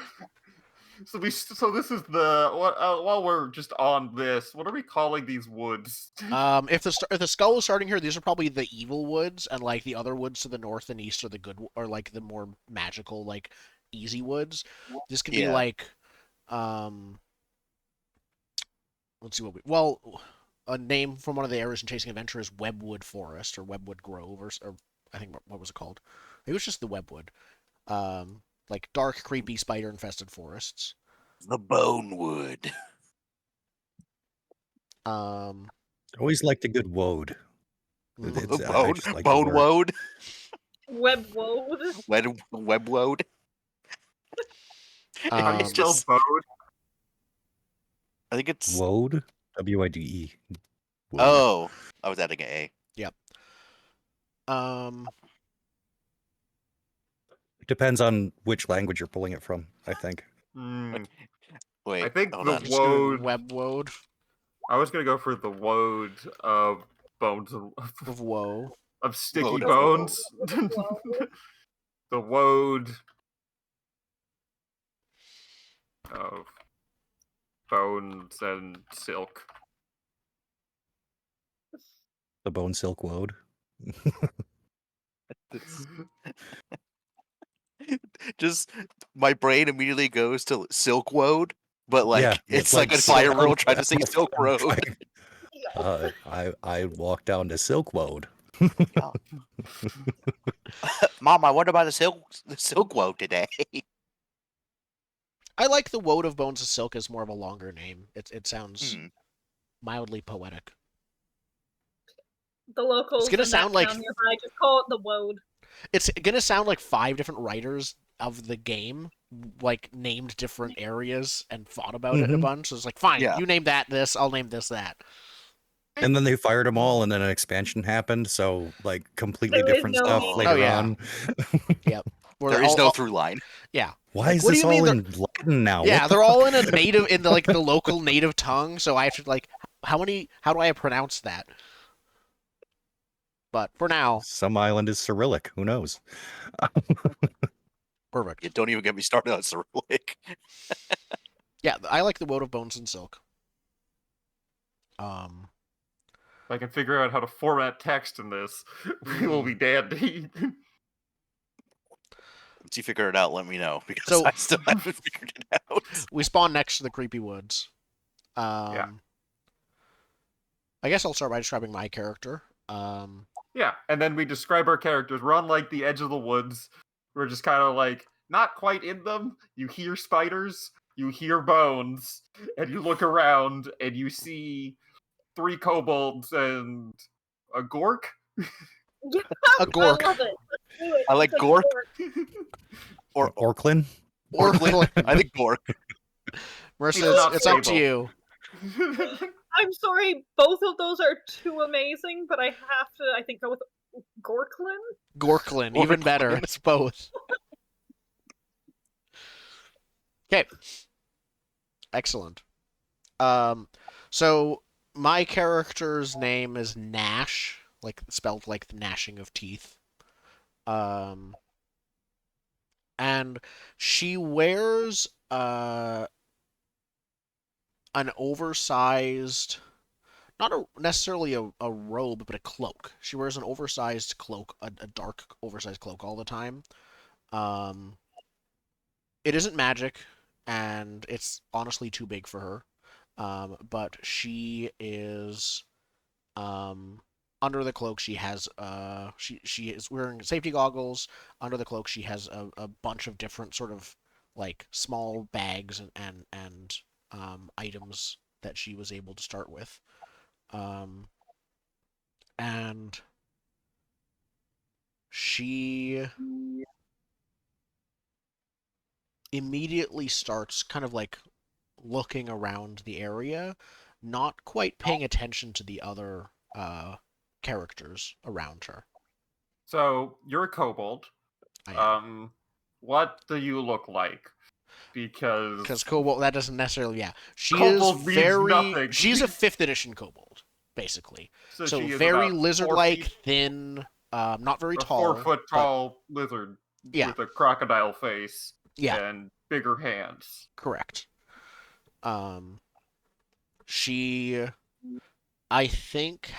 So this is the what? While we're just on this, what are we calling these woods? If the skull is starting here, these are probably the evil woods, and like the other woods to the north and east are the good, or like the more magical, like easy woods. This could be Yeah. like, um, let's see a name from one of the areas in Chasing Adventure is Webwood Forest or Webwood Grove, or I think what was it called? It was just the Webwood. Like dark, creepy, spider-infested forests. The Bonewood. Um, Always liked a good woad. I just like the word. Bonewoad. Webwoad. Webwoad. How do you Um, spell Just- bode? I think it's. Woad, WIDE. Woad. Oh, I was adding an A. um, Depends on which language you're pulling it from, I think. Hmm. Wait, I think hold the on. just doing woad. Webwoad I was gonna go for the woad of bones of woe. of sticky Woad of bones. Whoa. The woad of bones and silk. The bone silk woad. Just my brain immediately goes to Silkwoad, but like Yeah, it's like a Silk- 5-year-old trying to say Silk Road. I walked down to Silk Woad. Mom, I wonder about the Silkwoad today. I like the Woad of Bones of Silk as more of a longer name. It sounds mildly poetic. The locals gonna in sound that like- town nearby just call it the Woad. It's gonna sound like 5 different writers of the game like named different areas and thought about it a Mhm. bunch. So it's like, fine, Yeah. you name that this, I'll name this that. And then they fired them all, and then an expansion happened. So, like, completely There is different no stuff name. later Oh, yeah. on. Where There they're is all- no through line. Yeah. Why Like, is what do this you mean all they're- in Latin now? Yeah, What the they're all fuck? in a native in the local native tongue. So I have to like, how do I pronounce that? But for now, Some island is Cyrillic. Who knows? perfect. Yeah, don't even get me started on Cyrillic. Yeah, I like the Woad of Bones and Silk. If I can figure out how to format text in this, we will be dandy. Once you figure it out, let me know because So- I still haven't figured it out. we spawn next to the creepy woods. Yeah. I guess I'll start by describing my character. Yeah, and then we describe our characters. We're on like the edge of the woods. We're just kind of like not quite in them. You hear spiders, you hear bones, and you look around and you see 3 kobolds and a gork. Yeah, A gork. I love it. Let's do it. I like It's a gork. Or Or Orklin? Orklin. I think Gork. Marissa, not it's up to stable. you. I'm sorry, both of those are too amazing, but I have to, I think, go with Gorklin. Gorklin, even better. Gorklin. It's both. Okay. Excellent. So my character's name is Nash, like spelled like the gnashing of teeth. And she wears an oversized, not necessarily a robe, but a cloak. She wears an oversized cloak, a dark oversized cloak all the time. It isn't magic, and it's honestly too big for her. But she is under the cloak. She has she is wearing safety goggles. Under the cloak, she has a bunch of different sort of like small bags and items that she was able to start with. And she immediately starts kind of like looking around the area, not quite paying attention to the other characters around her. So you're a kobold. I am. What do you look like? Because Because kobold, that doesn't necessarily, yeah. kobold means nothing. She's a 5th edition kobold, basically. So So she is very about 4 lizard-like, feet, thin, not very a tall. 4-foot but tall lizard yeah, with a crocodile face yeah, and bigger hands. correct. She, I think,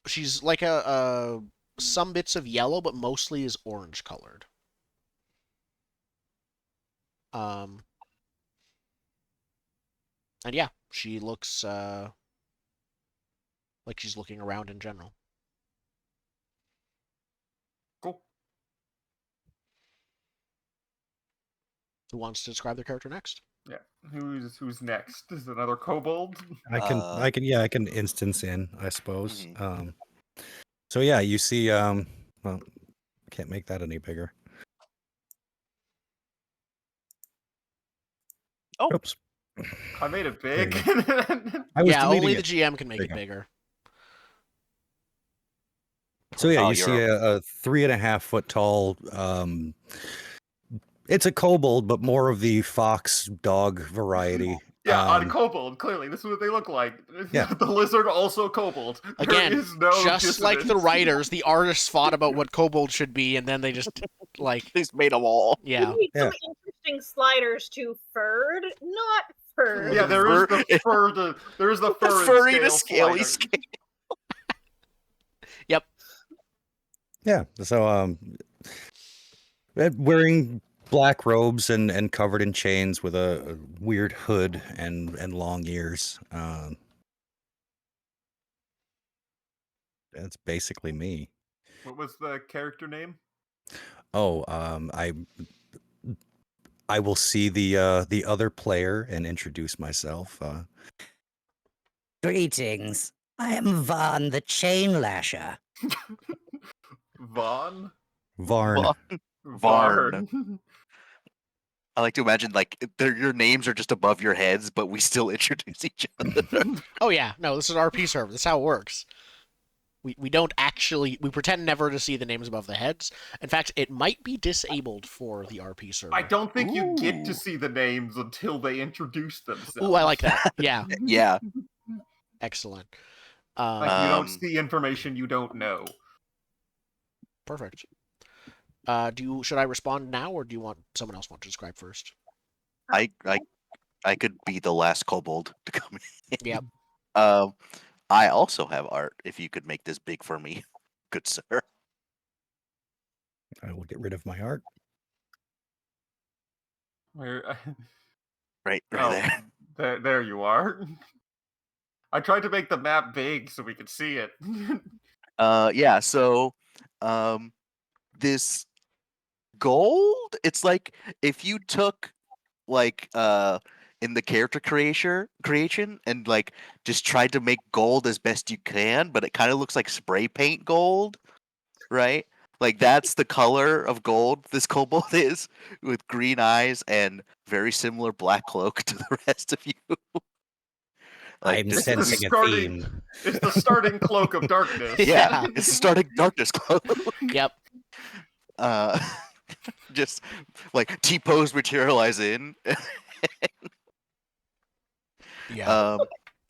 she's like a some bits of yellow, but mostly is orange colored. Um, and yeah, she looks like she's looking around in general. Cool. Who wants to describe their character next? Yeah. Who's next? Is it another kobold? I can instance in, I suppose. Mhm. So yeah, you see, well, can't make that any bigger. Oh. Oops. I made it There big. you I was Yeah, deleting only it. the GM can make There it you go. bigger. So yeah, Oh, you see a 3.5 foot tall. It's a kobold, but more of the fox dog variety. Yeah, on kobold, clearly. This is what they look like. Yeah. The lizard also kobold. Again, There is no just like the dissonance. writers, the artists fought about what kobold should be, and then they just like, He's made them all. yeah, We need Yeah. some interesting sliders to furred, not furred. Yeah, there is the fur. There is the fur Furry and to scale scaly slider. yep, Yeah. So wearing black robes and covered in chains with a weird hood and long ears. That's basically me. What was the character name? Oh, I will see the other player and introduce myself. Greetings. I am Vaughn the Chain Lasher. Vaughn? Varn. Varn. I like to imagine like your names are just above your heads, but we still introduce each other. oh yeah, no, this is an RP server. That's how it works. We don't actually, we pretend never to see the names above the heads. In fact, it might be disabled for the RP server. I don't think you get Ooh. to see the names until they introduce themselves. Ooh, I like that. Yeah, Yeah. excellent. Like you don't Um, see information you don't know. Perfect. Should I respond now, or do you want someone else want to describe first? I could be the last kobold to come in. Yep. I also have art. If you could make this big for me, good sir. I will get rid of my art. Where? Right Oh, there. there you are. I tried to make the map big so we could see it. Yeah. So, this gold. It's like if you took like in the character creation and like just tried to make gold as best you can, but it kind of looks like spray paint gold, right? Like that's the color of gold this kobold is, with green eyes and very similar black cloak to the rest of you. I'm just the sensing a starting- theme. It's the starting cloak of darkness. yeah, it's the starting darkness cloak. Yep. Just like T-pose materialize in. Yeah.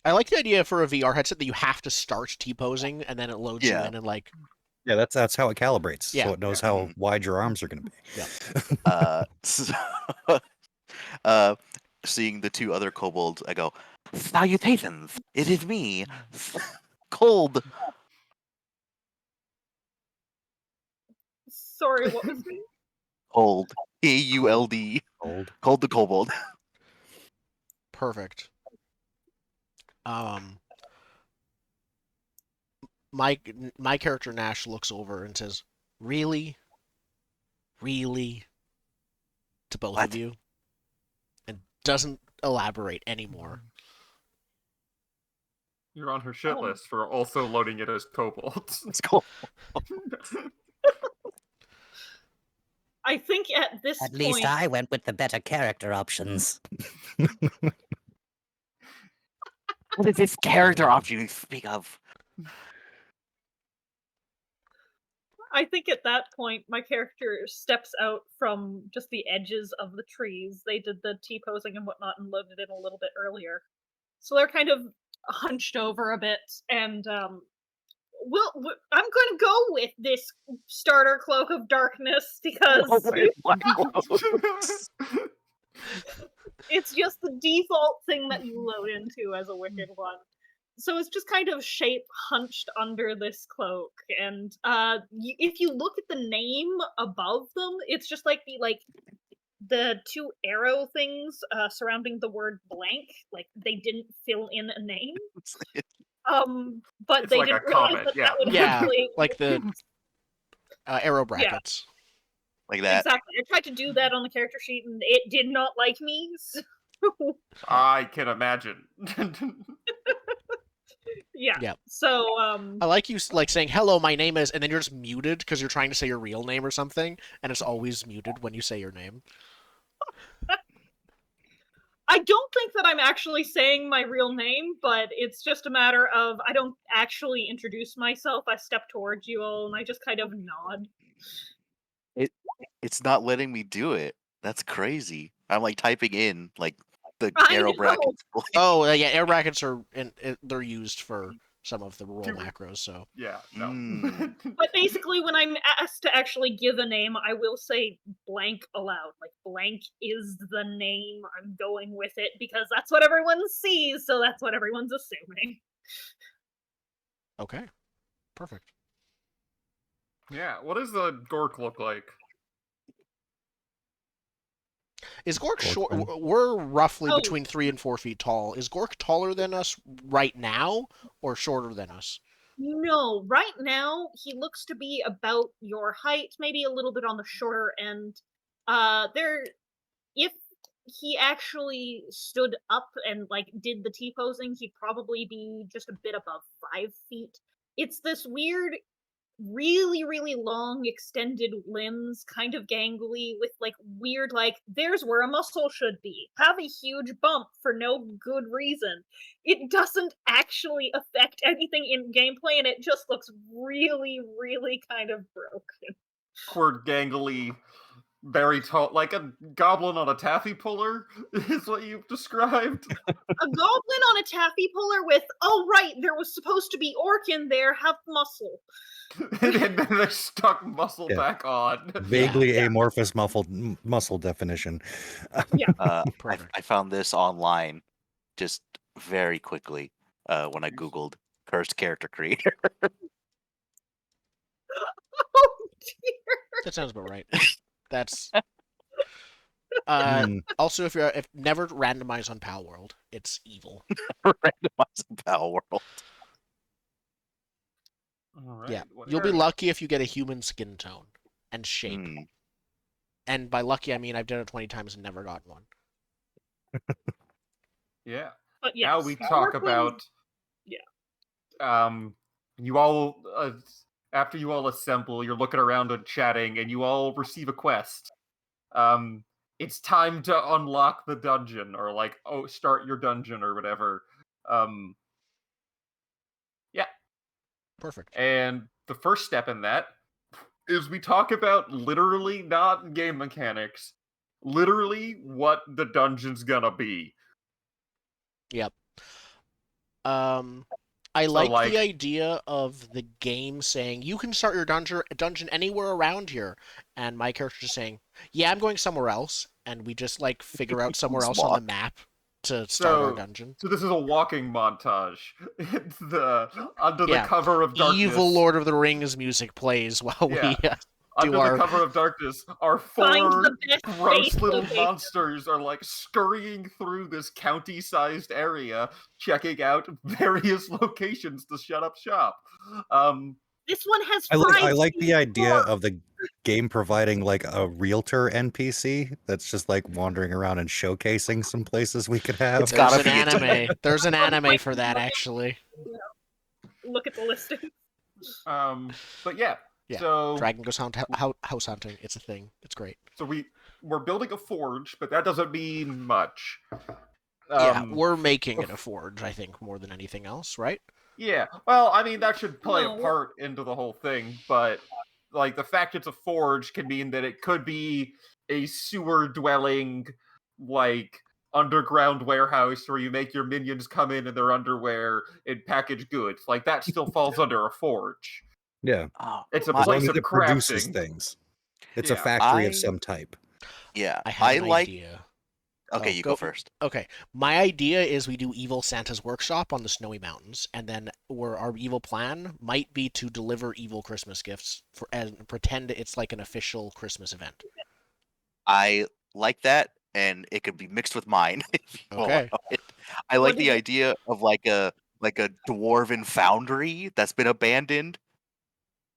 I like the idea for a VR headset that you have to start T-posing and then it loads you Yeah. in and like, Yeah, that's how it calibrates. Yeah. So it knows how wide your arms are going to be. So, seeing the two other kobolds, I go, "Salutations! It is me, Cold." Sorry, what was it? Cold. Auld. Old. Cold the kobold. perfect. My character Nash looks over and says, "Really? Really?" to both What? of you, and doesn't elaborate anymore. You're on her shit list for also loading it as kobolds. Let's go. I think at this At point, least I went with the better character options. What is this character option you speak of? I think at that point, my character steps out from just the edges of the trees. They did the T-posing and whatnot and loaded in a little bit earlier. So they're kind of hunched over a bit, and I'm going to go with this starter cloak of darkness because it's just the default thing that you load into as a wicked one. So it's just kind of shape hunched under this cloak, and if you look at the name above them, it's just like the two arrow things surrounding the word blank. Like they didn't fill in a name. But It's they like didn't a realize comment, that yeah. that would Yeah, actually like the arrow brackets. Like that. exactly. I tried to do that on the character sheet, and it did not like me. So I can imagine. yeah. Yep. So I like you like saying hello, my name is, and then you're just muted because you're trying to say your real name or something, and it's always muted when you say your name. I don't think that I'm actually saying my real name, but it's just a matter of I don't actually introduce myself. I step towards you all, and I just kind of nod. It's not letting me do it. That's crazy. I'm like typing in like the I arrow know. brackets. Oh, yeah, arrow brackets are they're used for some of the roll macros. So Yeah, no. Mm. But basically, when I'm asked to actually give a name, I will say blank aloud. Like, blank is the name. I'm going with it because that's what everyone sees, so that's what everyone's assuming. okay, perfect. Yeah, what does the Gork look like? Is Gork short? Gorkman. We're roughly Oh. between 3 and 4 feet tall. Is Gork taller than us right now, or shorter than us? No, right now, he looks to be about your height, maybe a little bit on the shorter end. If he actually stood up and like did the T-posing, he'd probably be just a bit above 5 feet. It's this weird, really, really long, extended limbs, kind of gangly, with like weird, like, there's where a muscle should be. Have a huge bump for no good reason. It doesn't actually affect anything in gameplay, and it just looks really, really kind of broken. Quirk gangly, very tall, like a goblin on a taffy puller, is what you've described. A goblin on a taffy puller with, oh right, there was supposed to be orc in there, have muscle. And then they stuck muscle Yeah. back on. Vaguely amorphous muscle definition. Perfect. I found this online just very quickly when I googled cursed character creator. Oh dear. That sounds about right. That's Hmm. also if never randomize on Pal World, it's evil. Randomized Pal World. All right, Yeah, what you'll be area? lucky if you get a human skin tone and shape. Mm. And by lucky, I mean I've done it 20 times and never gotten one. Yeah. But yes, Now we talk orc about. Yeah. You all after you all assemble, you're looking around and chatting, and you all receive a quest. It's time to unlock the dungeon, or like, start your dungeon, or whatever. Yeah. Perfect. And the first step in that is we talk about literally not game mechanics, literally what the dungeon's gonna be. Yep. I So, like like- the idea of the game saying you can start your dungeon anywhere around here, and my character just saying, "Yeah, I'm going somewhere else," and we just like figure out somewhere else on the map to start our dungeon. So this is a walking montage. It's under the Yeah. cover of darkness. Evil Lord of the Rings music plays while Yeah. we Under our- the cover of darkness, our Find four the best gross safe little location. monsters are like scurrying through this county-sized area, checking out various locations to shut up shop. This one has I like the feet idea more. of the game providing like a realtor NPC that's just like wandering around and showcasing some places we could have. It's There's gotta an be a anime. There's an anime for that actually. Look at the listing. But yeah, Yeah. So Dragon goes house hunting. It's a thing. It's great. So we're building a forge, but that doesn't mean much. Yeah, we're making it a forge, I think, more than anything else, right? Yeah. Well, I mean that should play No. a part into the whole thing, but like the fact it's a forge can mean that it could be a sewer dwelling, like underground warehouse where you make your minions come in their underwear and package goods. Like that still falls under a forge. Yeah. Oh, It's a As long place as of it produces crafting. things. It's a Yeah. factory of some type. yeah. I have I an like. idea. Okay, you go first. Okay, my idea is we do Evil Santa's Workshop on the Snowy Mountains, and then where our evil plan might be to deliver evil Christmas gifts and pretend it's like an official Christmas event. I like that, and it could be mixed with mine if you Okay. want it. I like What the is it? idea of like a dwarven foundry that's been abandoned,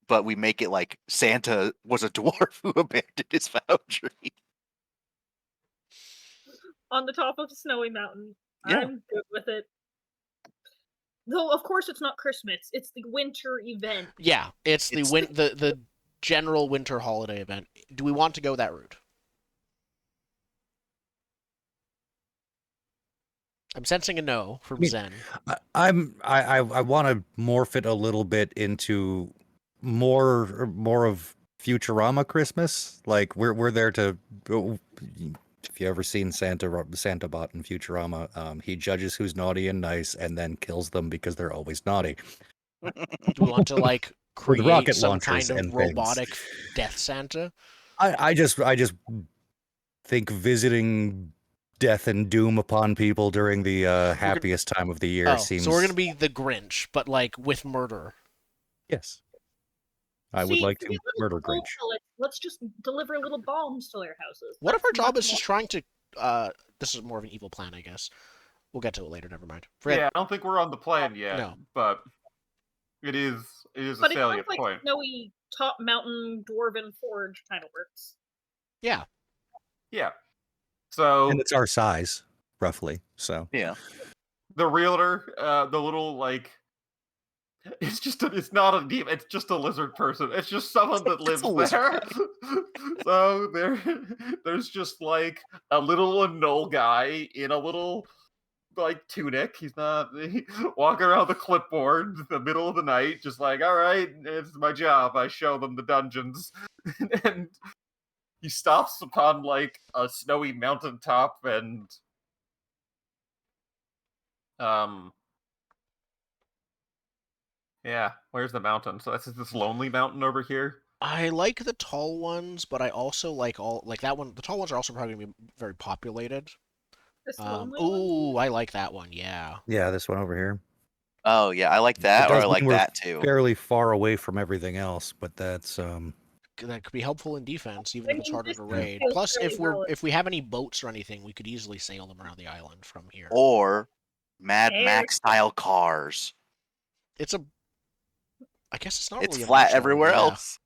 but we make it like Santa was a dwarf who abandoned his foundry. On the top of a snowy mountain. Yeah. I'm good with it. Though, of course, it's not Christmas. It's the winter event. Yeah, it's the It's- the general winter holiday event. Do we want to go that route? I'm sensing a no from mean, Zen. I want to morph it a little bit into more of Futurama Christmas. Like we're there to. If you ever seen Santa Bot in Futurama, he judges who's naughty and nice, and then kills them because they're always naughty. Do we want to like With create rocket some launchers kind of and things. robotic Death Santa? I just think visiting death and doom upon people during the happiest time of the year seems. So we're gonna be the Grinch, but like with murder. Yes. I would See, like to to get rid murder of the coal Grinch. pellets, let's just deliver little bombs to their houses. What if our That's job much is just more- trying to? This is more of an evil plan, I guess. We'll get to it later. Never mind. Yeah, I don't think we're on the plan yet. No. But it is a But it sounds salient like point. snowy top mountain dwarven forge kind of works. Yeah. Yeah. So And it's our size, roughly. So Yeah. the realtor, the little like, it's not a demon. It's just a lizard person. It's just someone that lives a lizard there. So there's just like a little gnoll guy in a little like tunic. He's not walking around the clipboard in the middle of the night, just like, all right, it's my job. I show them the dungeons, and he stops upon like a snowy mountaintop and yeah, where's the mountain? So that's this lonely mountain over here. I like the tall ones, but I also like that one. The tall ones are also probably gonna be very populated. This lonely one? Ooh, I like that one. Yeah. yeah, this one over here. Oh yeah, I like It that, or does I like mean we're that too. fairly far away from everything else, but that's That could be helpful in defense, even I if it's mean, harder this to is raid. still Plus, fairly valid. if we have any boats or anything, we could easily sail them around the island from here. Or Mad Air. Max style cars. It's a. I guess it's not It's really a flat much everywhere yeah. else.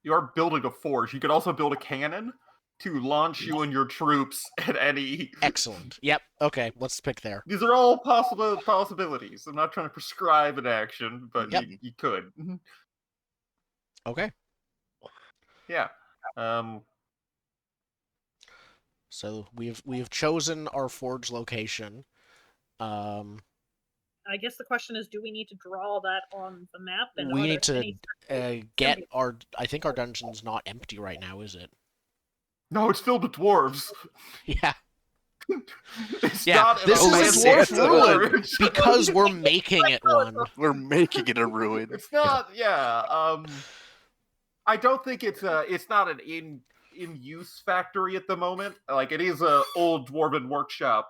You are building a forge. You could also build a cannon to launch you and your troops at any. Excellent. Yep. Okay. Let's pick there. These are all possible possibilities. I'm not trying to prescribe an action, but Yep. you could. Okay. Yeah. So we've chosen our forge location. I guess the question is, do we need to draw that on the map? And We are need there to any get our. I think our dungeon's not empty right now, is it? No, it's filled with dwarves. Yeah. It's Yeah, not this is a advanced dwarf Santa ruin. forge. Because we're making it one. We're making it a ruin. It's not. Yeah. I don't think it's not an in use factory at the moment. Like it is a old dwarven workshop,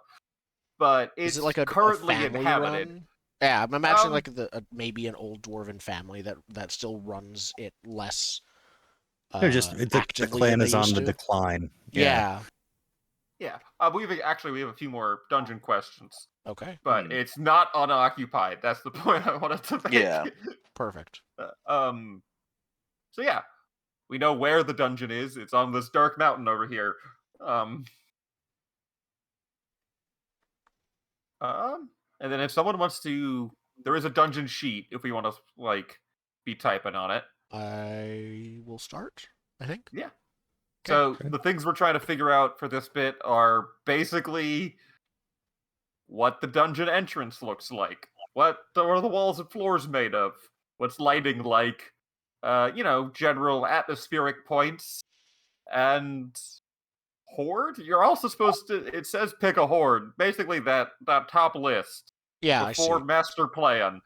but it's Is it like a currently family inhabited. run? Yeah, I'm imagining Um, like maybe an old dwarven family that still runs it less. they're just the actively clan than is they on used the to. decline. Yeah. Yeah. We have a few more dungeon questions, Okay. but it's not unoccupied. That's the point I wanted to make. Yeah. Perfect. So yeah, we know where the dungeon is. It's on this dark mountain over here. And then if someone wants to, there is a dungeon sheet if we want to like be typing on it. I will start, I think. Yeah. Okay. So the things we're trying to figure out for this bit are basically what the dungeon entrance looks like. What are the walls and floors made of? What's lighting like? General atmospheric points. And horde? You're also supposed to, it says pick a horde. Basically that top list. Yeah, The I 4 see. master plan.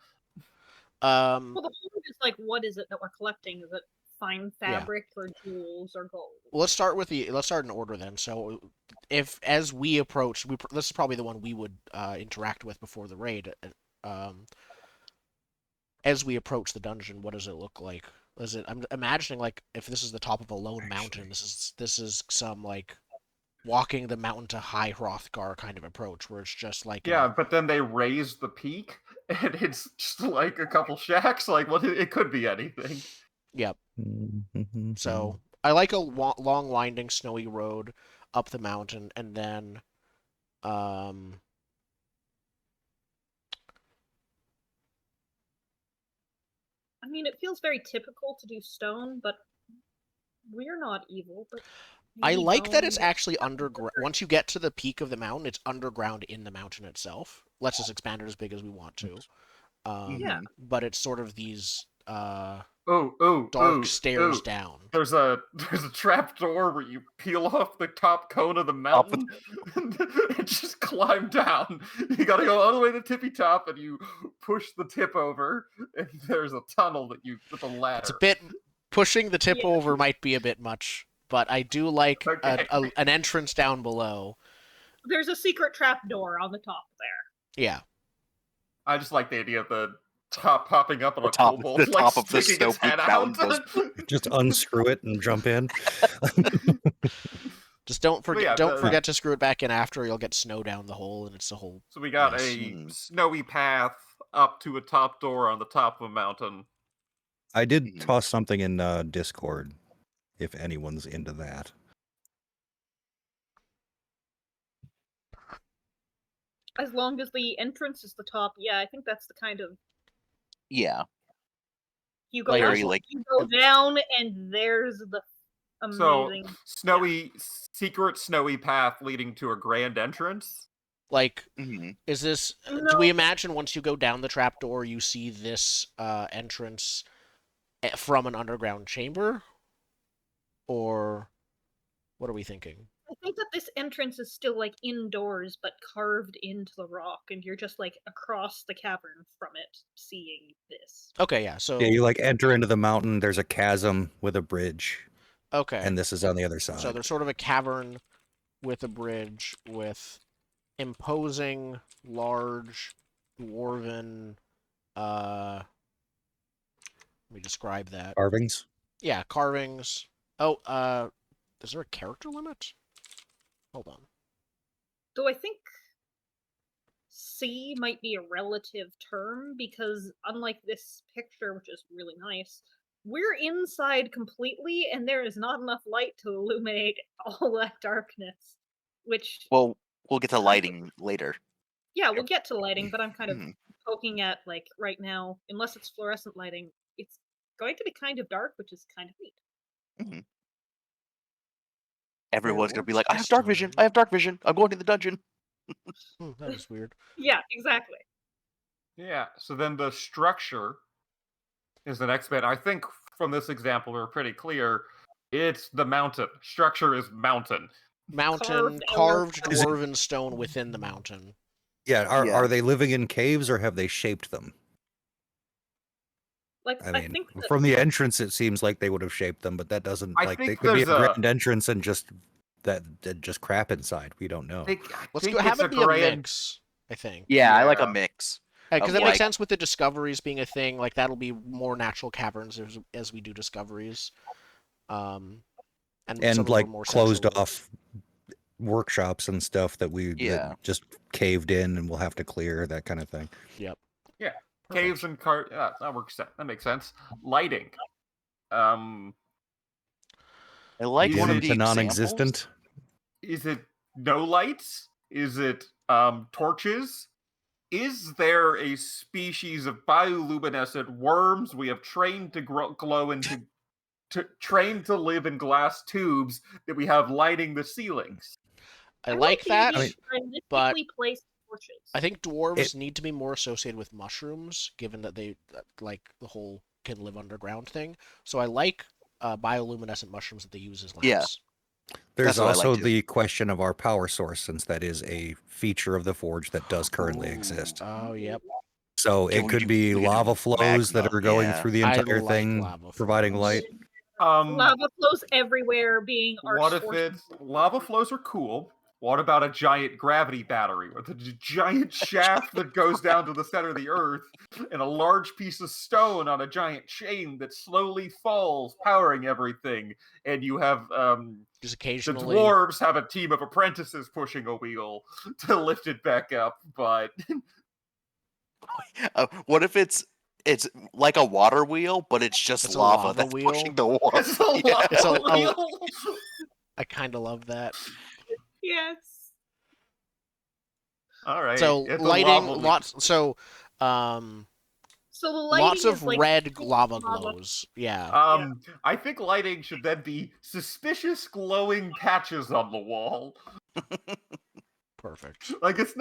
Well, the point is like, what is it that we're collecting? Is it fine Yeah. fabric or jewels or gold? Well, let's start in order then. So, as we approach, this is probably the one we would interact with before the raid. As we approach the dungeon, what does it look like? I'm imagining like if this is the top of a lone mountain, this is some like walking the mountain to High Hrothgar kind of approach, where it's just like but then they raise the peak, and it's just like a couple shacks. Like, what? It could be anything. Yep. Mm-hmm. So I like a long, winding, snowy road up the mountain, and then, I mean, it feels very typical to do stone, but we're not evil. But I maybe like that it's bone? actually underground. Once you get to the peak of the mountain, it's underground in the mountain itself. Let's just expand it as big as we want to. Yeah. But it's sort of these Dark stairs down. There's a trap door where you peel off the top cone of the mountain and just climb down. You gotta go all the way to the tippy top, and you push the tip over, and there's a tunnel with a ladder. It's a bit pushing the tip over might be a bit much, but I do like an entrance down below. There's a secret trap door on the top there. Yeah. I just like the idea of the top popping up on a top, kobold, the top like of the sticking its snow peak head mountain out. Just unscrew it and jump in. Just don't forget yeah, forget to screw it back in after, you'll get snow down the hole, and it's a whole So we got mess. a snowy path up to a top door on the top of a mountain. I did toss something in Discord, if anyone's into that. As long as the entrance is the top, yeah, I think that's the kind of Yeah. you go Like, you go down and there's the amazing snowy secret snowy path leading to a grand entrance. Like, Mhm. is this? No. Do we imagine once you go down the trapdoor, you see this entrance from an underground chamber, or what are we thinking? I think that this entrance is still like indoors, but carved into the rock, and you're just like across the cavern from it, seeing this. Okay, yeah. So Yeah, you like enter into the mountain. There's a chasm with a bridge. Okay. And this is on the other side. So there's sort of a cavern with a bridge with imposing, large, dwarven. Let me describe that. Carvings. Yeah, carvings. Oh, is there a character limit? Hold on. Though I think C might be a relative term, because unlike this picture, which is really nice, we're inside completely, and there is not enough light to illuminate all that darkness. Which, well, we'll get to lighting later. Yeah, we'll get to lighting, but I'm kind of poking at, like, right now, unless it's fluorescent lighting, it's going to be kind of dark, which is kind of neat. Everyone's gonna be like, I have dark vision. I have dark vision. I'm going to the dungeon. That is weird. Yeah, exactly. Yeah, so then the structure is the next bit. I think from this example, we're pretty clear. It's the mountain. Structure is mountain. Carved dwarven stone within the mountain. Yeah, are they living in caves or have they shaped them? Like, I mean, think that from the entrance, it seems like they would have shaped them, but that doesn't. I Like, they think could be a there's grand entrance and just just crap inside. We don't know. Let's go have it be a mix. I think. Yeah, I like a mix. Because that makes sense with the discoveries being a thing. Like, that'll be more natural caverns as we do discoveries. And like closed off workshops and stuff that that just caved in and we'll have to clear, that kind of thing. Yep. Yeah. Perfect. Caves and that works. That makes sense. Lighting. I like one of the non-existent. Is it no lights? Is it torches? is there a species of bioluminescent worms we have trained to glow into, trained to live in glass tubes that we have lighting the ceilings? I like the that, idea of but stylistically placed torches. I think dwarves need to be more associated with mushrooms, given that they like the whole can live underground thing. So I like bioluminescent mushrooms that they use as lamps. Yeah. There's That's what I like also too. the question of our power source, since that is a feature of the forge that does currently Ooh. exist. Oh, yep. So Can it we could do- be we could do lava flows that magma, are going yeah. through the I entire like thing, lava providing flows. light. Lava flows everywhere being our What if source. it's lava flows are cool? What about a giant gravity battery with a giant shaft that goes down to the center of the earth and a large piece of stone on a giant chain that slowly falls, powering everything? And you have Just the occasionally. dwarves have a team of apprentices pushing a wheel to lift it back up, but What if it's like a water wheel, but it's just It's a lava lava that's wheel. pushing the wall? it's a lava It's a wheel. I kind of love that. Yes. All right, So it's a lighting lava wheel. lots. So So the lighting lots of is like red lava lava. glows. Yeah. I think lighting should then be suspicious glowing patches on the wall. Perfect. Like it's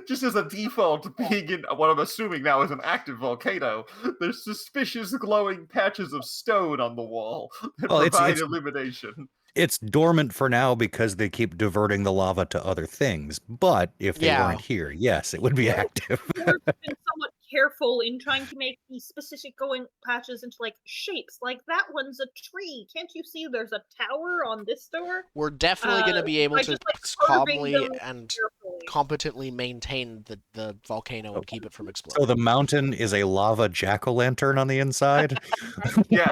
just as a default being in what I'm assuming now is an active volcano. There's suspicious glowing patches of stone on the wall that Well, provide illumination. It's dormant for now because they keep diverting the lava to other things. But if they Yeah. weren't here, yes, it would be active. Dwarves have been somewhat careful in trying to make these specific glowing patches into like shapes. Like that one's a tree. Can't you see there's a tower on this door? We're definitely going to be able by to just, like, carving calmly them and carefully. competently maintain the volcano and keep it from So exploding. the mountain is a lava jack-o'-lantern on the inside. Yeah.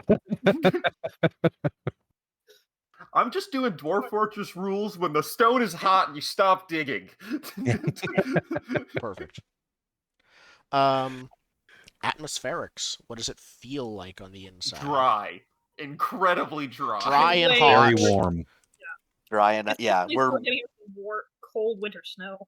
I'm just doing Dwarf Fortress rules. When the stone is hot, you stop digging. Perfect. Atmospherics. What does it feel like on the inside? Dry. Incredibly dry. Dry and Way hot. Very warm. Dry and yeah, Especially if we're getting cold winter snow.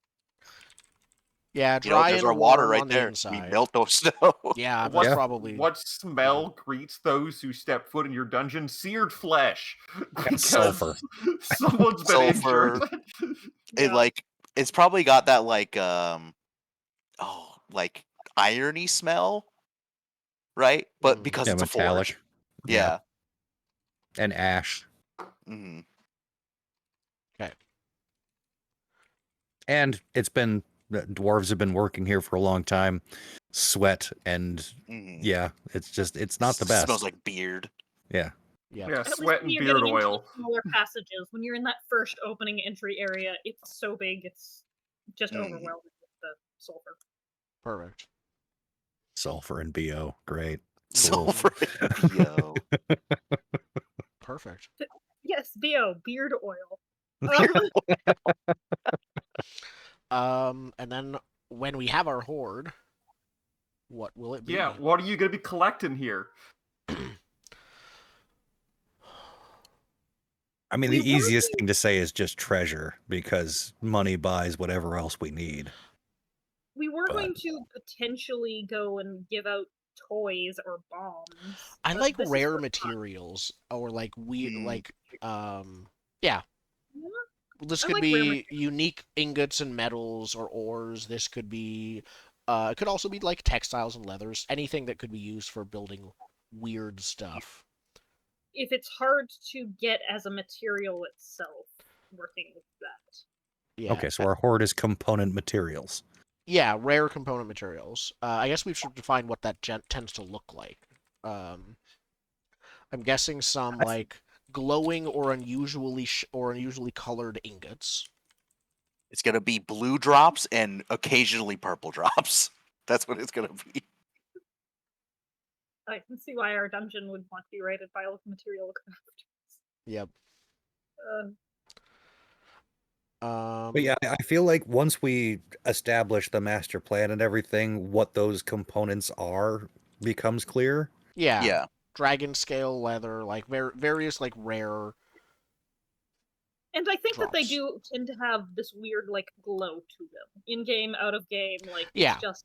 Yeah, dry there's and our water warm right on the there. We inside. melt those snow. Yeah, What- that's probably. What smell greets those who step foot in your dungeon? Seared flesh. Because sulfur. someone's been Sulfur. injured. It's probably got that like irony smell, right? But because Yeah, it's a metallic. forge. Yeah. Yeah. And ash. hmm Okay. And it's been dwarves have been working here for a long time. Sweat and yeah, it's not the best. Smells like beard. Yeah. Yeah. Yeah, At least sweat when and you're beard getting into oil. the smaller passages, when you're in that first opening entry area, it's so big, it's just overwhelming with the sulfur. Perfect. Sulfur and BO. Great. Cool. Sulfur and BO. Perfect. Yes, BO, beard oil. And then when we have our horde, what will it be? Yeah, what are you going to be collecting here? I mean, the easiest thing to say is just treasure, because money buys whatever else we need. We were going to potentially go and give out toys or bombs. I but like this is rare for fun. materials or like yeah. Yeah, This I could like rare be unique ingots and metals or ores. This could be it could also be like textiles and leathers, anything that could be used for building weird stuff. If it's hard to get as a material itself, working with that. Yeah. Okay, so our horde is component materials. Yeah, rare component materials. I guess we should define what that tends to look like. I'm guessing some like glowing or unusually colored ingots. It's gonna be blue drops and occasionally purple drops. That's what it's gonna be. I can see why our dungeon would want to be rated by material craft. Yep. But yeah, I feel like once we establish the master plan and everything, what those components are becomes clear. Yeah. Yeah. Dragon scale leather, like various like rare. And I think that they drops. do tend to have this weird, like, glow to them. In-game, out-of-game, like, Yeah. it's just...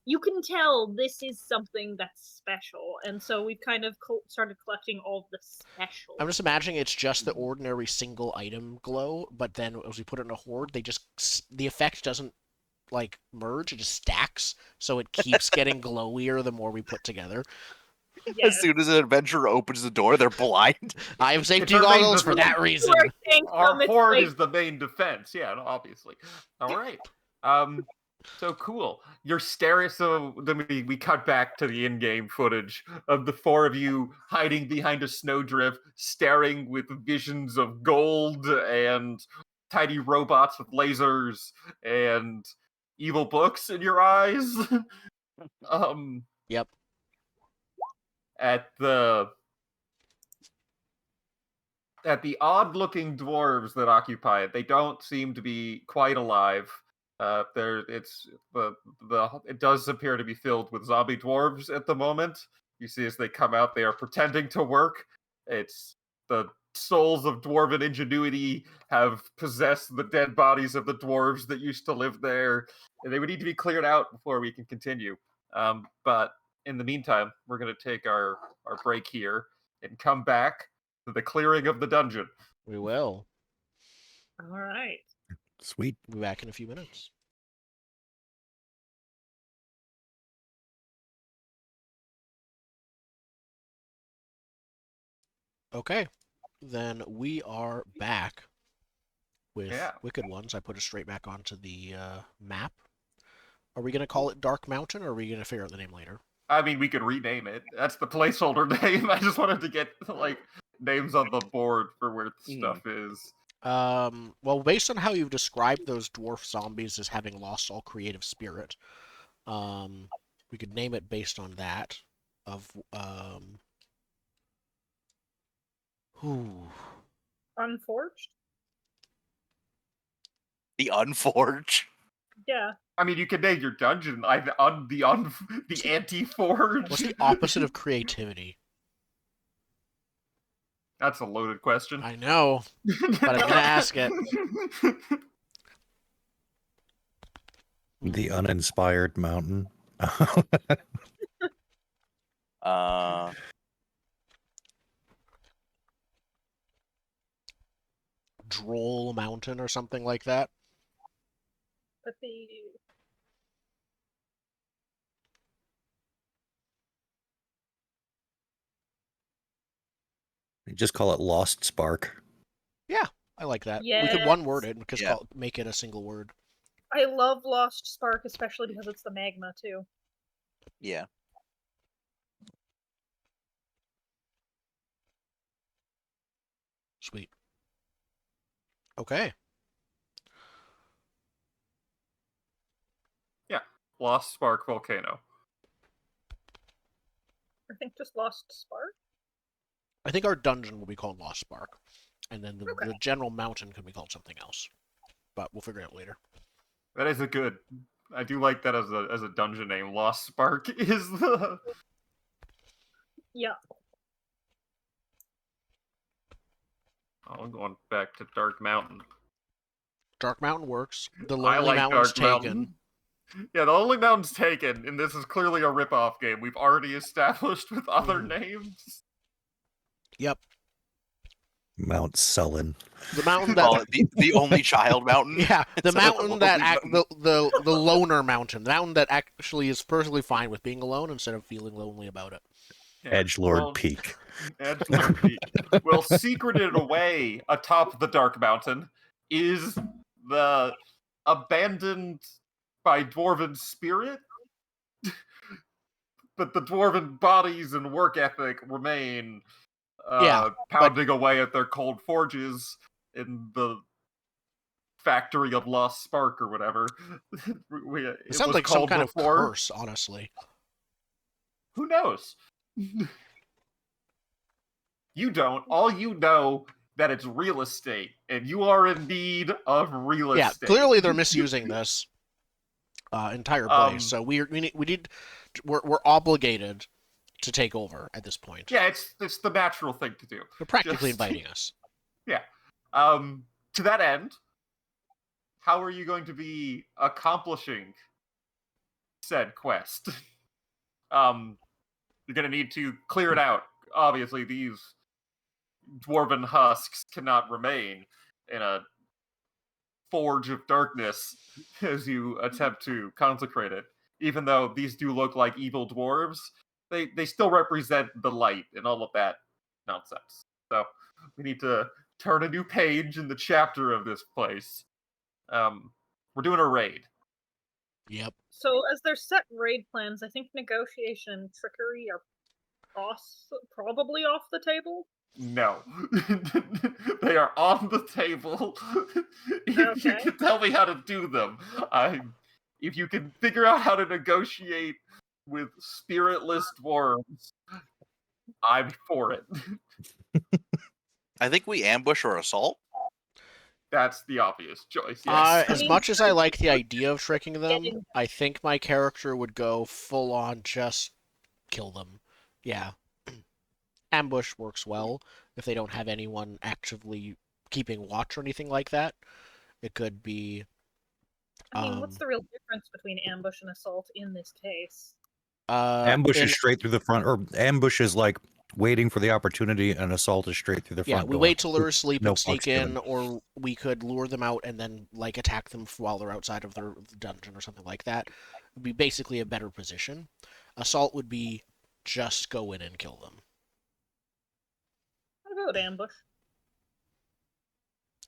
You can tell this is something that's special, and so we've kind of started collecting all of the special. I'm just imagining it's just the ordinary single item glow, but then as we put it in a horde, the effect doesn't like merge; it just stacks, so it keeps getting glowier the more we put together. Yes. As soon as an adventurer opens the door, they're blind. I have safety our main goggles for that reason. Our horde is the main defense. Yeah, obviously. All right. So cool. You're staring. So then we cut back to the in-game footage of the four of you hiding behind a snowdrift, staring with visions of gold and tiny robots with lasers and evil books in your eyes. Yep. At the odd-looking dwarves that occupy it, they don't seem to be quite alive. It does appear to be filled with zombie dwarves at the moment. You see, as they come out, they are pretending to work. It's the souls of dwarven ingenuity have possessed the dead bodies of the dwarves that used to live there, and they would need to be cleared out before we can continue. But in the meantime, we're going to take our break here and come back to the clearing of the dungeon. We will. All right. Sweet. We'll be back in a few minutes. Okay, then we are back with Wicked Ones. I put it straight back onto the map. Are we going to call it Dark Mountain, or are we going to figure out the name later? I mean, we could rename it. That's the placeholder name. I just wanted to get, like, names on the board for where the stuff is. Well, based on how you've described those dwarf zombies as having lost all creative spirit, we could name it based on that. Unforged? The Unforge. Yeah. I mean, you could name your dungeon the Anti-Forge. What's the opposite of creativity? That's a loaded question. I know, but I'm gonna ask it. The uninspired mountain. Droll Mountain or something like that. But the... You just call it Lost Spark. Yeah, I like that. We could Yes. one word it and just Yeah. make it a single word. I love Lost Spark, especially because it's the magma, too. Yeah. Sweet. Okay. Lost Spark Volcano. I think just Lost Spark? I think our dungeon will be called Lost Spark, and then the Okay. general mountain could be called something else, but we'll figure it out later. That is a good. I do like that as a dungeon name. Lost Spark is the. Yeah. I'm going back to Dark Mountain. Dark Mountain works. The I Lonely like Mountain's Dark taken. Mountain. Yeah, the Lonely Mountain's taken, and this is clearly a rip-off game. We've already established with other names. Yep. Mount Sullen. The mountain Call that. it the only child mountain. Yeah, the Instead of mountain that lonely mountain. the loner mountain, the mountain that actually is perfectly fine with being alone instead of feeling lonely about it. Yeah, Edgelord Peak. Edgelord Peak. Well, secreted away atop the Dark Mountain is the abandoned by dwarven spirit, but the dwarven bodies and work ethic remain pounding away at their cold forges in the factory of Lost Spark or whatever. It sounds like some kind of curse, honestly. Who knows? You don't. All you know that it's real estate, and you are in need of real estate. Yeah, clearly they're misusing this entire place. So we're obligated to take over at this point. Yeah, it's the natural thing to do. They're practically inviting us. Yeah. to that end, how are you going to be accomplishing said quest? You're going to need to clear it out. Obviously, these dwarven husks cannot remain in a forge of darkness as you attempt to consecrate it. Even though these do look like evil dwarves, they still represent the light and all of that nonsense. So we need to turn a new page in the chapter of this place. We're doing a raid. Yep. So, as their set raid plans, I think negotiation and trickery are probably off the table. No. They are on the table. If you Okay. can tell me how to do them, if you can figure out how to negotiate with spiritless dwarves, I'm for it. I think we ambush or assault. That's the obvious choice, yes. As much as I like the idea of tricking them, I think my character would go full on just kill them. Yeah. Ambush works well if they don't have anyone actively keeping watch or anything like that. It could be. I mean, what's the real difference between ambush and assault in this case? Ambush is straight through the front, or ambush is like waiting for the opportunity, and assault is straight through the front. Yeah, we door. wait till they're asleep No and sneak fucks in, given. or we could lure them out and then like attack them while they're outside of their dungeon or something like that. It would be basically a better position. Assault would be just go in and kill them. I'll go with ambush.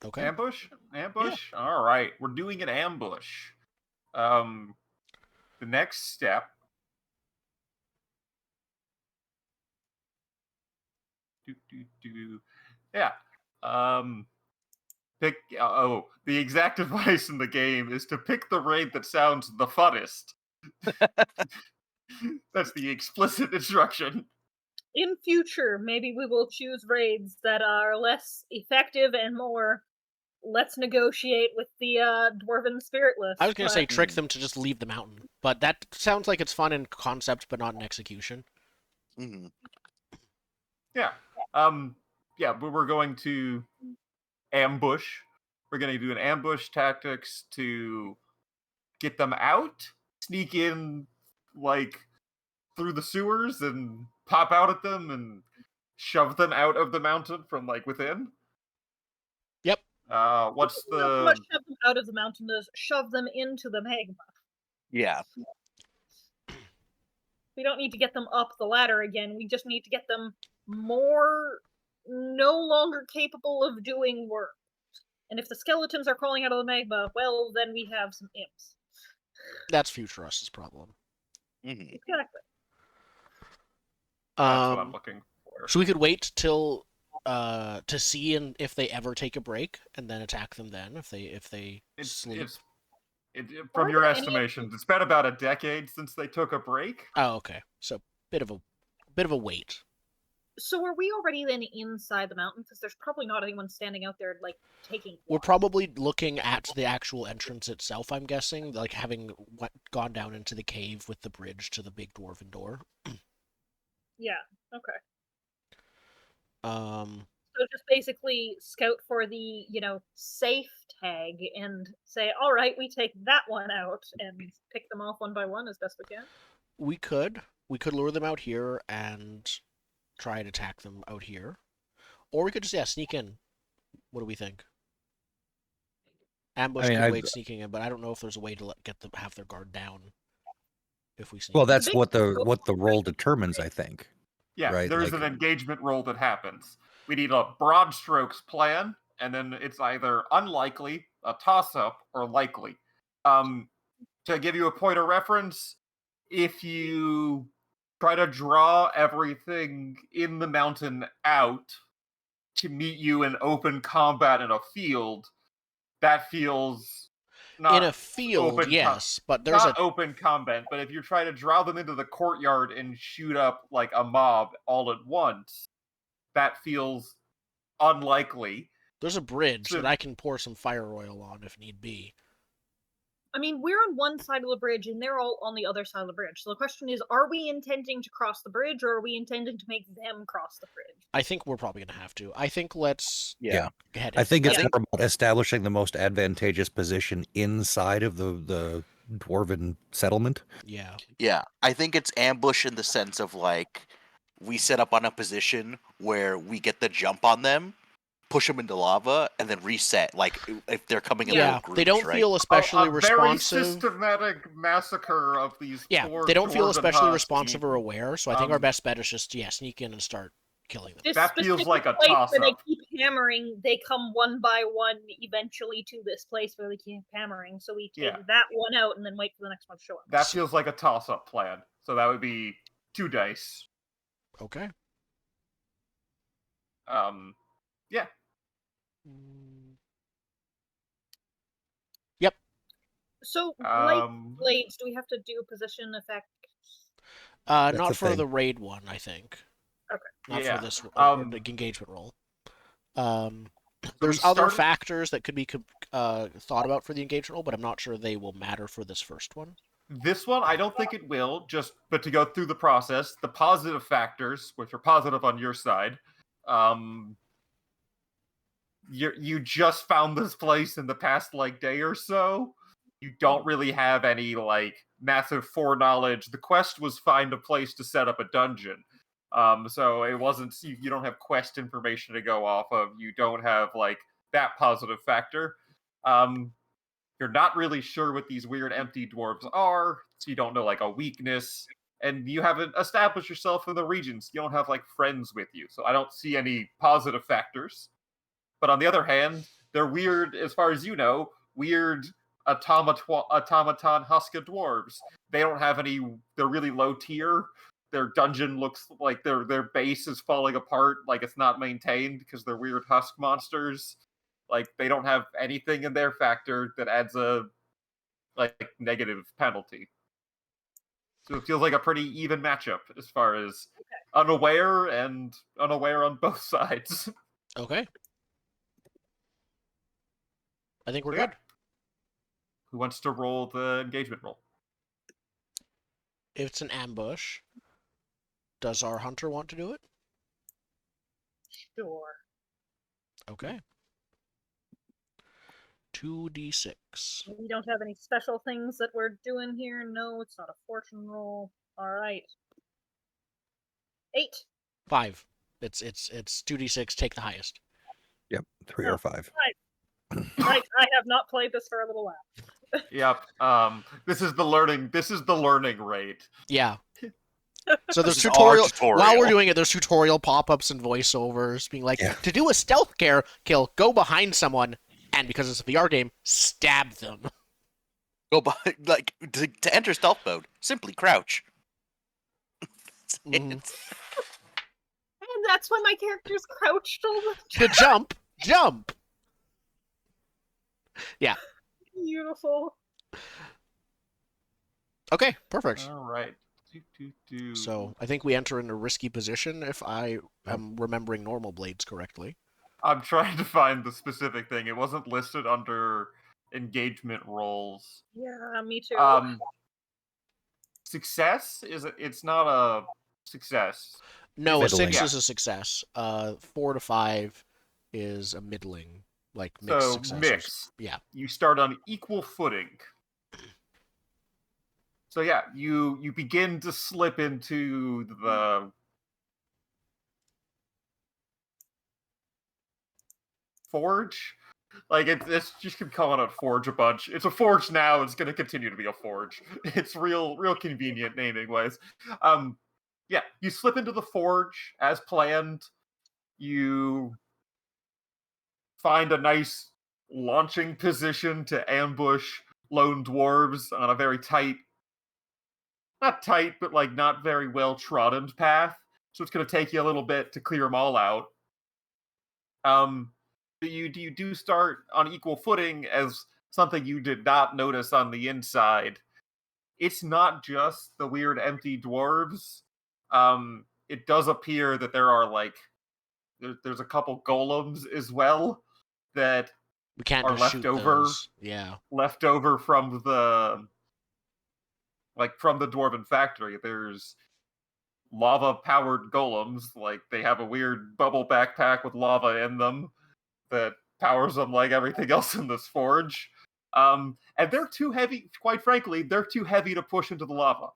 Okay. Ambush? Ambush? Yeah. All right, we're doing an ambush. The next step. Yeah. Pick. The exact advice in the game is to pick the raid that sounds the funnest. That's the explicit instruction. In future, maybe we will choose raids that are less effective and more. Let's negotiate with the dwarven spiritless. I was gonna say trick them to just leave the mountain, but that sounds like it's fun in concept, but not in execution. Mm-hmm. Yeah. Yeah, but we're going to ambush. We're going to do an ambush tactics to get them out, sneak in like through the sewers and pop out at them and shove them out of the mountain from like within. Yep. What's Not the much shove them out of the mountain is shove them into the magma. Yeah. We don't need to get them up the ladder again. We just need to get them more no longer capable of doing work. And if the skeletons are crawling out of the magma, well, then we have some imps. That's future us's problem. Mm-hmm. Exactly. That's what I'm looking for. So we could wait till to see if they ever take a break and then attack them then if they sleep. From your estimations, it's been about a decade since they took a break. Oh, okay. So bit of a wait. So are we already then inside the mountain? Because there's probably not anyone standing out there like taking. We're probably looking at the actual entrance itself. I'm guessing, like having gone down into the cave with the bridge to the big dwarven door. Yeah. Okay. So just basically scout for the, safe tag and say, all right, we take that one out and pick them off one by one as best we can. We could lure them out here and try and attack them out here. Or we could just, sneak in. What do we think? Ambush could wait sneaking in, but I don't know if there's a way to get them have their guard down if we sneak in. Well, that's what the roll determines, I think. Yeah, right? There's an engagement roll that happens. We need a broad strokes plan, and then it's either unlikely, a toss-up, or likely. To give you a point of reference, if you try to draw everything in the mountain out to meet you in open combat in a field, that feels not in a field, yes, but there's not open combat. But if you try to draw them into the courtyard and shoot up like a mob all at once, that feels unlikely. There's a bridge that I can pour some fire oil on if need be. I mean, we're on one side of the bridge, and they're all on the other side of the bridge. So the question is, are we intending to cross the bridge, or are we intending to make them cross the bridge? I think we're probably going to have to. I think let's Yeah. head I in. think it's I think- more about establishing the most advantageous position inside of the dwarven settlement. Yeah. Yeah, I think it's ambush in the sense of like we set up on a position where we get the jump on them, push them into lava, and then reset. Like if they're coming in Yeah, little groups, they don't right? feel especially a very responsive. systematic massacre of these Yeah, poor they don't feel dwarven especially husks. responsive or aware, so I think our Um, best bet is just sneak in and start killing them. This That feels specific like a place where they toss-up. keep hammering, they come one by one eventually to this place where they keep hammering. So we take Yeah. that one out and then wait for the next one to show up. That feels like a toss-up plan. So that would be 2 dice. Okay. Yeah. Yep. So, Um, blades, do we have to do position effect? That's Not the for thing. the raid one, I think. Okay. Not Yeah, for this um, engagement roll. we There's other started- factors that could be thought about for the engagement roll, but I'm not sure they will matter for this first one. This one, I don't think it will. But to go through the process, the positive factors, which are positive on your side, you just found this place in the past day or so. You don't really have any massive foreknowledge. The quest was find a place to set up a dungeon. So it wasn't you don't have quest information to go off of. You don't have that positive factor. You're not really sure what these weird empty dwarves are, so you don't know a weakness, and you haven't established yourself in the regions. You don't have friends with you, so I don't see any positive factors. But on the other hand, they're weird, as far as you know, weird automaton Huska dwarves. They don't have any. They're really low tier. Their dungeon looks like their base is falling apart, it's not maintained because they're weird husk monsters. They don't have anything in their factor that adds a negative penalty. So it feels like a pretty even matchup as far as unaware and unaware on both sides. Okay. I think we're So, yeah. good. Who wants to roll the engagement roll? If it's an ambush, does our hunter want to do it? Sure. Okay. 2d6. We don't have any special things that we're doing here. No, it's not a fortune roll. All right. 8. 5. It's 2d6. Take the highest. Yep, 3 or 5. I have not played this for a little while. Yep. This is the learning rate. Yeah. So there's This is our tutorial. While we're tutorial. doing it, there's tutorial pop-ups and voiceovers being like, Yeah. to do a stealth kill, go behind someone, and because it's a VR game, stab them. Go by to enter stealth mode. Simply crouch. That's it. Mhm. And that's why my character's crouched all the To jump. Yeah. Beautiful. Okay, perfect. All right. So I think we enter in a risky position if I am remembering normal blades correctly. I'm trying to find the specific thing. It wasn't listed under engagement roles. Yeah, me too. Success it's not a success. No, a Middling. 6 is a success. 4 to 5 is a middling, mixed So successes. mix. Yeah. You start on equal footing. So yeah, you begin to slip into the forge. It's just keep calling it forge a bunch. It's a forge now. It's going to continue to be a forge. It's real convenient naming wise. Yeah, you slip into the forge as planned. You find a nice launching position to ambush lone dwarves on a very tight, not tight, but not very well trodden path. So it's going to take you a little bit to clear them all out. You do start on equal footing as something you did not notice on the inside. It's not just the weird empty dwarves. It does appear that there are there's a couple golems as well that We can't are just left shoot over. those. Yeah. Left over from the dwarven factory. There's lava-powered golems. Like, they have a weird bubble backpack with lava in them that powers them like everything else in this forge. And they're too heavy, quite frankly, they're too heavy to push into the lava.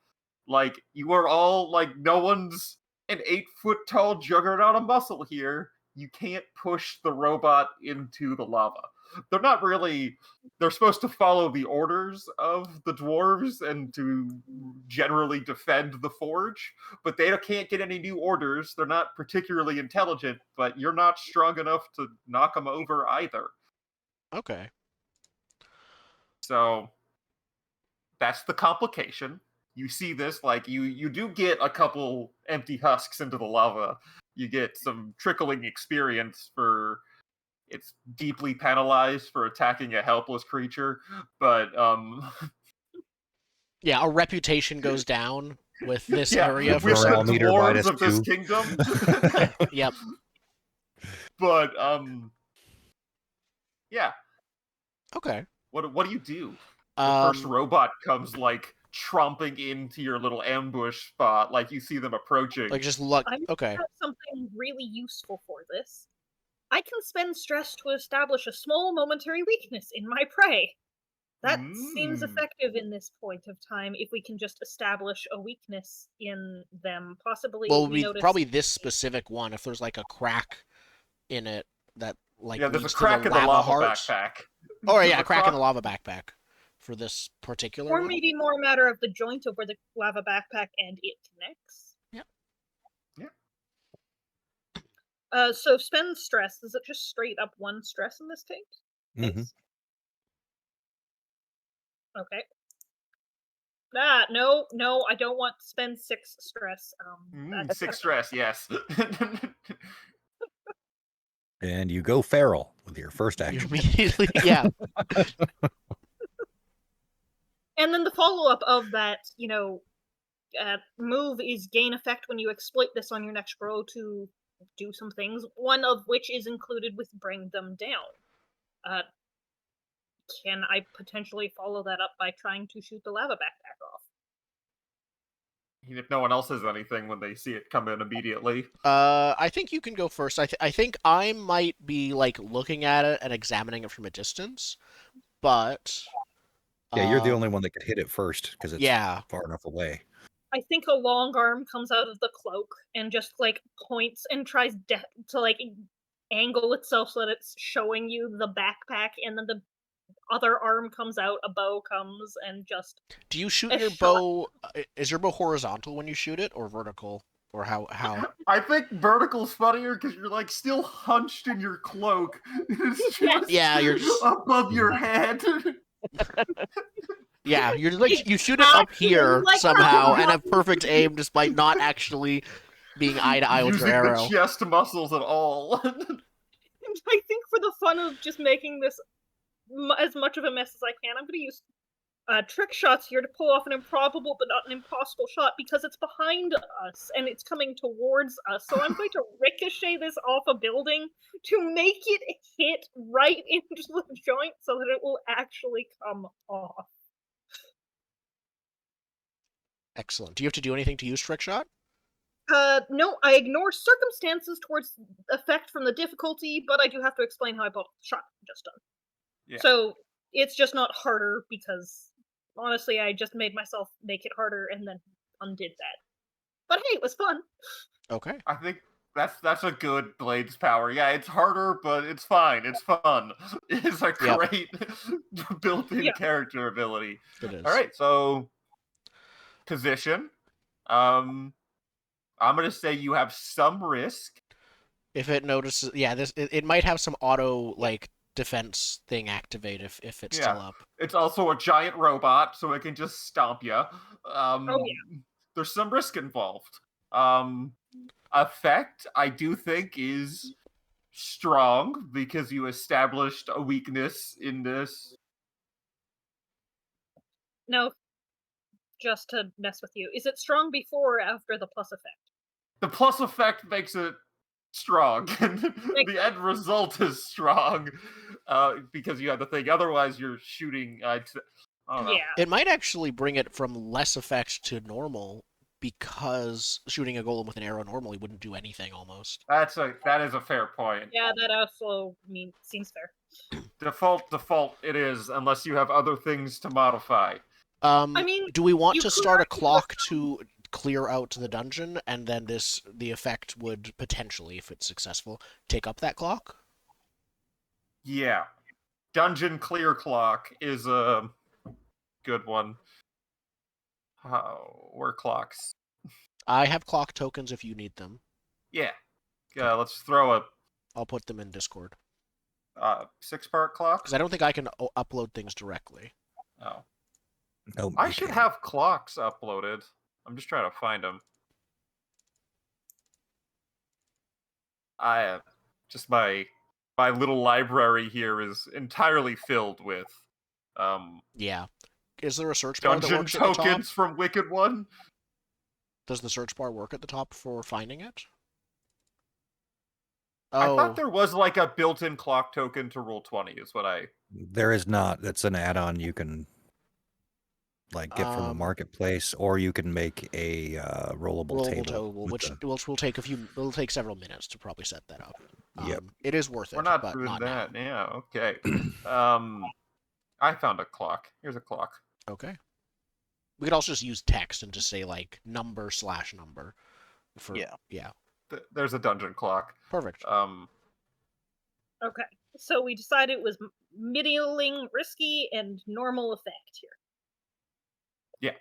Like, you are all, like, no one's an 8-foot-tall juggernaut of muscle here. You can't push the robot into the lava. They're not really... They're supposed to follow the orders of the dwarves and to generally defend the forge, but they can't get any new orders. They're not particularly intelligent, but you're not strong enough to knock them over either. Okay. So that's the complication. You see this, like, you do get a couple empty husks into the lava. You get some trickling experience for... It's deeply penalized for attacking a helpless creature, but Yeah, our reputation goes down with this yeah, area with for the morale certain. meter dwarves of this -2. kingdom. Yep. But yeah. Okay. What do you do? The first robot comes like tromping into your little ambush spot, like you see them approaching. Like just look. I Okay. have something really useful for this. I can spend stress to establish a small momentary weakness in my prey. That seems effective in this point of time if we can just establish a weakness in them. Possibly Well, we notice... probably this specific one. If there's like a crack in it that like there's a leads crack to in the the lava heart. backpack. Oh yeah, There's a crack in the lava backpack for this particular Or one. maybe more a matter of the joint of where the lava backpack and it connects. Yep. So spend stress. Is it just straight up 1 stress in this case? Mhm. Okay. No, I don't want to spend 6 stress. 6 stress, yes. And you go feral with your first You action. immediately, yeah. And then the follow-up of that, move is gain effect when you exploit this on your next row to do some things, one of which is included with bring them down. Can I potentially follow that up by trying to shoot the lava backpack off? Even if no one else has anything when they see it come in immediately. I think you can go first. I think I might be like looking at it and examining it from a distance, but Yeah, you're the only one that could hit it first because it's far enough away. I think a long arm comes out of the cloak and just like points and tries to like angle itself so that it's showing you the backpack, and then the other arm comes out, a bow comes, and just... Do you shoot your bow... Is your bow horizontal when you shoot it, or vertical? Or how? I think vertical's funnier because you're like still hunched in your cloak. It's just you're just... above your head. Yeah, you're like you shoot it up here somehow and have perfect aim despite not actually being eye to eye with your arrow. Using the chest muscles at all. I think for the fun of just making this as much of a mess as I can, I'm going to use trick shots here to pull off an improbable but not an impossible shot because it's behind us and it's coming towards us. So I'm going to ricochet this off a building to make it hit right into the joint so that it will actually come off. Excellent. Do you have to do anything to use trick shot? No, I ignore circumstances towards effect from the difficulty, but I do have to explain how I bought the shot just done. Yeah. So it's just not harder because honestly, I just made myself make it harder and then undid that. But hey, it was fun. Okay. I think that's a good Blade's power. Yeah, it's harder, but it's fine. It's fun. It's a great built-in character ability. It is. All right, so position. I'm gonna say you have some risk. If it notices, it might have some auto like defense thing activate if it's still up. It's also a giant robot, so it can just stomp you. There's some risk involved. Effect, I do think, is strong because you established a weakness in this. No, just to mess with you. Is it strong before or after the plus effect? The plus effect makes it strong. The end result is strong. because you have the thing. Otherwise, you're shooting. I don't know. Yeah. It might actually bring it from less effect to normal, because shooting a golem with an arrow normally wouldn't do anything almost. That is a fair point. Yeah, that also seems fair. Default it is, unless you have other things to modify. I mean, Do we want you to could start a actually clock to clear out the dungeon, and then the effect would potentially, if it's successful, take up that clock? Yeah. Dungeon clear clock is a good one. Where clocks? I have clock tokens if you need them. Yeah. Let's throw a I'll put them in Discord. 6-part clock. Because I don't think I can upload things directly. Oh. No, I you should can't. have clocks uploaded. I'm just trying to find them. I just my little library here is entirely filled with Yeah. Is there a search bar that dungeon works at the top? tokens from Wicked One. Does the search bar work at the top for finding it? I Oh, thought there was like a built-in clock token to Roll20 is what I... There is not. That's an add-on you can get from the marketplace, or you can make a rollable table. which will take it'll take several minutes to probably set that up. Yep. It is worth it. We're not but doing not that. now. Yeah, okay. I found a clock. Here's a clock. Okay. We could also just use text and just say like number/number. Yeah. There's a dungeon clock. Perfect. Okay, so we decided it was middling, risky, and normal effect here. Yeah.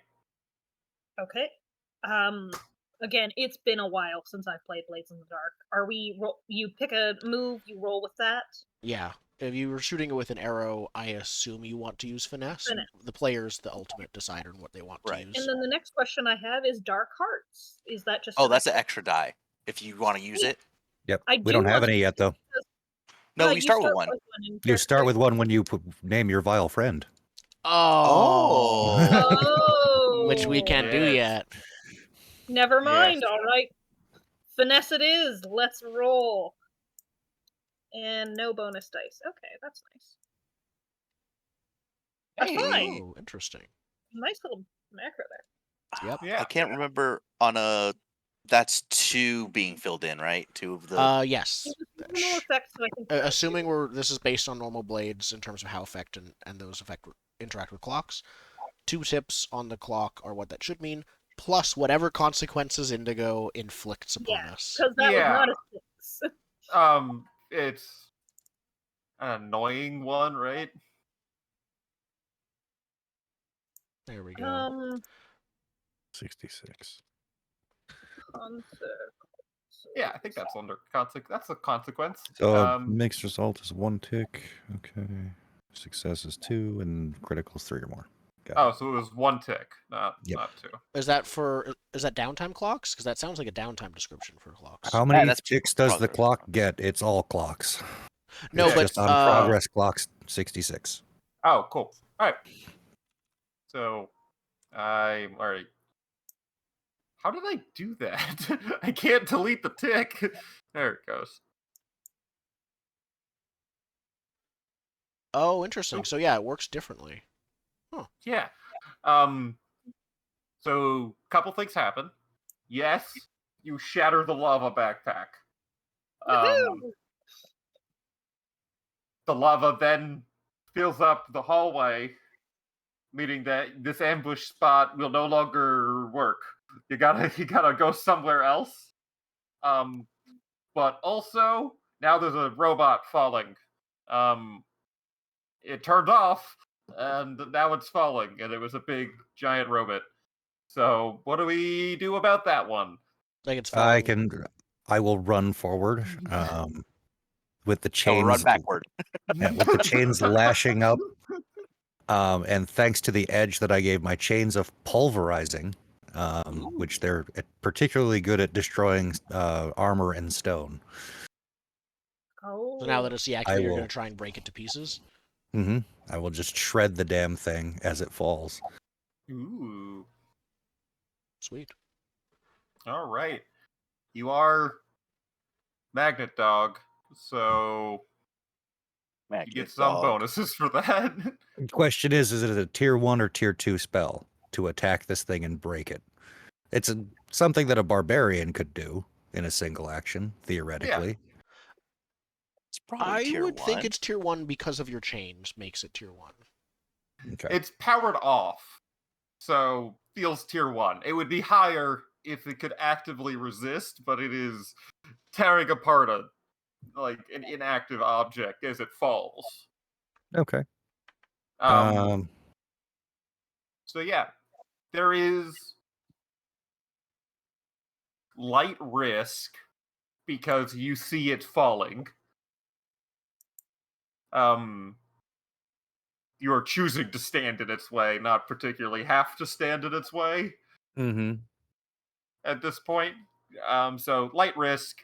Okay. Again, it's been a while since I've played Blades in the Dark. Are we? You pick a move, you roll with that. Yeah. If you were shooting it with an arrow, I assume you want to use finesse. The player's the ultimate decider on what they want to use. And then the next question I have is Dark Hearts. Is that just? Oh, that's an extra die if you want to use it. Yep. We don't have any yet, though. No, we start with one. You start with one when you name your vile friend. Oh. Oh. Which we can't do yet. Never mind. Yes. All right. Finesse it is. Let's roll. And no bonus dice. Okay, that's nice. That's fine. Oh, interesting. Nice little macro there. Yep. Yeah. I can't remember on a. That's 2 being filled in, right? 2 of the. Yes. Normal effects, so I think Assuming this is based on normal blades in terms of how effect and those interact with clocks. 2 tips on the clock are what that should mean, plus whatever consequences Indigo inflicts upon us. because that was not a 6. It's an annoying one, right? There we go. 66. Yeah, I think that's under that's a consequence. So mixed result is 1 tick. Okay. Success is 2, and critical is 3 or more. So it was 1 tick, not 2. Is that downtime clocks? Because that sounds like a downtime description for clocks. How many ticks does the clock get? It's all clocks. No, it's but just on progress clocks 66. Oh, cool. All right. So I'm already. How did I do that? I can't delete the tick. There it goes. Oh, interesting. So yeah, it works differently. Huh. Yeah. So couple things happen. Yes, you shatter the lava backpack. The lava then fills up the hallway, meaning that this ambush spot will no longer work. You gotta go somewhere else. But also now there's a robot falling. It turned off, and now it's falling, and it was a big giant robot. So what do we do about that one? Like it's falling. I will run forward. With the chains. Run backward. Yeah, with the chains lashing up. And thanks to the edge that I gave my chains of pulverizing, which they're particularly good at destroying armor and stone. Oh. So now that it's deactivated, you're going to try and break it to pieces? Mm-hmm. I will just shred the damn thing as it falls. Ooh. Sweet. All right. You are Magnet Dog, so You get some bonuses for that. The question is it a tier 1 or tier 2 spell to attack this thing and break it? It's something that a barbarian could do in a single action, theoretically. It's probably I tier would 1. think it's tier 1 because of your chains makes it tier 1. Okay. It's powered off, so feels tier 1. It would be higher if it could actively resist, but it is tearing apart an inactive object as it falls. Okay. So yeah, there is light risk because you see it falling. You are choosing to stand in its way, not particularly have to stand in its way at this point. So light risk,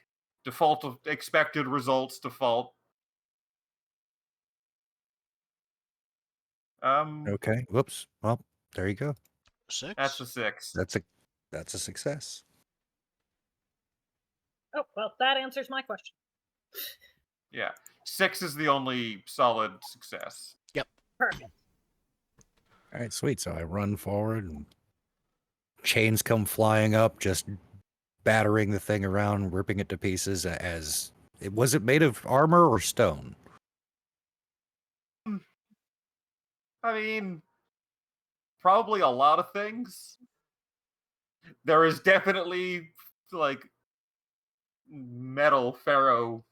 default of expected results default. Okay. Whoops. Well, there you go. 6. That's a 6. That's a success. Oh, well, that answers my question. Yeah. 6 is the only solid success. Yep. Perfect. All right, sweet. So I run forward and chains come flying up, just battering the thing around, ripping it to pieces. Was it made of armor or stone? I mean, probably a lot of things. There is definitely metal ferro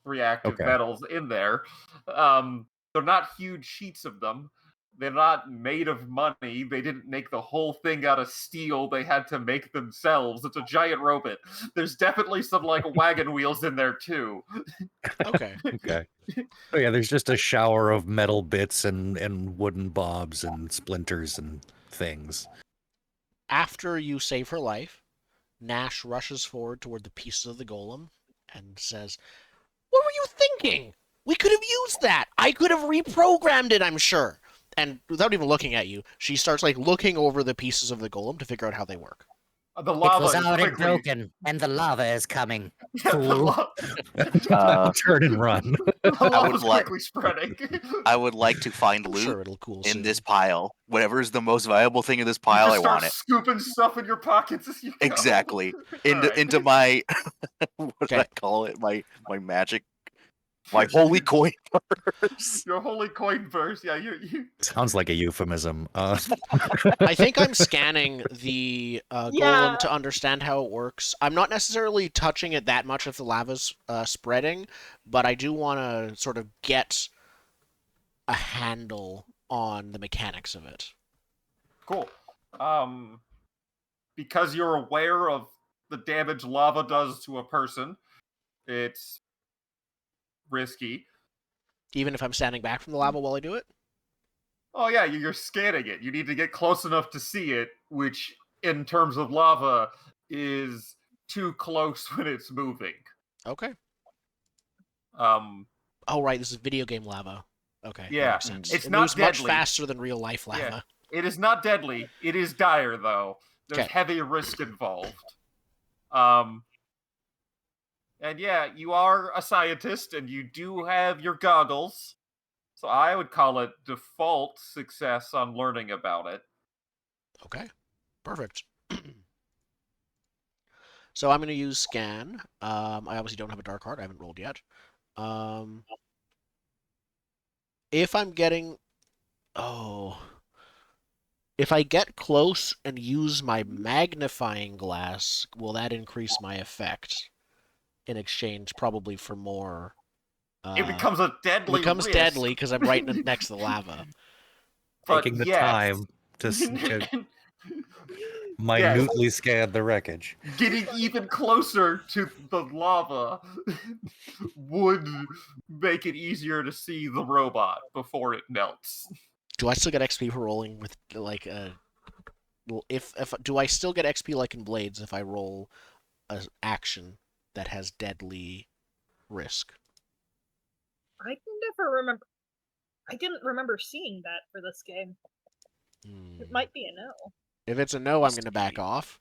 reactive metals in there. They're not huge sheets of them. They're not made of money. They didn't make the whole thing out of steel. They had to make themselves. It's a giant robot. There's definitely some wagon wheels in there too. Okay. Okay. Oh yeah, there's just a shower of metal bits and wooden bobs and splinters and things. After you save her life, Nash rushes forward toward the pieces of the golem and says, "What were you thinking? We could have used that. I could have reprogrammed it, I'm sure." And without even looking at you, she starts looking over the pieces of the golem to figure out how they work. The lava It was is already quickly... broken, and the lava is coming. the Fool. Turn and run. lava's quickly spreading. I would like to find I'm loot sure it'll cool in soon. this pile. Whatever is the most valuable thing in this pile, I want it. Scooping stuff in your pockets as you go. Exactly. Alright. Into my what did I call it? My magic, my holy coin purse. Your holy coin purse. Yeah, you. Sounds like a euphemism. I think I'm scanning the Yeah. golem to understand how it works. I'm not necessarily touching it that much if the lava's spreading, but I do want to sort of get a handle on the mechanics of it. Cool. Because you're aware of the damage lava does to a person, it's risky. Even if I'm standing back from the lava while I do it? Oh yeah, you're scanning it. You need to get close enough to see it, which, in terms of lava, is too close when it's moving. Okay. Um, Oh, right, this is video game lava. Okay, that Yeah, makes sense. it's It not moves much deadly. faster than real life lava. Yeah. It is not deadly. It is dire, though. There's Okay. heavy risk involved. And yeah, you are a scientist, and you do have your goggles. So I would call it default success on learning about it. Okay, perfect. So I'm going to use scan. I obviously don't have a dark heart. I haven't rolled yet. If I'm getting... Oh... If I get close and use my magnifying glass, will that increase my effect? In exchange, probably for more... It becomes a deadly It becomes risk. deadly because I'm right next to the lava. But Taking the yes. time to minutely scan the wreckage. Getting even closer to the lava would make it easier to see the robot before it melts. Do I still get XP for rolling with if do I still get XP like in Blades if I roll an action that has deadly risk? I can never remember. I didn't remember seeing that for this game. It might be a no. If it's a no, I'm going to back off.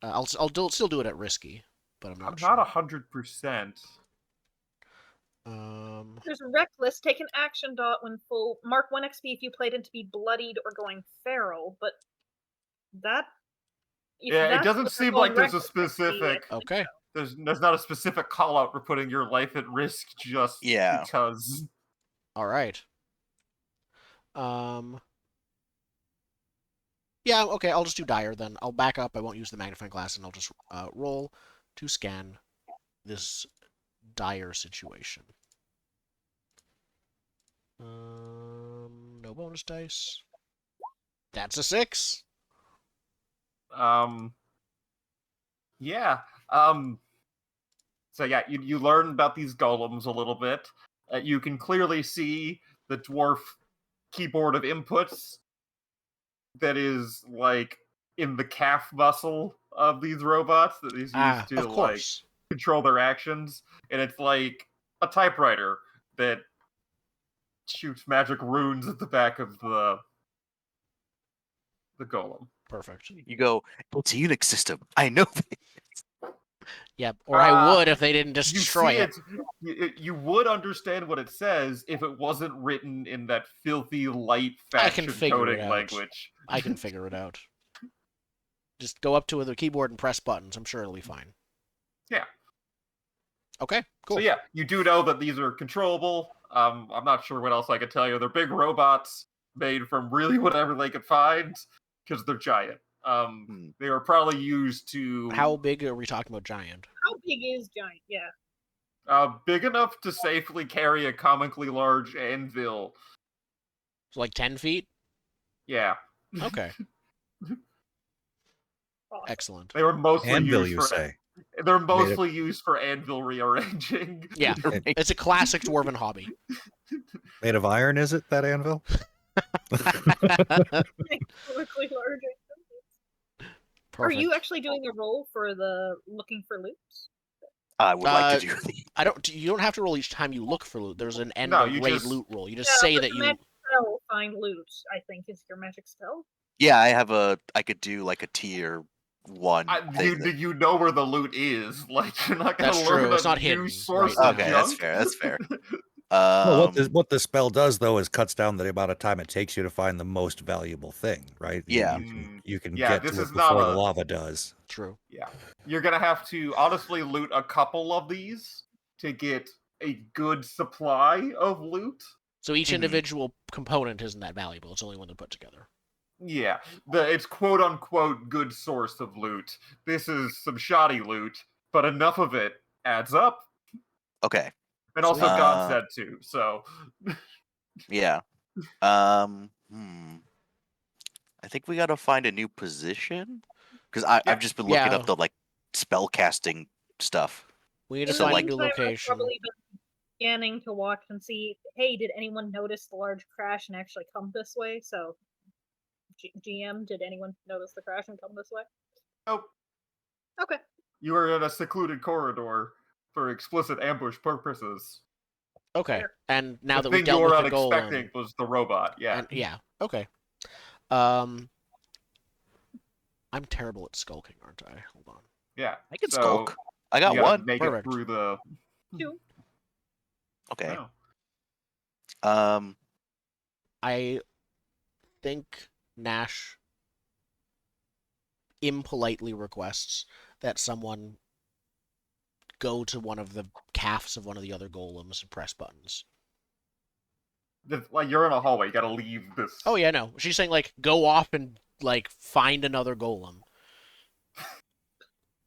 I'll still do it at risky, but I'm not sure. Not 100%. There's reckless. Take an action dot when full. Mark 1 XP if you played into be bloodied or going feral. But that. Yeah, it doesn't seem like there's a specific. Okay. There's not a specific call out for putting your life at risk just because. All right. Yeah, okay, I'll just do dire then. I'll back up, I won't use the magnifying glass, and I'll just roll to scan this dire situation. No bonus dice. That's a 6. Yeah. So yeah, you learn about these golems a little bit. You can clearly see the dwarf keyboard of inputs that is like in the calf muscle of these robots that is used to like control their actions, and it's like a typewriter that shoots magic runes at the back of the golem. Perfect. You go, it's a Unix system. I know this. Yep, or I would if they didn't destroy it. You would understand what it says if it wasn't written in that filthy light faction coding language. I can figure it out. Just go up to the keyboard and press buttons. I'm sure it'll be fine. Yeah. Okay, cool. So yeah, you do know that these are controllable. I'm not sure what else I could tell you. They're big robots made from really whatever they could find because they're giant. They were probably used to... How big are we talking about giant? How big is giant? Yeah. Big enough to safely carry a comically large anvil. So like 10 feet? Yeah. Okay. Excellent. They were mostly anvil, used for... They're mostly used for anvil rearranging. Yeah, it's a classic dwarven hobby. Made of iron, is it, that anvil? Are you actually doing a roll for the looking for loops? I would like to do that. You don't have to roll each time you look for loot. There's an end raid loot roll. You just say that you magic spell find loot, I think, is your magic spell. Yeah, I could do like a tier 1. Do you know where the loot is? Like, you're not going to learn a new source of Okay, junk? that's fair. Well, what the spell does though is cuts down the amount of time it takes you to find the most valuable thing, right? Yeah, you can get to it before the lava does. True. Yeah, you're gonna have to honestly loot a couple of these to get a good supply of loot. So each individual component isn't that valuable. It's only one they're put together. Yeah, it's quote unquote good source of loot. This is some shoddy loot, but enough of it adds up. Okay. And also God said too, so yeah. I think we gotta find a new position. Because I've just been looking up the like spell casting stuff. We need to find a new location. I've probably been scanning to watch and see, hey, did anyone notice the large crash and actually come this way? So GM, did anyone notice the crash and come this way? Nope. Okay. You are in a secluded corridor for explicit ambush purposes. Okay. And now that the we've dealt with the golem... thing you were unexpecting was the robot, yeah. Yeah, okay. I'm terrible at skulking, aren't I? Hold on. Yeah. I can skulk. I got one. Make it through the... 2. Okay. Oh. I think Nash impolitely requests that someone go to one of the calves of one of the other golems and press buttons. Like, you're in a hallway, you gotta leave this... Oh, yeah, no. She's saying, like, go off and, like, find another golem.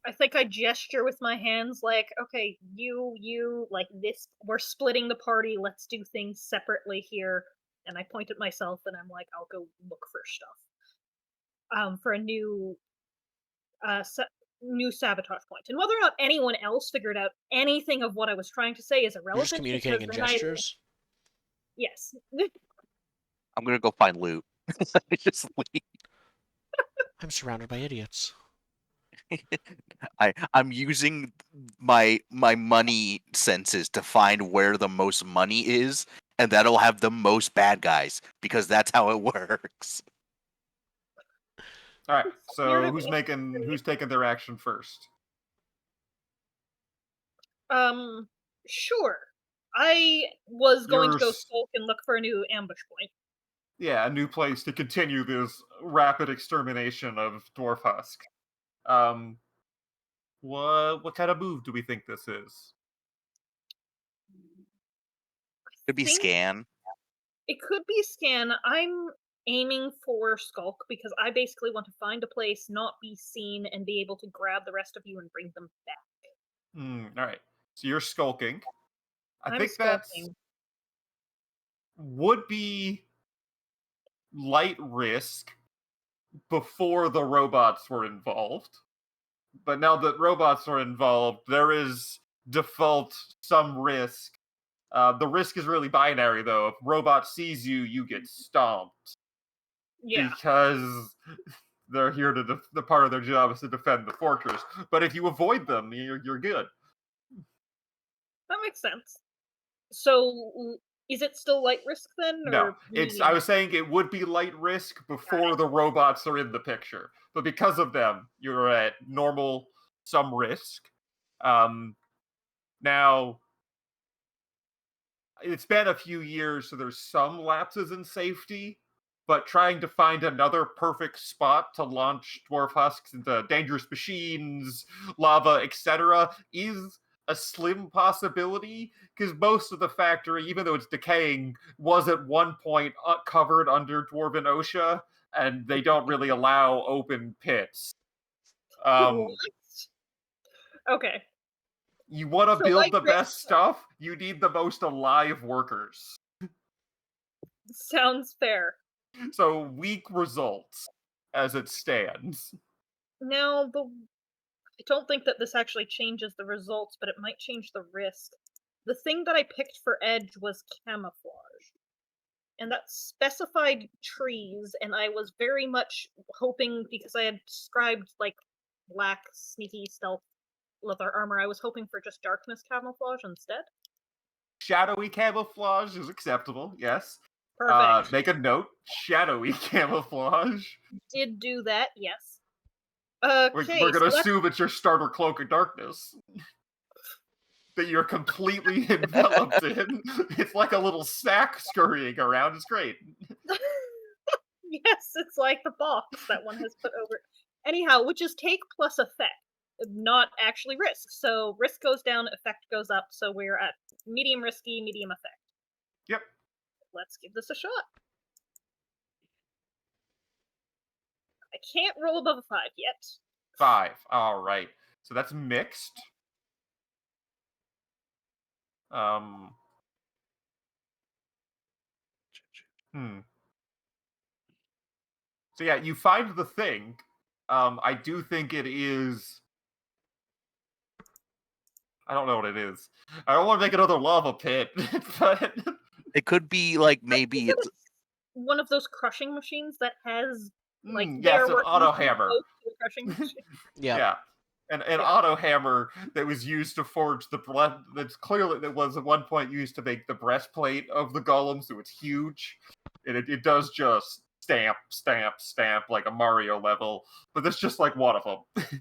I think I gesture with my hands, like, okay, you, like this, we're splitting the party, let's do things separately here. And I point at myself and I'm like, I'll go look for stuff. For a new sabotage point. And whether or not anyone else figured out anything of what I was trying to say is irrelevant. You're just communicating in gestures? Yes. I'm gonna go find loot. Just leave. I'm surrounded by idiots. I'm using my money senses to find where the most money is, and that'll have the most bad guys, because that's how it works. Alright, so who's taking their action first? Sure. I was going to go You're skulk and look for a new ambush point. Yeah, a new place to continue this rapid extermination of dwarf husk. What kind of move do we think this is? Could be Think scan. it could be scan. I'm aiming for skulk because I basically want to find a place, not be seen, and be able to grab the rest of you and bring them back. All right. So you're skulking. I I'm think that's skulking. would be light risk before the robots were involved. But now that robots are involved, there is default some risk. The risk is really binary, though. If robot sees you, you get stomped Yeah, because they're here to the part of their job is to defend the fortress. But if you avoid them, you're good. that makes sense. So, is it still light risk then, No, or it's. medium? I was saying it would be light risk before the robots are in the picture, but because of them, you're at normal some risk. Now it's been a few years, so there's some lapses in safety. But trying to find another perfect spot to launch dwarf husks into dangerous machines, lava, etc., is a slim possibility, because most of the factory, even though it's decaying, was at one point covered under dwarven OSHA, and they don't really allow open pits. What? Okay, You want to so build light the risk best stuff, you need the most alive workers. sounds fair. So weak results as it stands. Now, I don't think that this actually changes the results, but it might change the risk. The thing that I picked for edge was camouflage, and that specified trees, and I was very much hoping, because I had described like black, sneaky stealth leather armor, I was hoping for just darkness camouflage instead. Shadowy camouflage is acceptable, yes. Perfect. Make a note. Shadowy camouflage. Did do that, yes. We're Okay, gonna so that's assume it's your starter cloak of darkness. That you're completely enveloped in. It's like a little sack scurrying around. It's great. yes, it's like the box that one has put over. Anyhow, which is take plus effect, not actually risk. So risk goes down, effect goes up. So we're at medium risky, medium effect. Yep. Let's give this a shot. I can't roll above a 5 yet. 5. Alright. So that's mixed. So yeah, you find the thing. I do think it is. I don't know what it is. I don't want to make another lava pit, but It could be like maybe it's one of those crushing machines that has like yes, they're an working auto too hammer. close to the crushing machine. Yeah. Yeah. An Yeah. auto hammer that was used to forge that's clearly that was at one point used to make the breastplate of the golem, so it's huge. And it does just stamp, stamp, stamp like a Mario level, but that's just like one of them.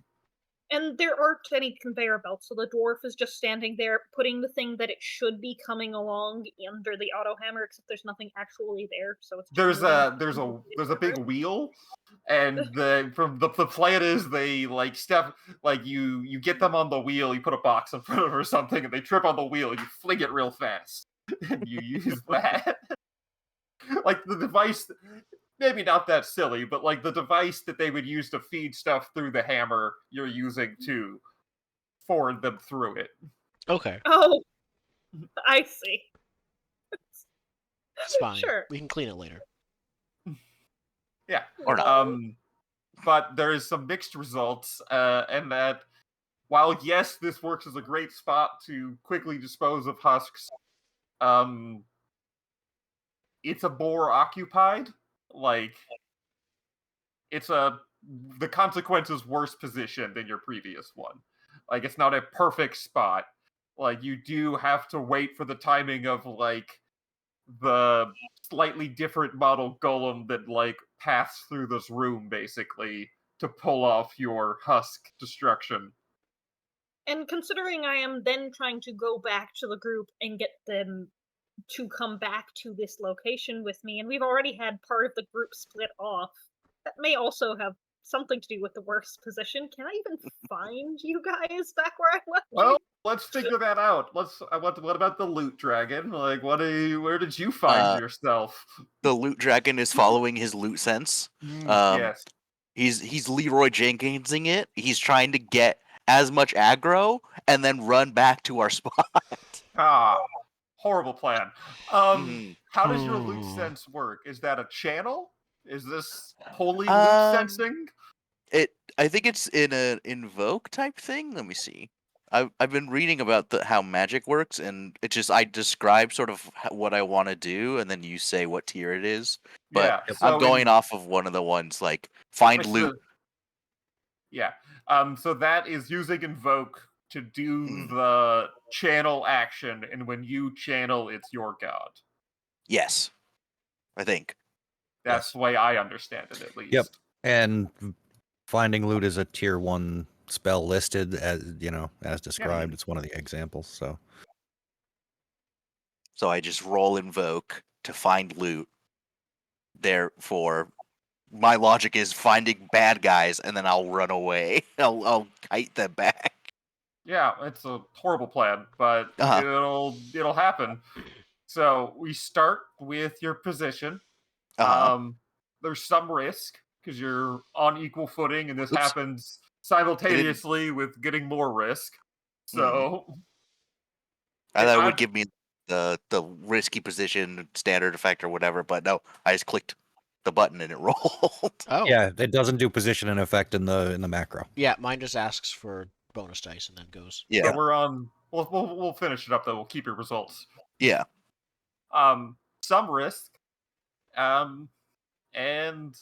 And there aren't any conveyor belts, so the dwarf is just standing there putting the thing that it should be coming along under the auto hammer, except there's nothing actually there, so it's just There's a big wheel, and the plan is they like step like you get them on the wheel, you put a box in front of them or something, and they trip on the wheel, you fling it real fast, and you use that. Like the device, maybe not that silly, but like the device that they would use to feed stuff through the hammer, you're using to forward them through it. Okay. Oh, I see. It's fine. Sure. We can clean it later. Yeah. or not. But there is some mixed results, and that while yes, this works as a great spot to quickly dispose of husks, it's a more occupied. Like the consequence is worse position than your previous one. Like it's not a perfect spot. Like you do have to wait for the timing of like the slightly different model golem that like pass through this room basically to pull off your husk destruction. And considering I am then trying to go back to the group and get them to come back to this location with me, and we've already had part of the group split off, that may also have something to do with the worst position. Can I even find you guys back where I left Well, you? let's figure that out. What about the loot dragon? Like, where did you find yourself? The loot dragon is following his loot sense. Yes. He's Leroy Jenkinsing it. He's trying to get as much aggro and then run back to our spot. Horrible plan. Mhm. How does your loot sense work? Is that a channel? Is this holy loot sensing? I think it's in an invoke type thing. Let me see. I've been reading about how magic works, and it just I describe sort of what I want to do, and then you say what tier it is. But Yeah, I'm so going off of one of the ones like find It's loot. Yeah. So that is using invoke to do Mhm. the channel action, and when you channel, it's your god. Yes, I think. That's Yes. the way I understand it, at least. Yep. And finding loot is a tier 1 spell listed as as described. It's one of the examples. So I just roll invoke to find loot. Therefore, my logic is finding bad guys, and then I'll run away. I'll kite them back. Yeah, it's a horrible plan, but Uh-huh. it'll happen. So we start with your position. There's some risk because you're on equal footing, and this Oops. happens simultaneously with getting more risk. So I thought it would give me the risky position, standard effect, or whatever, but no, I just clicked the button and it rolled. Oh. Yeah, it doesn't do position and effect in the macro. Yeah, mine just asks for bonus dice and then goes. Yeah. So we're on. We'll finish it up though. We'll keep your results. Yeah. Some risk. And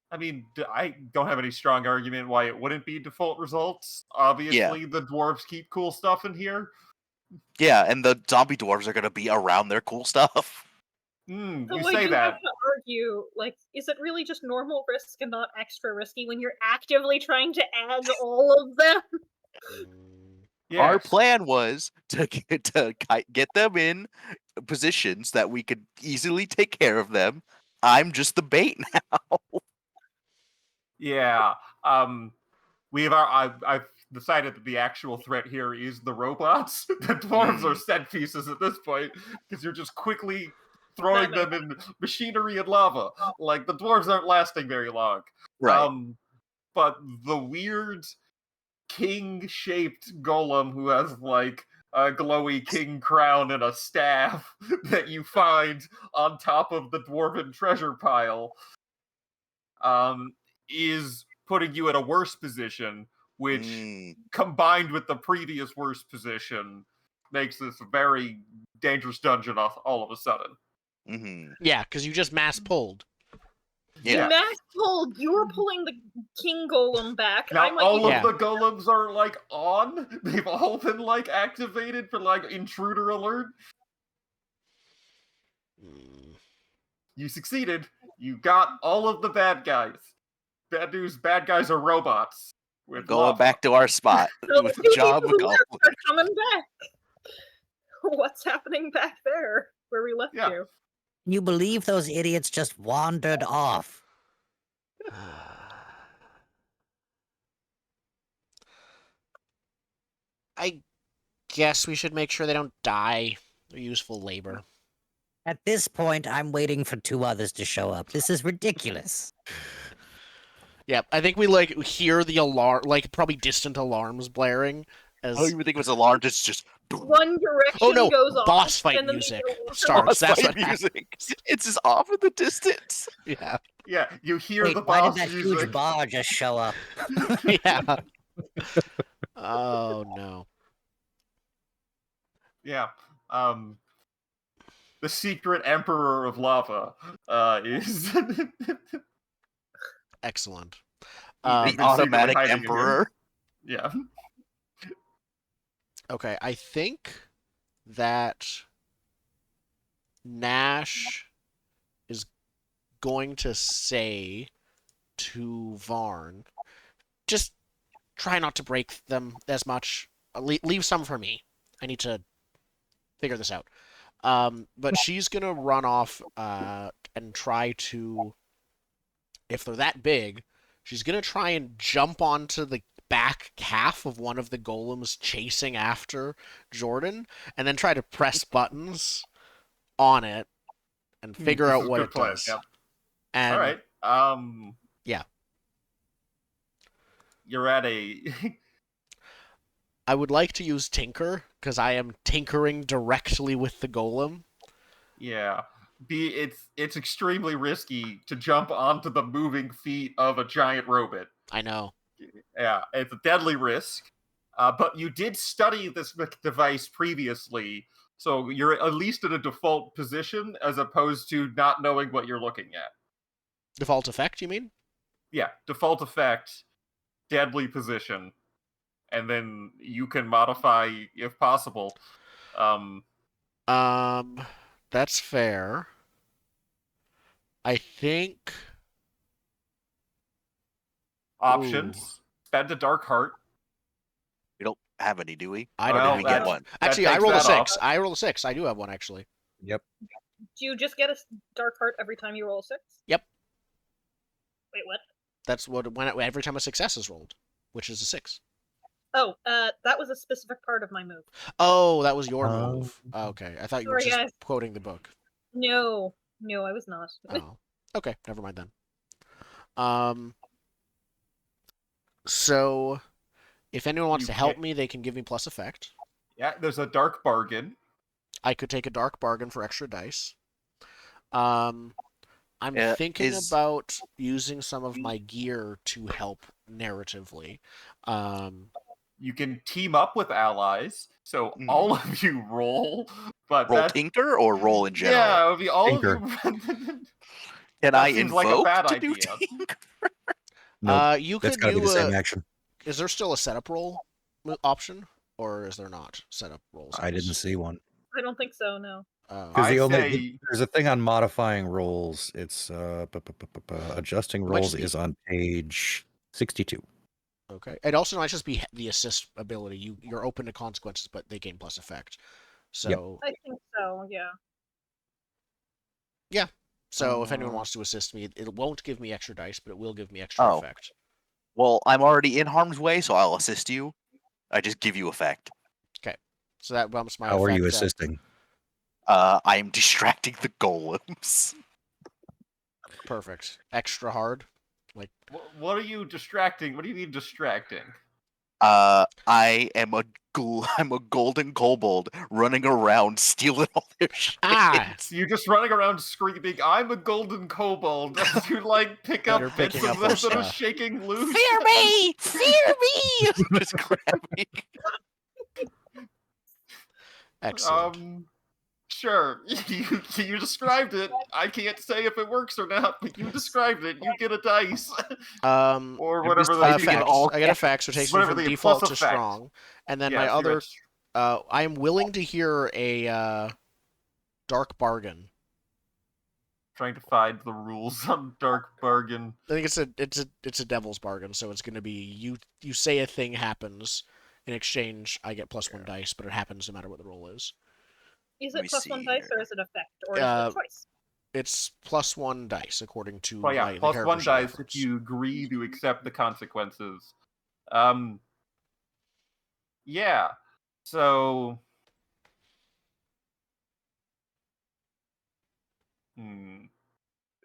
I mean, I don't have any strong argument why it wouldn't be default results. Obviously, the dwarves keep cool stuff in here. Yeah, and the zombie dwarves are gonna be around their cool stuff. So You I say do that. have to argue, like, is it really just normal risk and not extra risky when you're actively trying to add all of them? Our Yes. plan was to get them in positions that we could easily take care of them. I'm just the bait now. Yeah. I've decided that the actual threat here is the robots. The dwarves are set pieces at this point because you're just quickly throwing them in machinery and lava. Like, the dwarves aren't lasting very long. Right. But the weird king-shaped golem who has like a glowy king crown and a staff that you find on top of the dwarven treasure pile is putting you in a worse position, which combined with the previous worst position makes this a very dangerous dungeon all of a sudden. Yeah, because you just mass pulled. Yeah. Mass pulled. You were pulling the king golem back. Now I'm like, all of the golems are like on. They've all been like activated for like intruder alert. You succeeded. You got all of the bad guys. Bad news, bad guys are robots. Going back to our spot with job accomplished. Are coming back. What's happening back there where we left you? You believe those idiots just wandered off? I guess we should make sure they don't die. They're useful labor. At this point, I'm waiting for 2 others to show up. This is ridiculous. Yeah, I think we like hear the alarm, like probably distant alarms blaring. I don't even think it was alarmed. It's just One direction goes off. Boss fight and then music the starts. That's what music. It's just off in the distance. Yeah. Yeah, you hear Wait, the why boss did that music. huge bar just show up? Yeah. Oh no. Yeah. The secret emperor of lava is Excellent. The automatic emperor. Yeah. Okay, I think that Nash is going to say to Varn, just try not to break them as much. leave some for me. I need to figure this out. But she's gonna run off and try to, if they're that big, she's gonna try and jump onto the back half of one of the golems chasing after Jordan, and then try to press buttons on it and figure This out is a what good it plan, does. yep. And All right. yeah. You're at a. I would like to use Tinker because I am tinkering directly with the golem. Yeah. It's extremely risky to jump onto the moving feet of a giant robot. I know. Yeah, it's a deadly risk. But you did study this device previously, so you're at least in a default position as opposed to not knowing what you're looking at. Default effect, you mean? Yeah, default effect, deadly position, and then you can modify if possible. That's fair. I think. Options. Ooh. Spend a dark heart. We don't have any, do we? I don't Well, have we any. get one. Actually, that I takes rolled a that 6. off. I rolled a 6. I do have one, actually. Yep. Do you just get a dark heart every time you roll a 6? Yep. Wait, what? That's what every time a success is rolled, which is a 6. Oh, that was a specific part of my move. Oh, that was your Oh. move. Okay, I thought you were Sorry, just guys. quoting the book. No, I was not. Oh, okay, never mind then. So if anyone wants You to help can't- me, they can give me plus effect. Yeah, there's a dark bargain. I could take a dark bargain for extra dice. I'm thinking is- about using some of my gear to help narratively. You can team up with allies, so all of you roll. But Roll that's, Tinker or roll in general? yeah, it would be all Tinker. of you. Can that I seems like a invoke bad to do idea. Tinker? No, You that's could got to be do the same a. action. Is there still a setup roll option, or is there not setup rolls? I didn't see one. I don't think so. No. Oh. Because I'd the only say- there's a thing on modifying rolls. It's adjusting might rolls just be- is on page 62. Okay. It also might just be the assist ability. You're open to consequences, but they gain plus effect. So I think so. Yeah. so if anyone Uh. wants to assist me, it won't give me extra dice, but it will give me extra Oh. effect. Well, I'm already in harm's way, so I'll assist you. I just give you effect. So that bumps my How are you effect up. assisting? I am distracting the golems. Perfect. Extra hard. What are you distracting? What do you mean distracting? I am I'm a golden kobold running around stealing all their shit. Ah! You're just running around screaming, "I'm a golden kobold!" as you like pick And you're up bits picking of up their them that are stuff. shaking loose. Fear me! Fear me! Just grabbing. Excellent. Sure. You described it. I can't say if it works or not, but you described it. You get a dice. Or I'm whatever just the typing keeping it effects. all I get effects, which takes me whatever from the default plus to effect. strong. And then Yeah, my so other it's- I am willing to hear a dark bargain. trying to find the rules on dark bargain. I think it's a devil's bargain, so it's gonna be you say a thing happens. In exchange, I get +1 dice, but it happens no matter what the roll is. Is Let it me +1 see dice or here. is it effect or is it choice? It's +1 dice according to Well, yeah, the plus character one sheet dice reference. if you agree to accept the consequences. Yeah. So.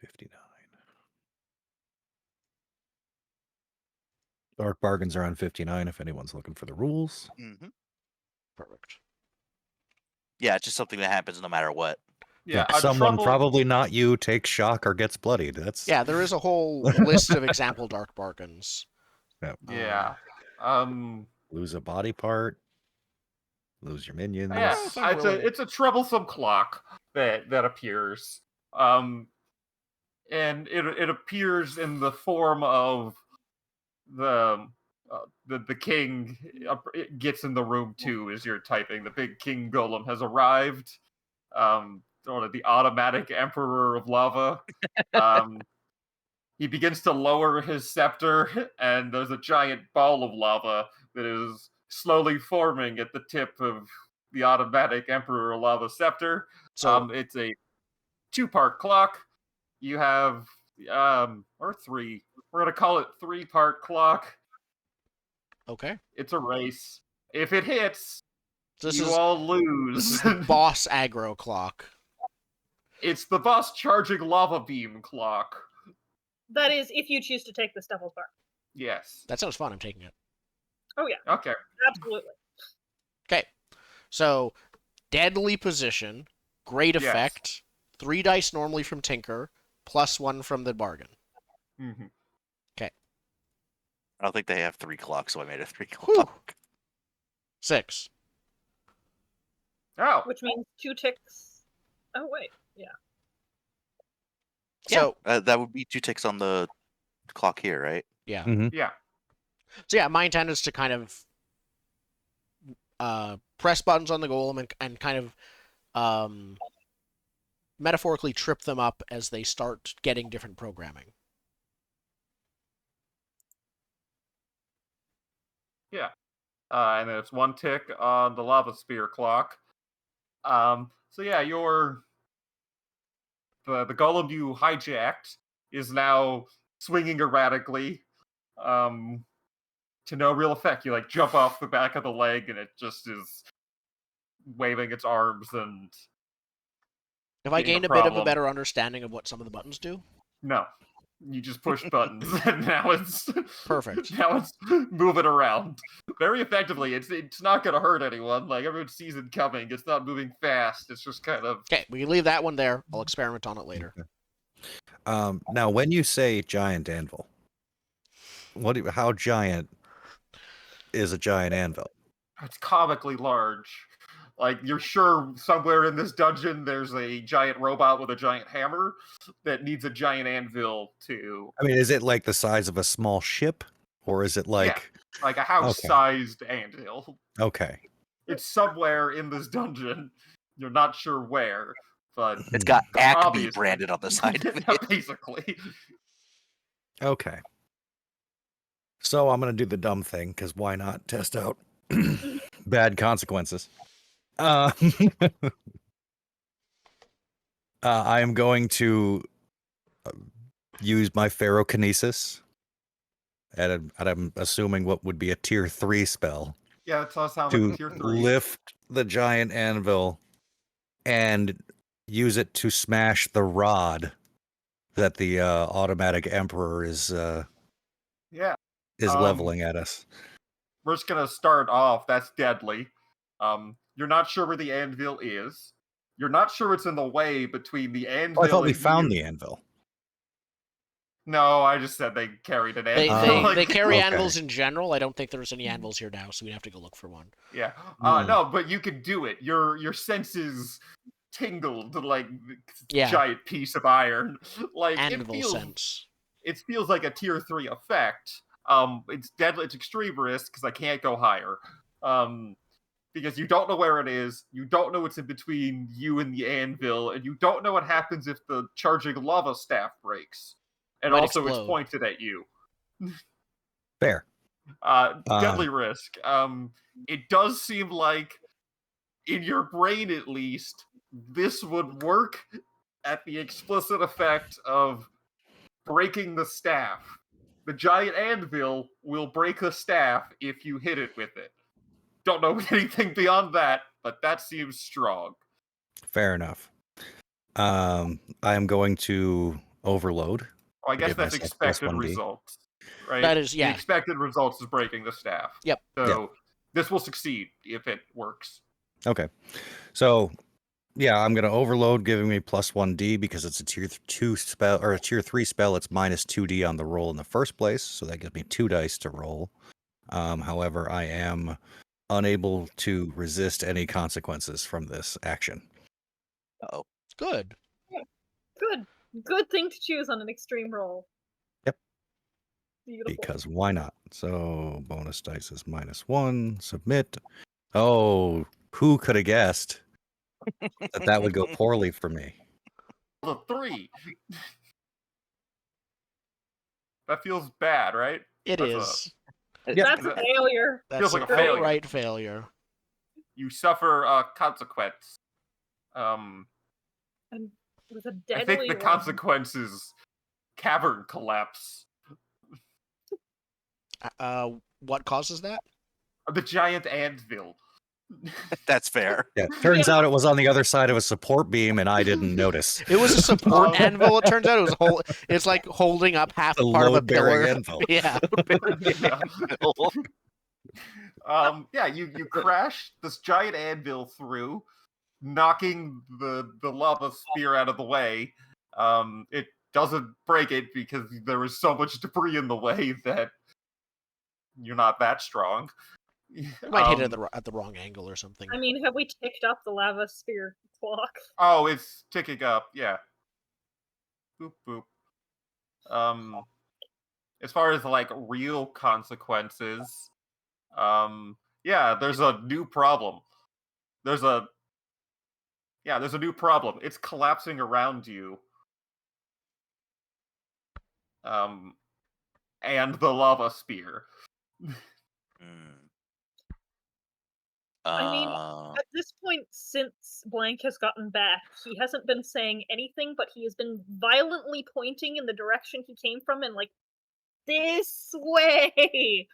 59. Dark bargains are on 59 if anyone's looking for the rules. Mm-hmm. Perfect. Yeah, it's just something that happens no matter what. Yeah, Someone, probably not you, takes shock or gets bloodied. That's Yeah, there is a whole list of example dark bargains. Yeah. Lose a body part, lose your minions. Yeah, if I'm willing. it's a troublesome clock that appears. And it appears in the form of the king gets in the room too as you're typing. The big king golem has arrived. Sort of the automatic emperor of lava. He begins to lower his scepter, and there's a giant ball of lava that is slowly forming at the tip of the automatic Emperor Lava Scepter. So It's a 2-part clock. You have or 3. We're gonna call it 3-part clock. okay. It's a race. If it hits, This you is all this lose. is the boss aggro clock. It's the boss charging lava beam clock. That is, if you choose to take the Devil's Bar. Yes. That sounds fun. I'm taking it. Oh yeah, Okay. absolutely. Okay. So deadly position, great Yes. effect, 3 dice normally from Tinker, +1 from the bargain. Mm-hmm. I don't think they have 3 clocks, so I made a 3 Whew. clock. 6. Oh. Which means 2 ticks. Oh wait, yeah. So That would be 2 ticks on the clock here, right? yeah. Yeah. So yeah, my intent is to kind of press buttons on the golem and kind of metaphorically trip them up as they start getting different programming. Yeah. And then it's 1 tick on the lava spear clock. So yeah, the golem you hijacked is now swinging erratically, to no real effect. You like jump off the back of the leg, and it just is waving its arms and Have I being gained a bit of a problem. better understanding of what some of the buttons do? No. You just push buttons, and now it's Perfect. Now it's moving around very effectively. It's not going to hurt anyone. Like everyone sees it coming. It's not moving fast. It's just kind of Okay, we can leave that one there. I'll experiment on it later. Now, when you say giant anvil, how giant is a giant anvil? it's comically large. Like you're sure somewhere in this dungeon there's a giant robot with a giant hammer that needs a giant anvil to. I mean, is it like the size of a small ship, or is it like like a house-sized anvil. Okay. It's somewhere in this dungeon. You're not sure where, but It's got Acme obviously branded on the side of it. Yeah, basically. Okay. So I'm gonna do the dumb thing because why not test out bad consequences? I am going to use my Ferrokinesis, and I'm assuming what would be a tier 3 spell Yeah, it sounds like to tier 3. lift the giant anvil and use it to smash the rod that the automatic emperor is Yeah. leveling at us. We're just gonna start off. That's deadly. You're not sure where the anvil is. You're not sure it's in the way between the anvil. Oh, I thought we and found you. the anvil. No, I just said they carried an They anvil. they, they carry Okay. anvils in general. I don't think there's any anvils here now, so we'd have to go look for one. Yeah. Hmm. No, but you could do it. Your senses tingled like Yeah. giant piece of iron. Like Anvil sense. it feels like a tier 3 effect. It's deadly. It's extreme risk because I can't go higher. Because you don't know where it is, you don't know what's in between you and the anvil, and you don't know what happens if the charging lava staff breaks. And Might also it's explode. pointed at you. Fair. Deadly risk. It does seem like, in your brain at least, this would work at the explicit effect of breaking the staff. The giant anvil will break the staff if you hit it with it. Don't know anything beyond that, but that seems strong. Fair enough. I am going to overload. Well, I guess Give that's myself expected +1d. results, right? That is, The yeah. expected results is breaking the staff. Yep. So this will succeed if it works. Okay. So yeah, I'm gonna overload, giving me +1d because it's a tier 2 spell or a tier 3 spell. It's -2d on the roll in the first place, so that gives me 2 dice to roll. However, I am unable to resist any consequences from this action. Oh, Good. Good thing to choose on an extreme roll. Yep. Beautiful. Because why not? So bonus dice is -1. Submit. Oh, who could have guessed that would go poorly for me? The 3. That feels bad, right? It That's is. That's a failure. That's Feels an like a failure. outright failure. You suffer a consequence. And with a I deadly think the one. consequence is cavern collapse. What causes that? The giant anvil. That's fair. Yeah, turns out it was on the other side of a support beam, and I didn't notice. It was a support Oh. anvil. It turns out it was it's like holding up half A part of a load-bearing pillar. anvil. Yeah. Yeah, you crash this giant anvil through, knocking the lava sphere out of the way. It doesn't break it because there was so much debris in the way that you're not that strong. You might hit it at the wrong angle or something. I mean, have we ticked up the lava sphere clock? Oh, it's ticking up. Yeah. Boop boop. As far as like real consequences, yeah, there's a new problem. There's a new problem. It's collapsing around you. And the lava spear. I mean, at this point, since Blank has gotten back, he hasn't been saying anything, but he has been violently pointing in the direction he came from and like, this way!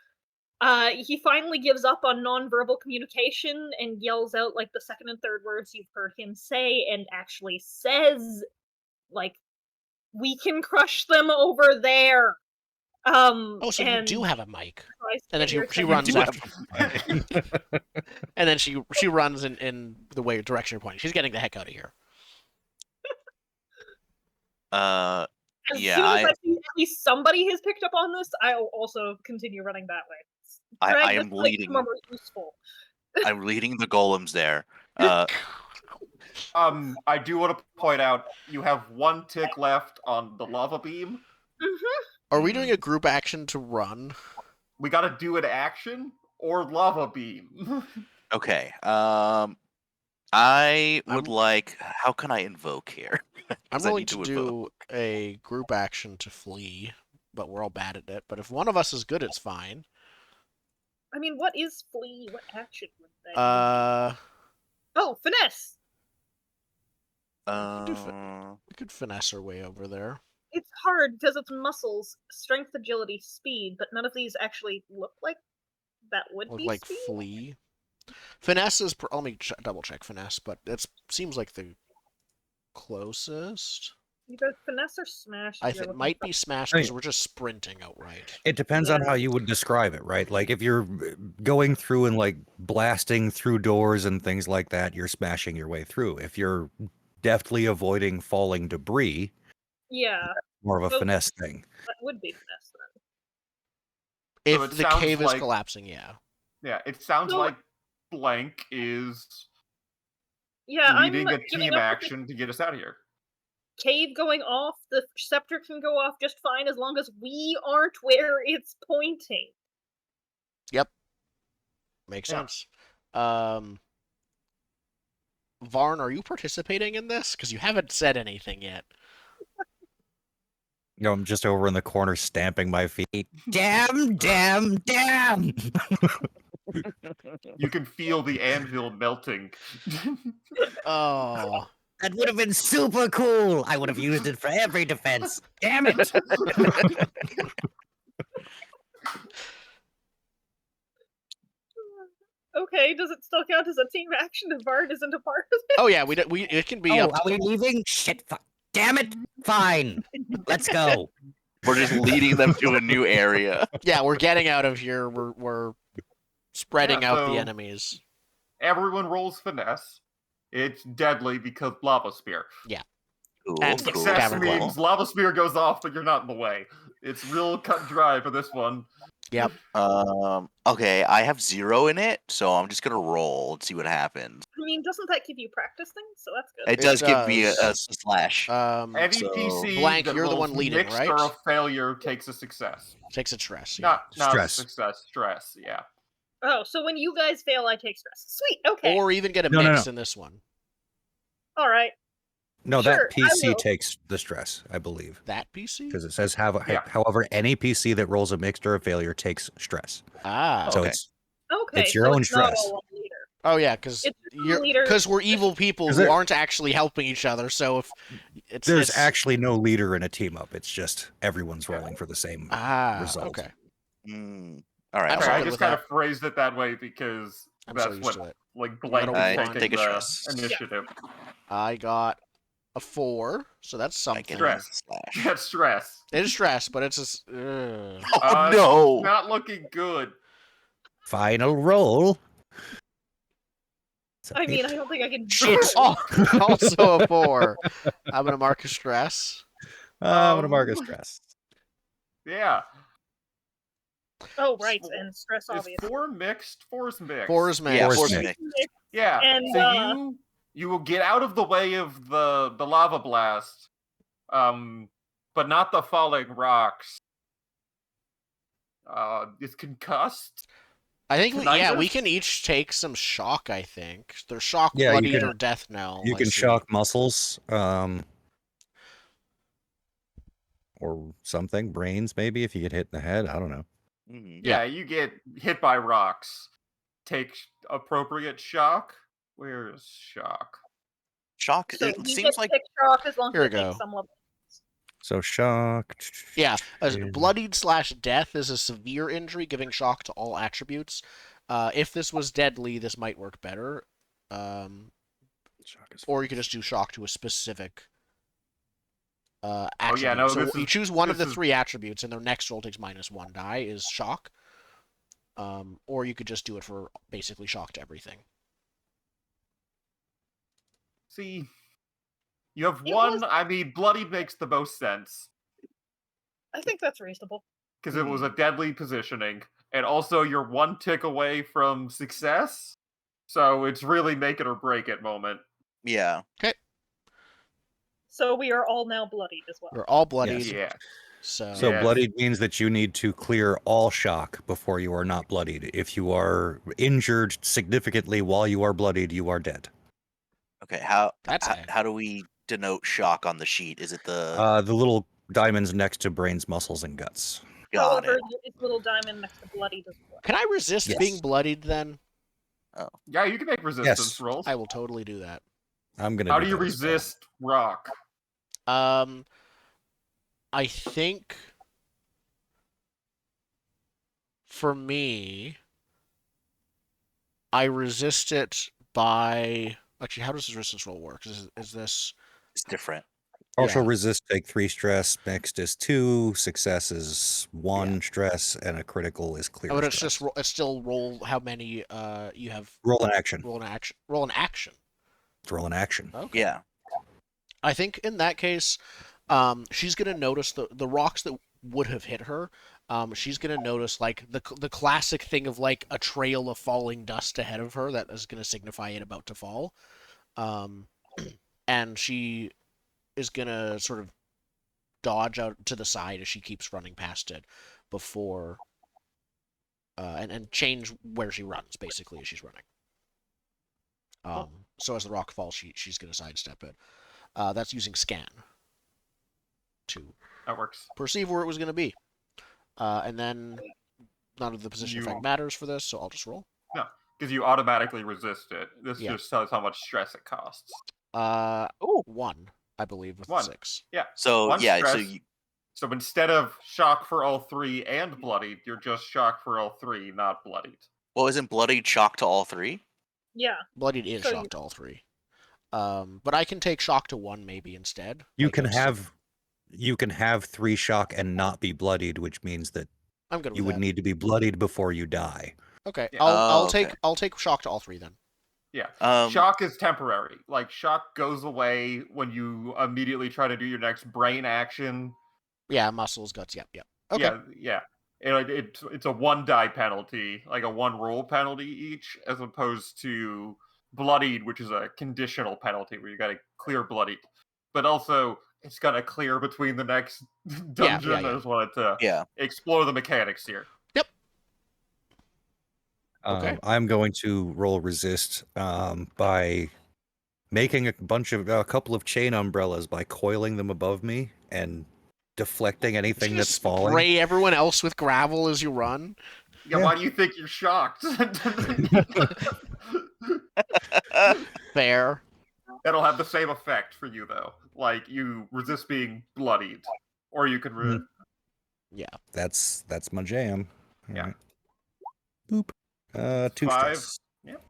He finally gives up on nonverbal communication and yells out like the second and third words you've heard him say, and actually says, like, we can crush them over there. Oh, so you do have a mic. And then she runs after. And then she runs in the way direction you're pointing. She's getting the heck out of here. As soon as I see at least somebody has picked up on this, I'll also continue running that way. I am leading. More useful. I'm leading the golems there. I do want to point out you have one tick left on the lava beam. Mm-hmm. Are we doing a group action to run? We got to do an action or lava beam. Okay. I would like. How can I invoke here? I'm willing to do a group action to flee, but we're all bad at it. But if one of us is good, it's fine. I mean, what is flee? What action would they? Oh, finesse. We could finesse our way over there. It's hard because it's muscles, strength, agility, speed, but none of these actually look like that would be like speed. flee. Finesse is. Let me double check finesse, but it seems like the closest. Either finesse or smash. I think it might be smash because we're just sprinting outright. It depends on how you would describe it, right? Like if you're going through and like blasting through doors and things like that, you're smashing your way through. If you're deftly avoiding falling debris, yeah, more of a finesse thing. That would be finesse then. If the cave is collapsing, yeah. Yeah, it sounds like Blank is leading a team action to get us out of here. Cave going off, the scepter can go off just fine as long as we aren't where it's pointing. Yep. Makes sense. Varn, are you participating in this? Because you haven't said anything yet. You know, I'm just over in the corner stamping my feet. Damn, damn, damn! You can feel the anvil melting. Oh. That would have been super cool. I would have used it for every defense. Damn it! Okay, does it still count as a team action if Bard isn't a part of it? Oh yeah, it can be up. Are we leaving? Shit! Damn it! Fine. Let's go. We're just leading them to a new area. Yeah, we're getting out of here. We're spreading out the enemies. Everyone rolls finesse. It's deadly because lava spear. Yeah. Cool, Success means lava spear goes off, but you're not in the way. It's real cut and dry for this one. Yep. Okay, I have 0 in it, so I'm just gonna roll and see what happens. I mean, doesn't that give you practice things? So that's good. It does give me a slash. Any PC Blank, that you're the one rolls leading, mixed right? or a failure takes a success. Takes a stress. Not Stress. Success. Stress. Yeah. Oh, so when you guys fail, I take stress. Sweet. Okay. Or even get a No, mix no. in this one. All right. No, Sure, that I PC will. takes the stress, I believe, That PC? because it says Yeah. however, any PC that rolls a mixed or a failure takes stress. Ah. So Okay. Okay, it's your so own it's not stress. all on leader. Oh yeah, because It's just leader. we're evil people 'Cause who there- aren't actually helping each other. So if There's it's actually no leader in a team up. It's just everyone's rolling for the same result. okay. Mm. All right. I'm I'm so Okay, I good just with kind that. of phrased it that way because I'm so that's used what to it. like gotta blankly one. taking Take a the stress. initiative. I got a 4, so that's I something. get Stress. slash. Get stress. It is stress, but it's a. Oh no! Not looking good. Final roll. I mean, I don't think I can. Shit! Oh, also a 4. I'm gonna mark a stress. I'm gonna mark a stress. Yeah. Oh, right, Four- and stress Is obviously. 4 mixed? 4's mixed. 4 is mixed. Yeah, Force force mix. mix. Yeah. And, so you will get out of the way of the lava blast, but not the falling rocks. It's concussed. I think we Tinnitus? can each take some shock. I think there's shock, Yeah, you bloodied, can- or death knell. You I can see. shock muscles, or something. Brains, maybe, if you get hit in the head. I don't know. Mhm. Yeah, you get hit by rocks. Take appropriate shock. Where is shock? Shock. so It you seems get like pick shock as long Here as we you go. take some level. So shock. Yeah, bloodied / death is a severe injury, giving shock to all attributes. If this was deadly, this might work better. Shock is Or you could just do shock to a specific Oh attribute. yeah, no, so this you is choose one of the this is- 3 attributes, and their next roll takes -1 die is shock. Or you could just do it for basically shock to everything. See, you have It one. was- I mean, bloody makes the most sense I think that's reasonable. because it was a deadly positioning, and also you're 1 tick away from success. So it's really make it or break it moment. yeah. So we are all now bloodied as well. You're all bloodied. Yeah. So So Yes. bloodied means that you need to clear all shock before you are not bloodied. If you are injured significantly while you are bloodied, you are dead. Okay. That's How do we denote shock on the sheet? Is it the The little diamonds next to brains, muscles, and guts. got However, it? it's little diamond next to bloodied as well. can I resist Yes. being bloodied then? Yeah, you can make resistance Yes. rolls. I will totally do that. I'm gonna. How do you that as well. resist rock? I think for me, I resist it by actually. How does this resistance roll work? Is this It's different. Partial Yeah. resist, take 3 stress. Mixed is 2. Success is 1 stress, and a critical is clear. but it's stress. just it's still roll how many you have roll an action. roll an action. Roll an action. Roll an action. Okay. Yeah. I think in that case, she's gonna notice the rocks that would have hit her. She's gonna notice like the classic thing of like a trail of falling dust ahead of her that is gonna signify it about to fall. And she is gonna sort of dodge out to the side as she keeps running past it before and change where she runs basically as she's running. So as the rock falls, she's gonna sidestep it. That's using scan to That works. perceive where it was gonna be, and then none of the position effect matters for this, so I'll just roll. No, because you automatically resist it. This Yeah. just says how much stress it costs. 1, I believe, with 1. 6. Yeah. So 1 yeah. stress. So you, So instead of shock for all 3 and bloodied, you're just shock for all 3, not bloodied. well, isn't bloodied shock to all 3? Yeah. Bloodied is So shock to all 3. But I can take shock to 1 maybe instead. You Like can it's- have 3 shock and not be bloodied, which means that I'm good with you would that. need to be bloodied before you die. Okay, Yeah. I'll okay. take shock to all 3 then. Yeah. Shock is temporary. Like, shock goes away when you immediately try to do your next brain action. Yeah, muscles, guts. Yep. Okay. Yeah. And it's a 1 die penalty, like a 1 roll penalty each, as opposed to bloodied, which is a conditional penalty where you got to clear bloodied. But also, it's got to clear between the next dungeon. yeah. I just wanted to Yeah. explore the mechanics here. Okay. I'm going to roll resist by making a couple of chain umbrellas by coiling them above me and deflecting anything Just that's falling. spray everyone else with gravel as you run. Yeah, Yeah. why do you think you're shocked? Fair. That'll have the same effect for you, though. Like, you resist being bloodied. Or you can... Mhm. Yeah. That's my jam. All Yeah. right. Boop. 2 5. stress. Yep.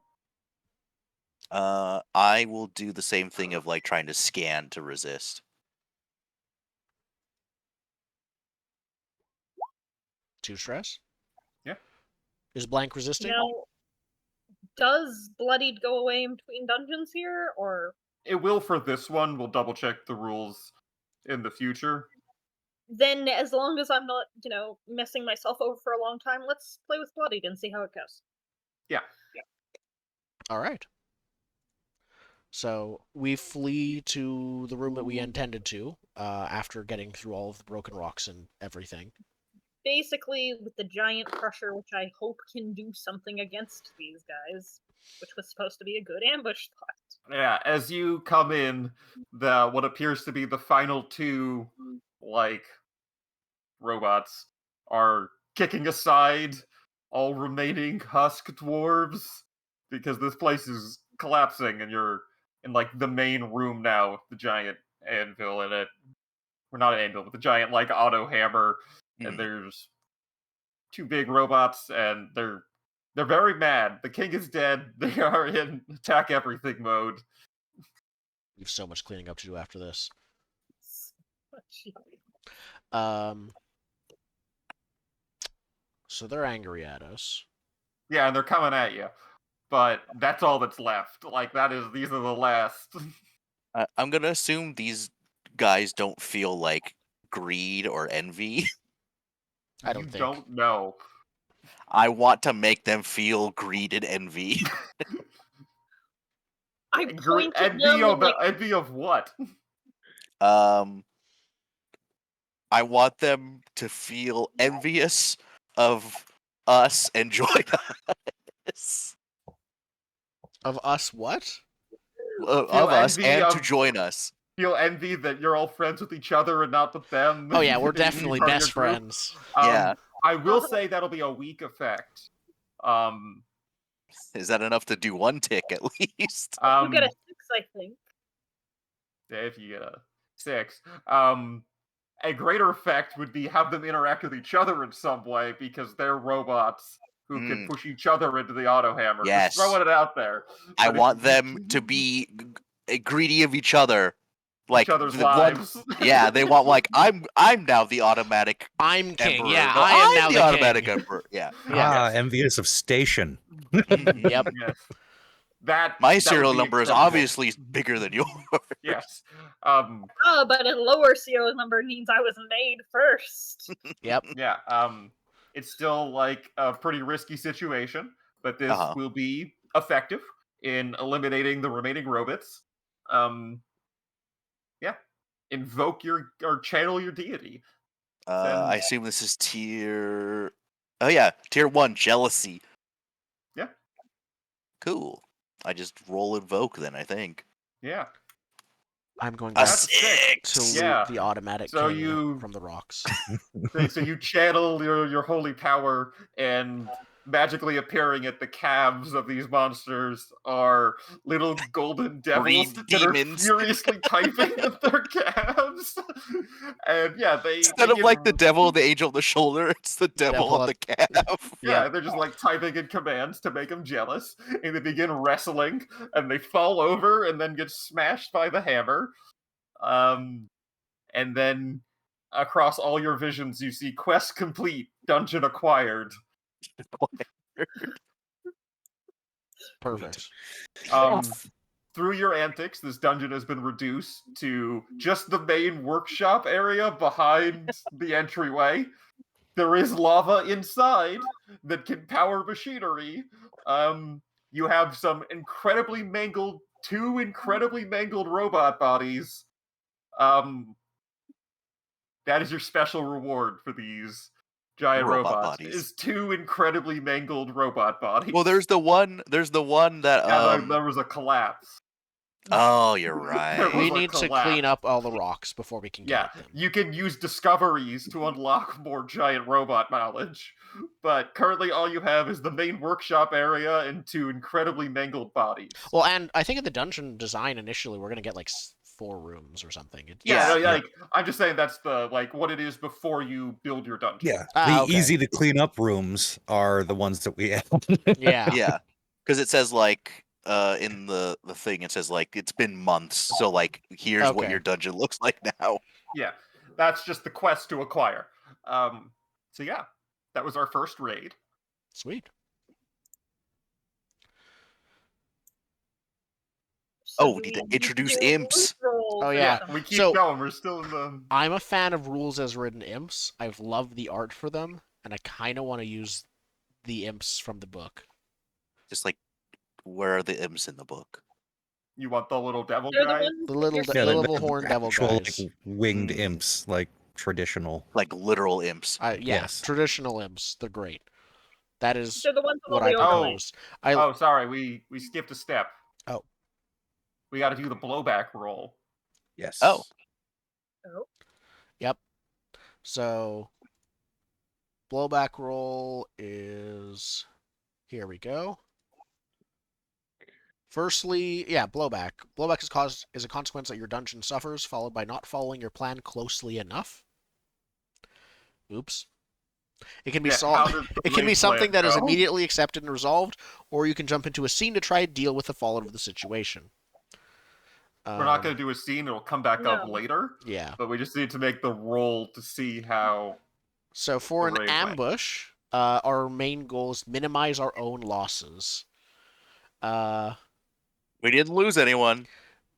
I will do the same thing of like trying to scan to resist. 2 stress. Yeah. Is blank resisting? Now, does bloodied go away in between dungeons here, or It will for this one. We'll double check the rules in the future. then as long as I'm not, messing myself over for a long time, let's play with bloodied and see how it goes. Yeah. All right. So we flee to the room that we intended to after getting through all of the broken rocks and everything. Basically, with the giant crusher, which I hope can do something against these guys, which was supposed to be a good ambush spot. Yeah, as you come in, the what appears to be the final 2, like, robots are kicking aside all remaining husk dwarves because this place is collapsing and you're in, like, the main room now, the giant anvil in it. Or not an anvil, but the giant, like, auto hammer, and there's 2 big robots, and they're very mad. The king is dead. They are in attack everything mode. We have so much cleaning up to do after this. Oh, So they're angry at us. Yeah, and they're coming at you. But that's all that's left. Like, these are the last. I'm gonna assume these guys don't feel like greed or envy. I don't You think. don't know. I want to make them feel greed and envy. I point at them Envy and, of, like, envy of what? I want them to feel envious of us and join us. Of us, what? Of us envy and to of- join us. Feel envy that you're all friends with each other and not with them. Oh yeah, we're That you can be definitely part of best your group. friends. Yeah. I will say that'll be a weak effect. Is that enough to do 1 tick at least? you get a 6, I think. If you get a 6. A greater effect would be have them interact with each other in some way because they're robots who can push each other into the auto hammer. Yes. Just throwing it out there. I But if want you- them to be greedy of each other. Like each other's the one, lives. yeah, they want like I'm now the automatic I'm king. emperor. Yeah, No, I am I'm now the the automatic king. emperor. Yeah. Yeah. Envious of station. Yep. Yes. That My that serial would be number is acceptable. obviously bigger than yours. Yes. But a lower serial number means I was made first. Yep. Yeah. It's still like a pretty risky situation, but this will be effective in eliminating the remaining robots. Yeah. Invoke or channel your deity. I assume this is tier. Oh yeah, tier 1 jealousy. Yeah. Cool. I just roll invoke then. I think. Yeah. I'm going A back six! to loot Yeah. the automatic So king from the rocks. So you channel your holy power, and magically appearing at the calves of these monsters are little golden devils Green that are demons. furiously typing at their calves. And yeah, Instead of like the devil, the angel on the shoulder, it's the devil Devil on the calf. Yeah, Yep. they're just like typing in commands to make them jealous, and they begin wrestling, and they fall over and then get smashed by the hammer. And then across all your visions, you see quest complete, dungeon acquired. Perfect. Through your antics, this dungeon has been reduced to just the main workshop area behind the entryway. There is lava inside that can power machinery. You have some two incredibly mangled robot bodies. That is your special reward for these giant Robot robots. bodies. Is 2 incredibly mangled robot bodies. Well, there's the one that there was a collapse. Oh, you're There right. was We a need to collapse. clean up all the rocks before we can get Yeah, at them. you can use discoveries to unlock more giant robot knowledge, but currently all you have is the main workshop area and 2 incredibly mangled bodies. Well, and I think in the dungeon design initially we're gonna get like 4 rooms or something. Yeah, no, Yeah. like I'm just saying that's the what it is before you build your dungeon. Yeah, Ah, the okay. easy to clean up rooms are the ones that we have. Yeah. Yeah, because it says like in the thing, it says like it's been months, so like here's what Okay. your dungeon looks like now. Yeah, that's just the quest to acquire. So yeah, that was our first raid. Sweet. So Oh, do we need we to need introduce do imps. loot rolls Oh, or yeah. something? We keep So- going. We're still in the. I'm a fan of rules as written imps. I've loved the art for them, and I kind of want to use the imps from the book. Just like, where are the imps in the book? You want the little devil They're the guy? ones The that little you're de- Yeah, the seeing. little horn devil actual, guys. like, winged Mm. imps, like traditional. Like literal imps. Yeah, Yes. traditional imps. They're great. That is They're the ones with what all I the Oh. propose. I Oh, sorry, we skipped a step. Oh. We got to do the blowback roll. Yes. Oh. Yep. So blowback roll is here we go. Firstly, yeah, blowback. Blowback is a consequence that your dungeon suffers, followed by not following your plan closely enough. Oops. It can be Yeah, how does the It can be blade something plan that is go? immediately accepted and resolved, or you can jump into a scene to try and deal with the fallout of the situation. We're not going to do a scene; it'll come back up No. later. Yeah. But we just need to make the roll to see how. So for an The raid went. ambush, our main goal is minimize our own losses. We didn't lose anyone.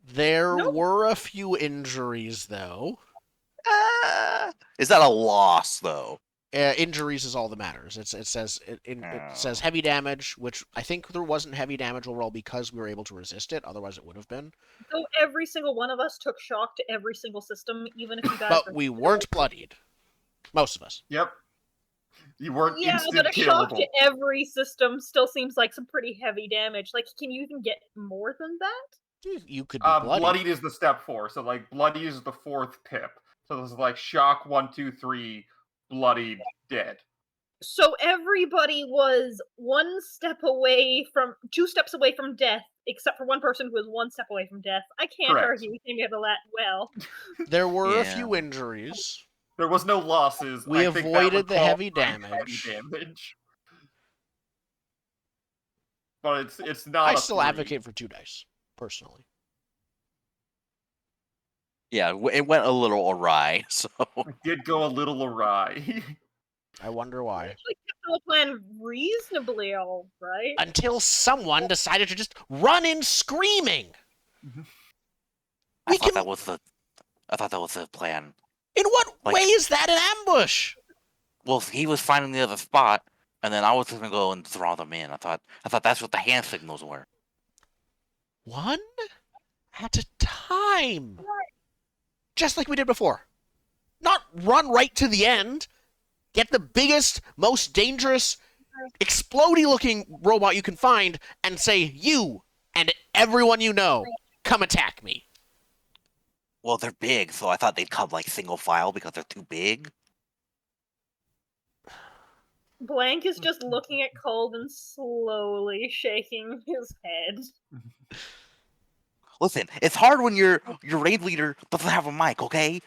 There Nope. were a few injuries, though. Is that a loss though? Injuries is all that matters. It says it says Oh. heavy damage, which I think there wasn't heavy damage overall because we were able to resist it. Otherwise, it would have been. So every single one of us took shock to every single system, even if you guys. But we weren't bloodied. Most of us. Yep. You weren't Yeah, instant but a shock killable. to every system still seems like some pretty heavy damage. Like, can you even get more than that? You could be bloodied. Bloodied is the step 4, so like bloody is the 4th pip. So this is like shock 1, 2, 3, bloodied, dead. So everybody was 2 steps away from death, except for one person who was 1 step away from death. I can't Correct. argue with any of that well. There were a Yeah. few injuries. There was no losses. We I think that avoided would the call heavy for heavy damage. damage. But it's not. I a still 3. advocate for 2 dice, personally. Yeah, it went a little awry. So It did go a little awry. I wonder why. Actually kept the whole plan reasonably alright. Until someone decided to just run in screaming. I We thought can- that was the plan. In what Like- way is that an ambush? Well, he was finding the other spot, and then I was gonna go and draw them in. I thought that's what the hand signals were. One at a time. Just like we did before. Not run right to the end. Get the biggest, most dangerous, explodey looking robot you can find and say, you and everyone you know, come attack me. Well, they're big, so I thought they'd come like single file because they're too big. Blank is just looking at Cold and slowly shaking his head. Listen, it's hard when your raid leader doesn't have a mic, okay?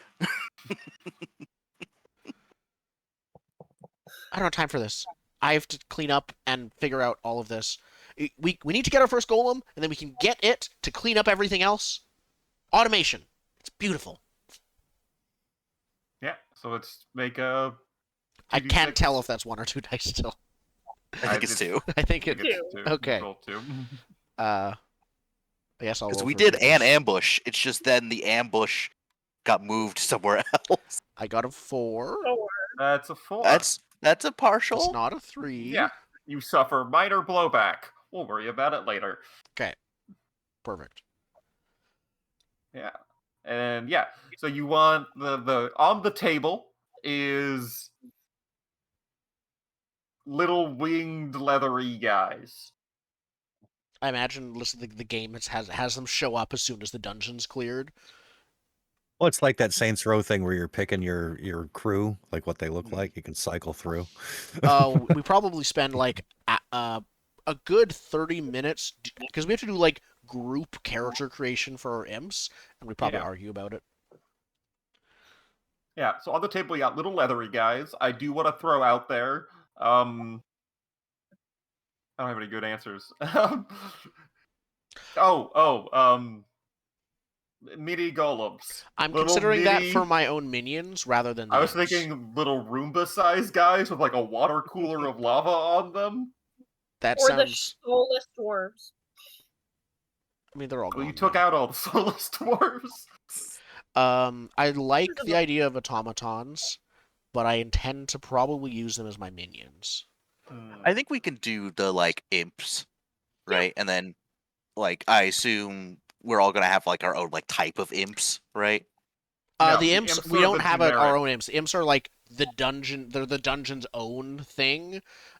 I don't have time for this. I have to clean up and figure out all of this. We need to get our first golem, and then we can get it to clean up everything else. Automation. It's beautiful. Yeah, so let's make a. I 2d6. can't tell if that's 1 or 2 dice still. I think it's 2. I think it. It's 2. Okay. Roll 2. I guess I'll. Because roll we for did advantage. an ambush. It's just then the ambush got moved somewhere else. I got a 4. Oh, That's a 4. That's a partial. It's not a 3. Yeah, you suffer minor blowback. We'll worry about it later. Perfect. Yeah, and yeah, so you want the on the table is little winged leathery guys. I imagine the game has them show up as soon as the dungeon's cleared. Well, it's like that Saints Row thing where you're picking your crew, like what they look Mm. like. You can cycle through. We probably spend like a good 30 minutes because we have to do like group character creation for our imps, and we probably Yeah. argue about it. Yeah, so on the table you got little leathery guys. I do want to throw out there, I don't have any good answers. Mini golems. I'm Little considering that mini- for my own minions rather than the I was imps. thinking little Roomba-sized guys with like a water cooler of lava on them. That Or the sounds. soulless dwarves. I mean, they're all. Well, you gone took now. out all the soulless dwarves. I like the idea of automatons, but I intend to probably use them as my minions. I think we can do the like imps, right? And then like I assume we're all gonna have like our own like type of imps, right? No, The the imps, imps we are don't the have our generic. own imps. The imps are like the dungeon. They're the dungeon's own thing.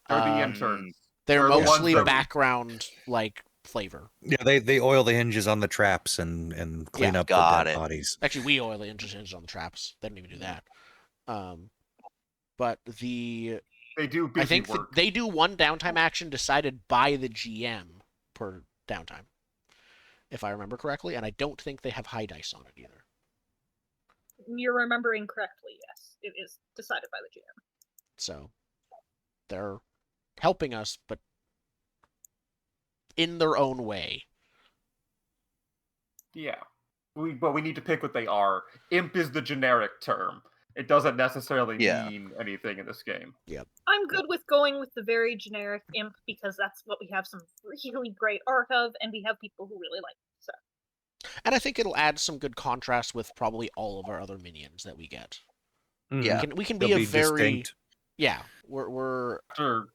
They're the Um, interns. They're They're the ones mostly that- background like flavor. Yeah, they oil the hinges on the traps and clean Yeah. up the Got dead it. bodies. Actually, we oil the hinges on the traps. They don't even do that. But They do busy I think work. they do one downtime action decided by the GM per downtime, if I remember correctly, and I don't think they have high dice on it either. You're remembering correctly, yes. It is decided by the GM. So they're helping us, but in their own way. Yeah. But we need to pick what they are. Imp is the generic term. It doesn't necessarily Yeah. mean anything in this game. I'm good with going with the very generic imp because that's what we have some really great art of, and we have people who really like it. So And I think it'll add some good contrast with probably all of our other minions that we get. Yeah. We can They'll be a be very distinct. yeah. We're Sure.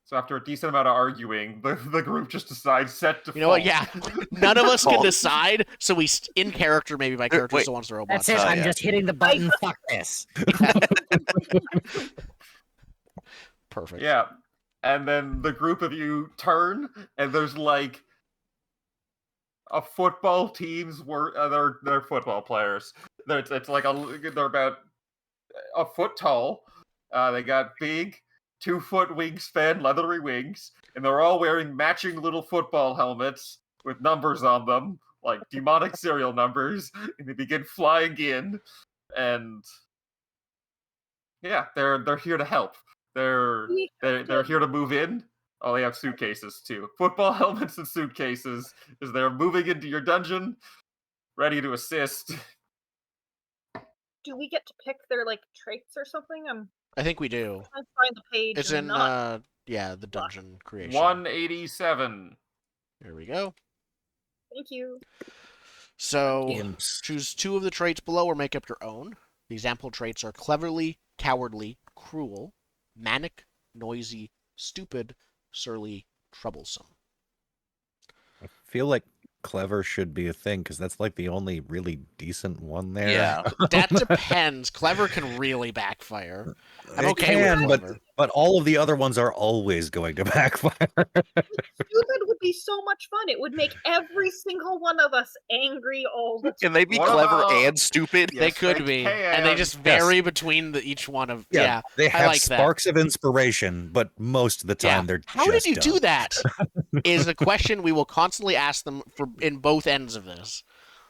So after a decent amount of arguing, the group just decides set default. you know what? Yeah, none of us can Default. decide, so we in character maybe my character wait. still wants the robots. That's it. Oh, I'm yeah. just hitting the button. Fuck this. Perfect. Yeah. And then the group of you turn, and there's like a football team's work. They're football players. It's like they're about a foot tall. They got big 2-foot wingspan, leathery wings, and they're all wearing matching little football helmets with numbers on them, like demonic serial numbers. And they begin flying in, and yeah, they're here to help. They're here to move in. Oh, they have suitcases too. Football helmets and suitcases as they're moving into your dungeon, ready to assist. do we get to pick their like traits or something? I think we do. trying to find the page. It's and in not... the dungeon creation. 187. There we go. Thank you. So Imps. choose 2 of the traits below or make up your own. The example traits are cleverly, cowardly, cruel, manic, noisy, stupid, surly, troublesome. I feel like clever should be a thing because that's like the only really decent one there. Yeah. That depends. Clever can really backfire. I'm It okay can, with clever. but all of the other ones are always going to backfire. Stupid would be so much fun. It would make every single one of us angry all the time. Can they be What clever about- and stupid? They Yes, could they be, can. and they just vary between each one of. Yeah, They I have like that. sparks of inspiration, but most of the time they're How just did you do dumb. that? Is a question we will constantly ask them for in both ends of this.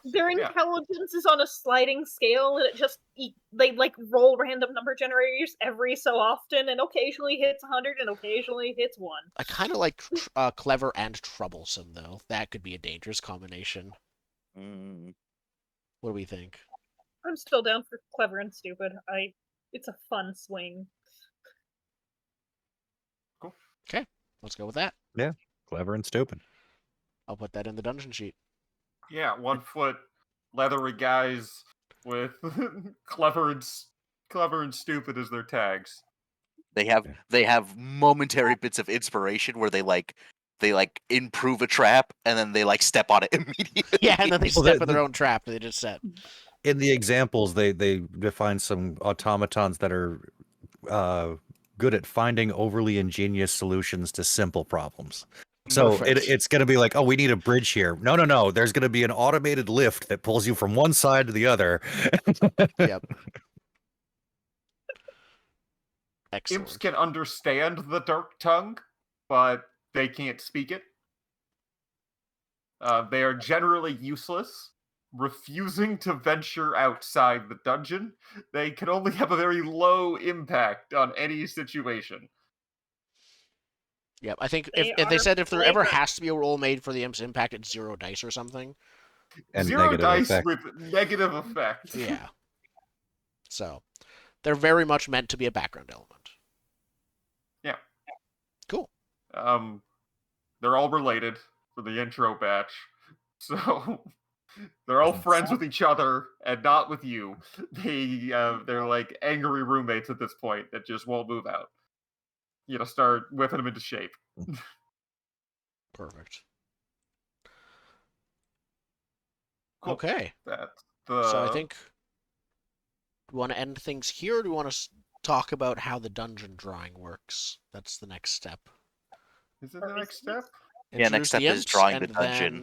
Their Yeah. intelligence is on a sliding scale, and it just they like roll random number generators every so often, and occasionally hits 100, and occasionally hits 1. I kind of like clever and troublesome, though. That could be a dangerous combination. Mm. What do we think? I'm still down for clever and stupid. It's a fun swing. Let's go with that. Clever and stupid. I'll put that in the dungeon sheet. Yeah, 1 foot leathery guys with clever and stupid as their tags. They have momentary bits of inspiration where they improve a trap and then they like step on it immediately. Yeah, and then they Well, step in their own trap that they just set. In the examples, they define some automatons that are good at finding overly ingenious solutions to simple problems. So Perfect. it's going to be like, oh, we need a bridge here. No. There's going to be an automated lift that pulls you from one side to the other. Yep. Imps Excellent. can understand the dark tongue, but they can't speak it. They are generally useless, refusing to venture outside the dungeon. They can only have a very low impact on any situation. Yep. I think They if they are said if there ever plaguers. has to be a roll made for the imp's impact, it's 0 dice or something. And 0 negative dice effect. with negative effect. Yeah. So they're very much meant to be a background element. Yeah. Cool. They're all related for the intro batch. So they're all friends with each other and not with you. They're like angry roommates at this point that just won't move out. You know, start whipping them into shape. Perfect. Cool. Okay. That's So I think we want to end things here. Or do we want to talk about how the dungeon drawing works? That's the next step. Is it the next step? Yeah, next Introduce step the is imps drawing the and dungeon.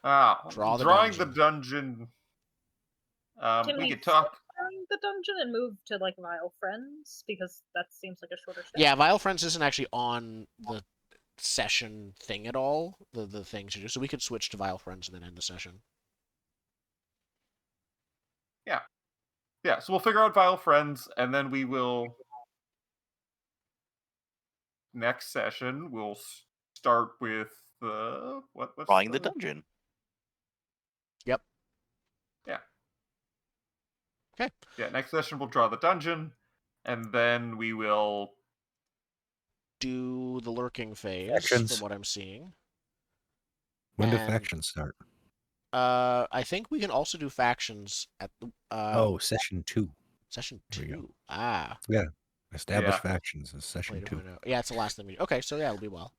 then draw the drawing dungeon. the dungeon. Can We we could talk. skip the dungeon and move to like Vile Friends because that seems like a shorter step? Yeah, Vile Friends isn't actually on the session thing at all. The thing to do, so we could switch to Vile Friends and then end the session. Yeah, so we'll figure out Vile Friends, and then we will. Next session, we'll start with what's Drawing the dungeon. Yep. Yeah. Okay. Yeah, next session we'll draw the dungeon, and then we will Do the lurking phase Factions. from what I'm seeing. When do And, factions start? I think we can also do factions at the Session 2. session There we go. 2. Ah. Establish Yeah. factions is session 2. Yeah, it's the last thing we. Okay, so yeah, it'll be well.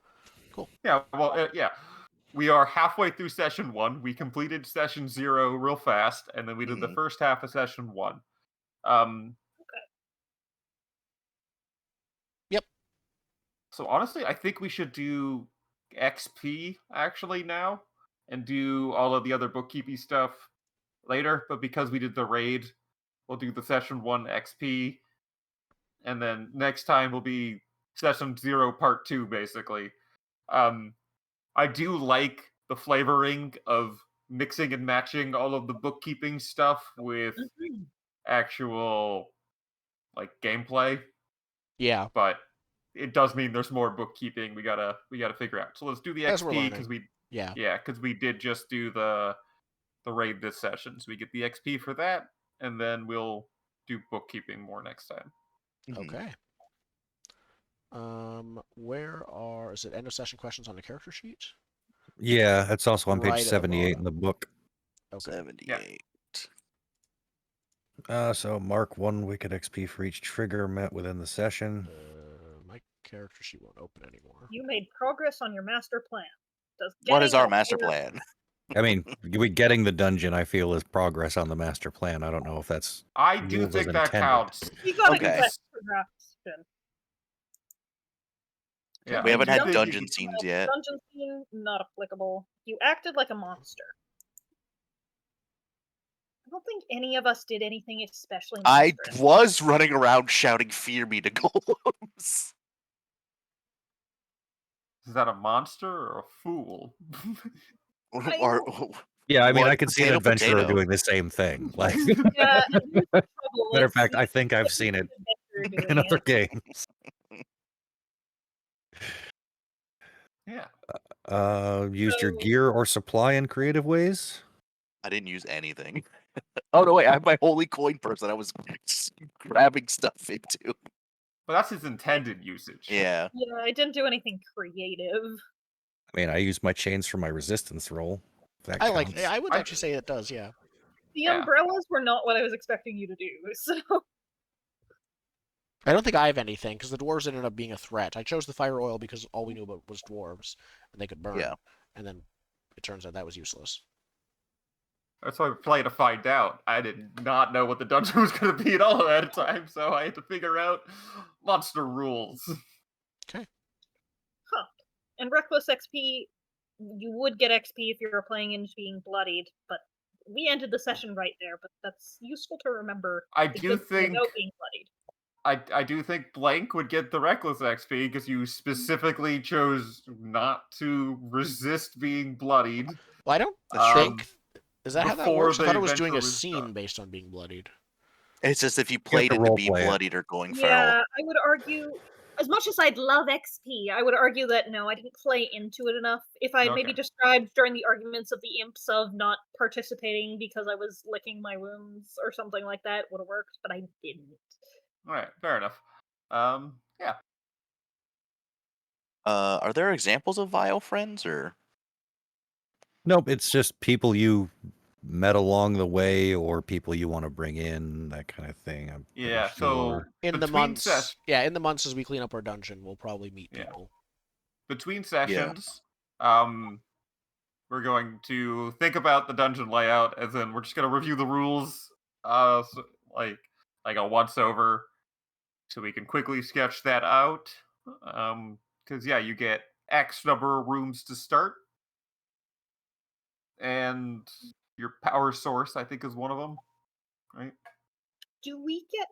Cool. Yeah, well, yeah. We are halfway through session 1. We completed session 0 real fast, and then we did the first half of session 1. Yep. So honestly, I think we should do XP actually now, and do all of the other bookkeeping stuff later. But because we did the raid, we'll do the session 1 XP, and then next time will be session 0 part 2, basically. I do like the flavoring of mixing and matching all of the bookkeeping stuff with actual like gameplay, Yeah. but it does mean there's more bookkeeping we gotta figure out. So let's do the As we're XP because learning. because we did just do the raid this session, so we get the XP for that, and then we'll do bookkeeping more next time. Okay. Is it end of session questions on the character sheet? Yeah, it's also on Right page at the 78 in bottom. the book. Okay. 78. So mark 1 wicked XP for each trigger met within the session. My character sheet won't open anymore. You made progress on your master plan. What is our master plan? I mean, we getting the dungeon, I feel, is progress on the master plan. I don't know if that's I do ruled as think that intended. counts. You got Okay. a good progression. Yeah, We haven't I had do dungeon think- scenes yet. Dungeon scene, not applicable. You acted like a monster. I don't think any of us did anything especially I monstrous. was running around shouting "Fear me" to golems. Is that a monster or a fool? Or Yeah, I mean, what? I could see an Potato, adventurer potato. doing the same thing. Like, Yeah, and here's the trouble, matter of let's fact, see I think I've what seen it adventurer in doing other it. games. Yeah. Used your So- gear or supply in creative ways? I didn't use anything. Oh no, wait! I have my holy coin purse that I was grabbing stuff into. But that's his intended usage. Yeah. Yeah, I didn't do anything creative. I mean, I used my chains for my resistance roll. If that I counts. would actually say it does, yeah. The Yeah. umbrellas were not what I was expecting you to do, so I don't think I have anything, because the dwarves ended up being a threat. I chose the fire oil because all we knew about was dwarves, and they could burn. Yeah. And then it turns out that was useless. That's why we play to find out. I did not know what the dungeon was going to be at all at a time, so I had to figure out monster rules. And reckless XP, you would get XP if you were playing into being bloodied, but we ended the session right there. But that's useful to remember. I the do good thing think about being bloodied. I do think Blank would get the reckless XP because you specifically chose not to resist being bloodied. Well, I don't That's true. think. Is that how that before works? I thought the it was doing a adventure was scene done. based on being bloodied. It's just if you have played to into role being play it. bloodied or going Yeah, feral. I would argue, as much as I'd love XP, I would argue that no, I didn't play into it enough. If I had maybe Okay. described during the arguments of the imps of not participating because I was licking my wounds or something like that, would have worked, but I didn't. All right, fair enough. Yeah. Are there examples of vile friends or? Nope, it's just people you met along the way or people you want to bring in, that kind of thing. I'm pretty Yeah, so sure. In the between months, in the months as we clean up our dungeon, we'll probably meet Yeah. people. between sessions, we're going to think about the dungeon layout, as in we're just going to review the rules, like a once over, so we can quickly sketch that out. Because you get X number of rooms to start, and your power source, I think, is one of them, right? Do we get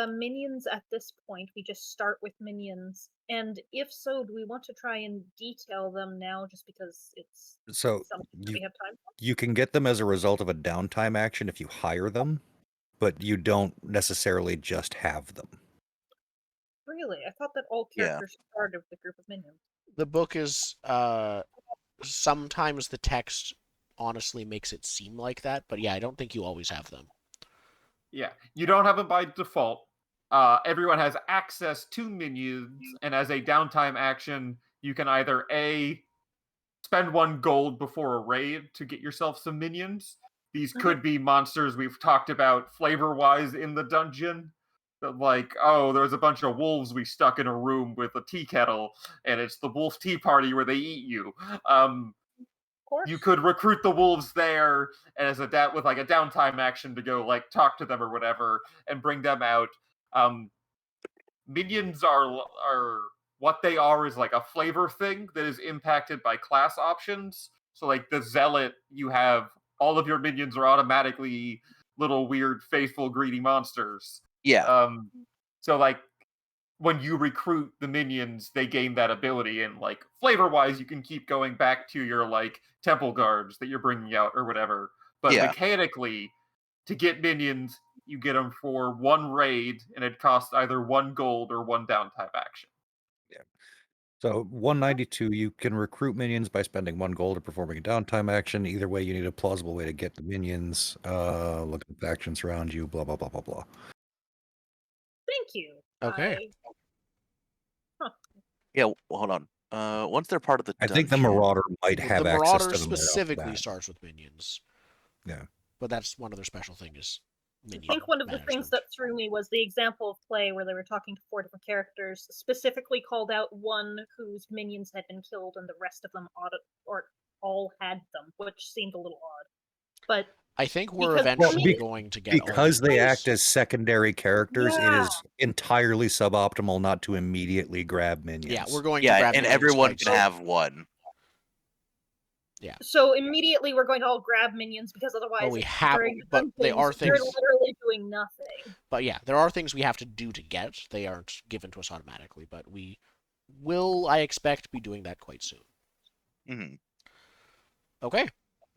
minions at this point? We just start with minions, and if so, do we want to try and detail them now, just because it's So something that we have time for? you can get them as a result of a downtime action if you hire them, but you don't necessarily just have them. Really, I thought that all Yeah. characters started with a group of minions. The book is sometimes the text honestly makes it seem like that, but yeah, I don't think you always have them. Yeah, you don't have them by default. Everyone has access to minions, and as a downtime action, you can either A, spend 1 gold before a raid to get yourself some minions. These could be monsters we've talked about flavor-wise in the dungeon. Like, oh, there's a bunch of wolves we stuck in a room with a tea kettle, and it's the wolf tea party where they eat you. Of course. You could recruit the wolves there as a with like a downtime action to go like talk to them or whatever and bring them out. Minions are what they are is like a flavor thing that is impacted by class options. So like the zealot, you have all of your minions are automatically little weird faithful greedy monsters. Yeah. So like when you recruit the minions, they gain that ability, and like flavor-wise, you can keep going back to your like temple guards that you're bringing out or whatever. But Yeah. mechanically, to get minions, you get them for 1 raid, and it costs either 1 gold or 1 downtime action. So 192, you can recruit minions by spending 1 gold or performing a downtime action. Either way, you need a plausible way to get the minions. Look at the factions around you, blah, blah, blah, blah, blah. Thank you. Okay. Yeah. Well, hold on. Once they're part of the I dungeon, think the Marauder might have the access Marauder to them right off the specifically bat. starts with minions. Yeah. But that's one of their special thing is minion I think one of the management. things that threw me was the example of play where they were talking to 4 different characters, specifically called out one whose minions had been killed and the rest of them all had them, which seemed a little odd. But I think we're because- eventually Well, going to get Because they all act as secondary characters, Yeah. it is entirely suboptimal not to immediately grab minions. Yeah, we're going to yeah, grab and minions everyone quite can soon. have one. So immediately we're going to all grab minions because otherwise Well, we have, during the but they are dungeons, you're things. literally doing nothing. But yeah, there are things we have to do to get. They aren't given to us automatically, but we will, I expect, be doing that quite soon. Mhm. Okay.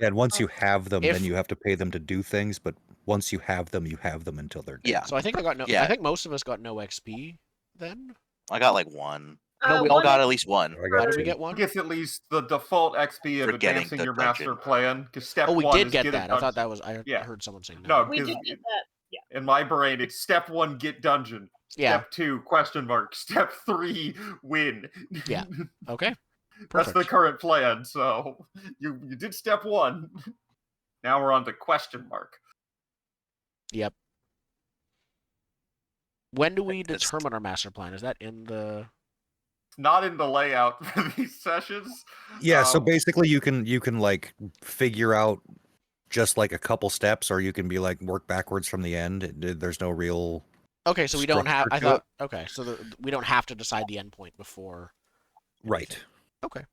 And once you have them, If- then you have to pay them to do things. But once you have them until they're dead. Yeah. So I think Yeah. I think most of us got no XP then. I got like 1. No, we all one got is- at least 1. I Why got did we 2. get one? Gets at least the default XP of For getting advancing the your master dungeon. plan. Because step Oh, we 1 did is get get that. a I thought dungeon. that was. I Yeah. heard someone saying No, We because did get that. Yeah. in my brain, it's step 1, get dungeon. Yeah. Step 2, question mark. Step 3, win. Yeah. Okay. That's the Perfect. current plan. So you did step 1. Now we're on to question mark. Yep. When do we That's- determine our master plan? Is that in the? It's not in the layout for these sessions. Yeah, so Um, basically you can like figure out just like a couple steps, or you can be like work backwards from the end. There's no real Okay, so we don't have. structure I to thought. Okay, so we don't have to decide the endpoint before. right. Okay,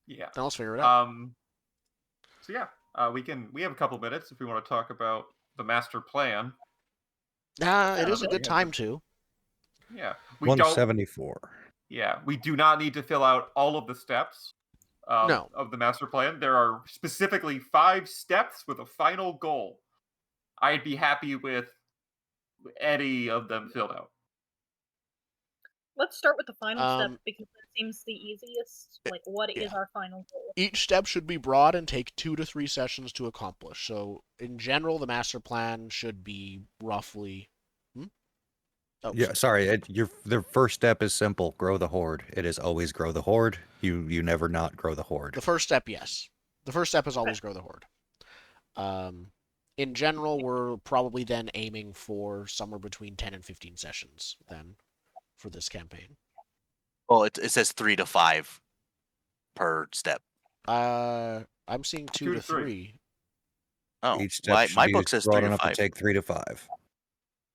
Yeah. now let's figure it out. So yeah, we have a couple minutes if we want to talk about the master plan. It is a we good have time to- to. Yeah, we don't. 174. Yeah, we do not need to fill out all of the steps No. of the master plan. There are specifically 5 steps with a final goal. I'd be happy with any of them filled out. Let's start with the final step Um, because that seems the easiest. Like, what is yeah. our final goal? Each step should be broad and take 2 to 3 sessions to accomplish. So, in general, the master plan should be roughly. Oh, Yeah, sorry. The first step is simple: grow the horde. It is always grow the horde. You never not grow the horde. The first step, yes. The first step is Okay. always grow the horde. In general, we're probably then aiming for somewhere between 10 and 15 sessions then for this campaign. Well, it says 3 to 5 per step. I'm seeing 2 to 3. 3. Oh, Each step should my be book says broad 3 to enough 5. to take 3 to 5.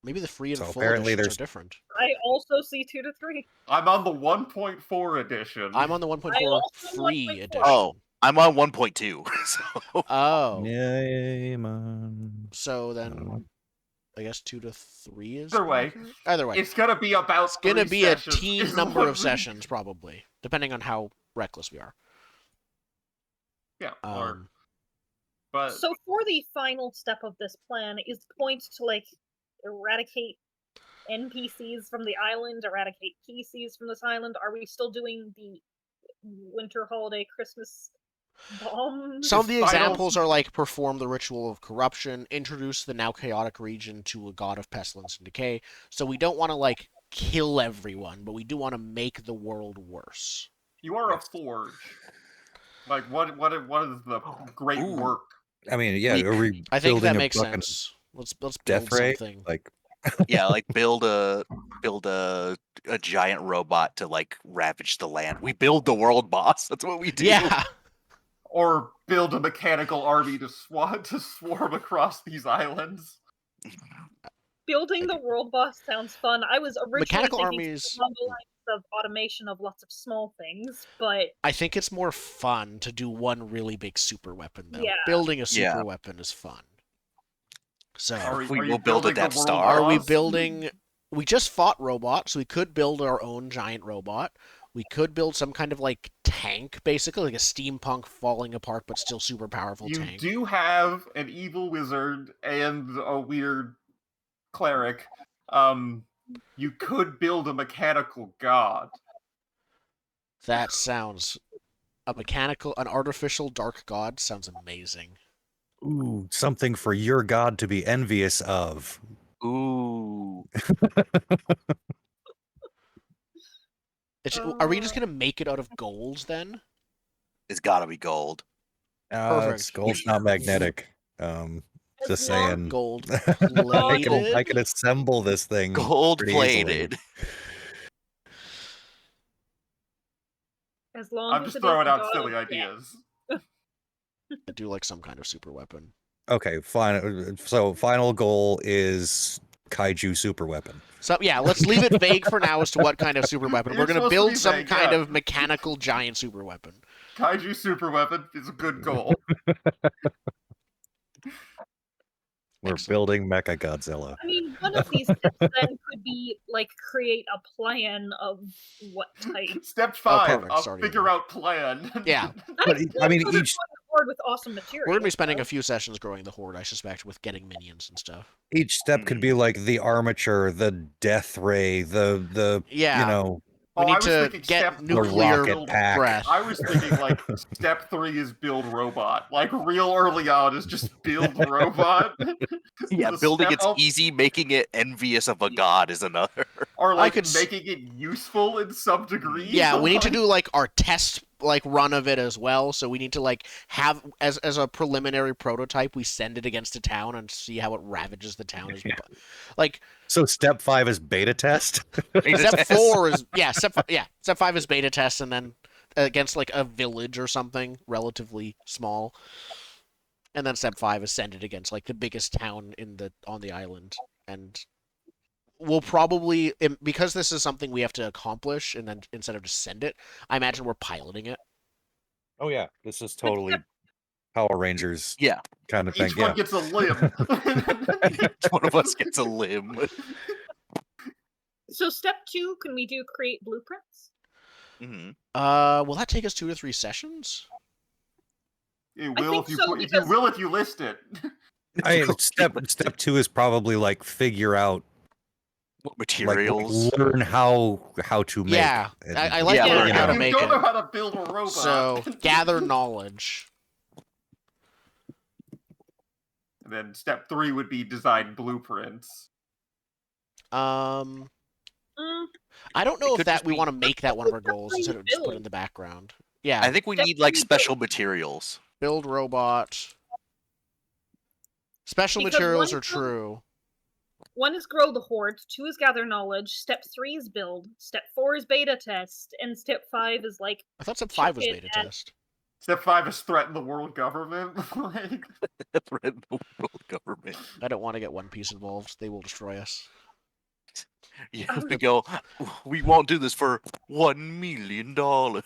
Maybe the free and So full apparently editions there's- are different. I also see 2 to 3. I'm on the 1.4 edition. I'm on the 1.4 also free 1.4. edition. Oh, I'm on 1.2. So Oh. Yay, man. So then, I guess 2 to 3 is Either way, accurate? Either way. it's gonna be about. It's gonna 3 be a sessions, teen is number what of we- sessions, probably, depending on how reckless we are. Yeah, Um, but So for the final step of this plan, is the point to like eradicate NPCs from the island, eradicate PCs from this island? Are we still doing the winter holiday Christmas bombs? some of the final- examples are like perform the ritual of corruption, introduce the now chaotic region to a god of pestilence and decay. So we don't want to like kill everyone, but we do want to make the world worse. you are Yes. a forge. Like what is the great Ooh. work? I mean, yeah, We- are we I think building that a makes fucking sense. Let's build death ray? something. Like, yeah, like build a giant robot to like ravage the land. We build the world boss. That's what we do. Yeah. Or build a mechanical army to swarm across these islands. Building the world boss sounds fun. I was originally Mechanical thinking armies- along the lines of automation of lots of small things, but I think it's more fun to do one really big super weapon, though. Yeah. Building a super Yeah. weapon is fun. So, We Are will you build a building the Death world Star. are we boss? building... We just fought robots, so we could build our own giant robot. We could build some kind of, like, tank, basically, like a steampunk falling apart but still super powerful You tank. do have an evil wizard and a weird cleric. You could build a mechanical god. That sounds... An artificial dark god sounds amazing. ooh, something for your god to be envious of. Ooh. Are we just gonna make it out of gold, then? It's gotta be gold. Perfect. Gold's not magnetic. Just saying. Gold I plated? can assemble this thing. Gold pretty easily. plated. as long I'm as just it throwing is out God silly of Death. ideas. I do like some kind of super weapon. Okay, fine. So final goal is kaiju super weapon. So yeah, let's leave it vague for now as to what kind of super weapon. We're It's gonna supposed to build be some vague, kind yeah. of mechanical giant super weapon. Kaiju super weapon is a good goal. We're Excellent. building Mecha Godzilla. I mean, one of these steps then could be like create a plan of what type. Step 5, perfect, a sorry, figure yeah. out plan. Yeah. But I mean, That's each board with awesome materials. We're gonna be spending though. a few sessions growing the horde, I suspect, with getting minions and stuff. each step could be like the armature, the death ray, the Yeah. you know, We I need was to thinking get step nuclear rocket pack. breath. I was thinking like step 3 is build robot. Like real early on is just build robot. Yeah, The building step it's up- easy, making it envious of a god is another. Or like could s- making it useful in some degree. Yeah, we need to Like- do like our test like run of it as well. So we need to like have as a preliminary prototype, we send it against a town and see how it ravages the town. Like so step 5 is beta test. step 4 is step 5 is beta test, and then against like a village or something relatively small, and then step 5 is send it against like the biggest town on the island, and we'll probably, because this is something we have to accomplish, and then instead of just send it, I imagine we're piloting it. Oh yeah, this is totally Power Rangers Yeah, kind of thing. Each one gets a limb. each one of us gets a limb. So step 2, can we do create blueprints? Hmm. Will that take us 2 to 3 sessions? It I will think if you so, if because- you list it. Step 2 is probably like figure out What like materials? learn how to make. Yeah, it. I like Yeah, learning learn how how to to You make don't know it. how to build a robot. So gather knowledge. And then step 3 would be design blueprints. Mm, Mm, I don't know It if could that just we be- want to make that one of our Step goals 3 instead of just put it in build. the background. Yeah, I think we Step need like 3 special build. materials. build robot. Special Because materials one are true. 1 is grow the horde, 2 is gather knowledge, step 3 is build, step 4 is beta test, and step 5 is like I thought step 5 was Check it beta at- test. Step 5 is threaten the world government. Like, Threaten the world government. I don't want to get One Piece involved. They will destroy us. Yeah, Um, we go. We won't do this for $1 million. I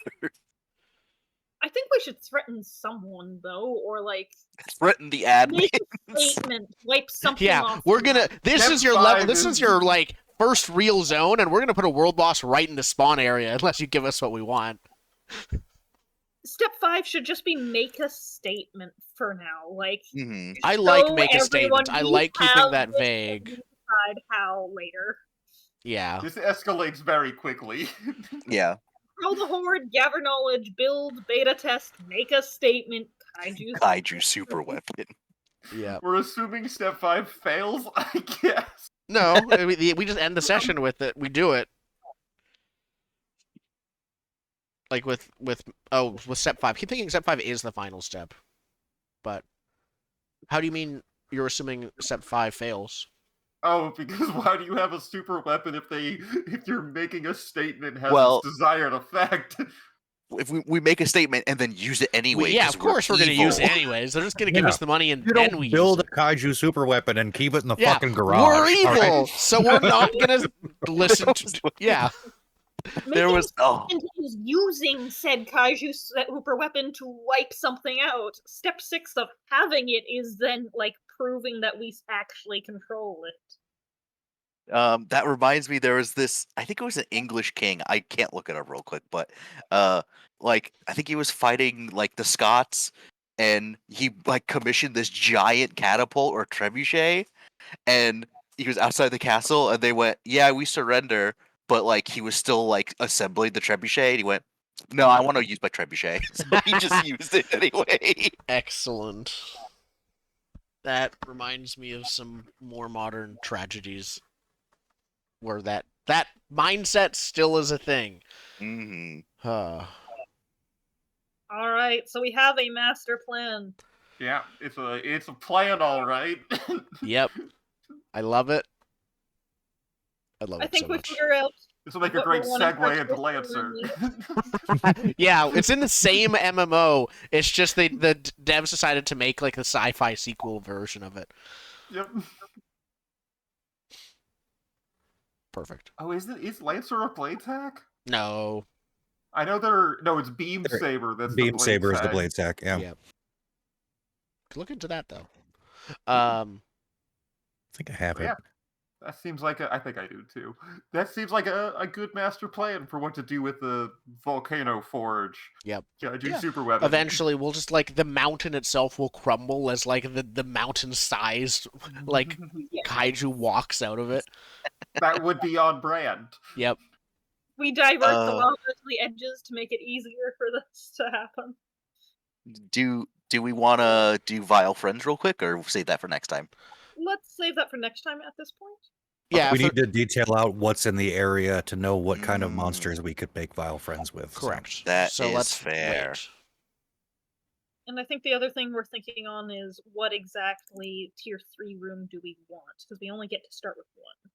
think we should threaten someone though, or like Threaten the admin. make a statement, wipe something Yeah, off. we're the gonna. map. This Step is your level. 5 This is is- your like first real zone, and we're gonna put a world boss right in the spawn area unless you give us what we want. Step 5 should just be make a statement for now. Like Hmm. I like show make a statement. everyone I we like keeping have that this and vague. we decide how later. Yeah. this escalates very quickly. Yeah. Grow the horde, gather knowledge, build, beta test, make a statement, kaiju. Kaiju super weapon. Yeah. We're assuming step 5 fails, I guess. No, we just end the session with it. We do it. Like with step 5. Keep thinking step 5 is the final step. But how do you mean you're assuming step 5 fails? Oh, because why do you have a super weapon if you're making a statement has Well- its desired effect? If we make a statement and then use it anyway, Yeah, 'cause of course we're gonna use it evil. anyways. They're just gonna give Yeah. us the money and You then don't we build use a kaiju super weapon and keep it in the Yeah, fucking garage. We're all right? evil, so we're not gonna listen to. Yeah, There Making was oh and is using said kaiju super weapon to wipe something out. Step 6 of having it is then like proving that we actually control it. that reminds me there was this I think it was an English king. I can't look it up real quick, but like I think he was fighting like the Scots and he like commissioned this giant catapult or trebuchet and he was outside the castle and they went, "Yeah, we surrender." But like he was still like assembling the trebuchet and he went, "No, I want to use my trebuchet." So he just used it anyway. excellent. That reminds me of some more modern tragedies, where that mindset still is a thing. Hmm. Huh. Alright, so we have a master plan. Yeah, it's a plan, all right. Yep. I love it. I love I it think so we much. figure out This will make a What we're great wanting segue for into Twister Lancer. Yeah, it's in the same MMO. It's just the devs decided to make like the sci-fi sequel version of it. Yep. Perfect. Oh, is Lancer a blade tack? No. I know no, it's Beam Saber. That's Beam the blade saber is the tack. blade sack. Yeah. Yep. Look into that though. I think I have it. Yeah. That seems like I think I do too. That seems like a good master plan for what to do with the volcano forge. Yep. Yeah, do Yeah. super weapon. Eventually, we'll just like the mountain itself will crumble as like the mountain-sized like kaiju walks out of it. That would be on brand. Yep. we divert the Uh, lava to the edges to make it easier for this to happen. Do we want to do Vile Friends real quick, or save that for next time? Let's save that for next time at this point. Yeah. We for- need to detail out what's in the area to know what kind of Mm. monsters we could make vile friends with. so. Correct. That so is let's fair. wait. And I think the other thing we're thinking on is what exactly tier 3 room do we want? Because we only get to start with one.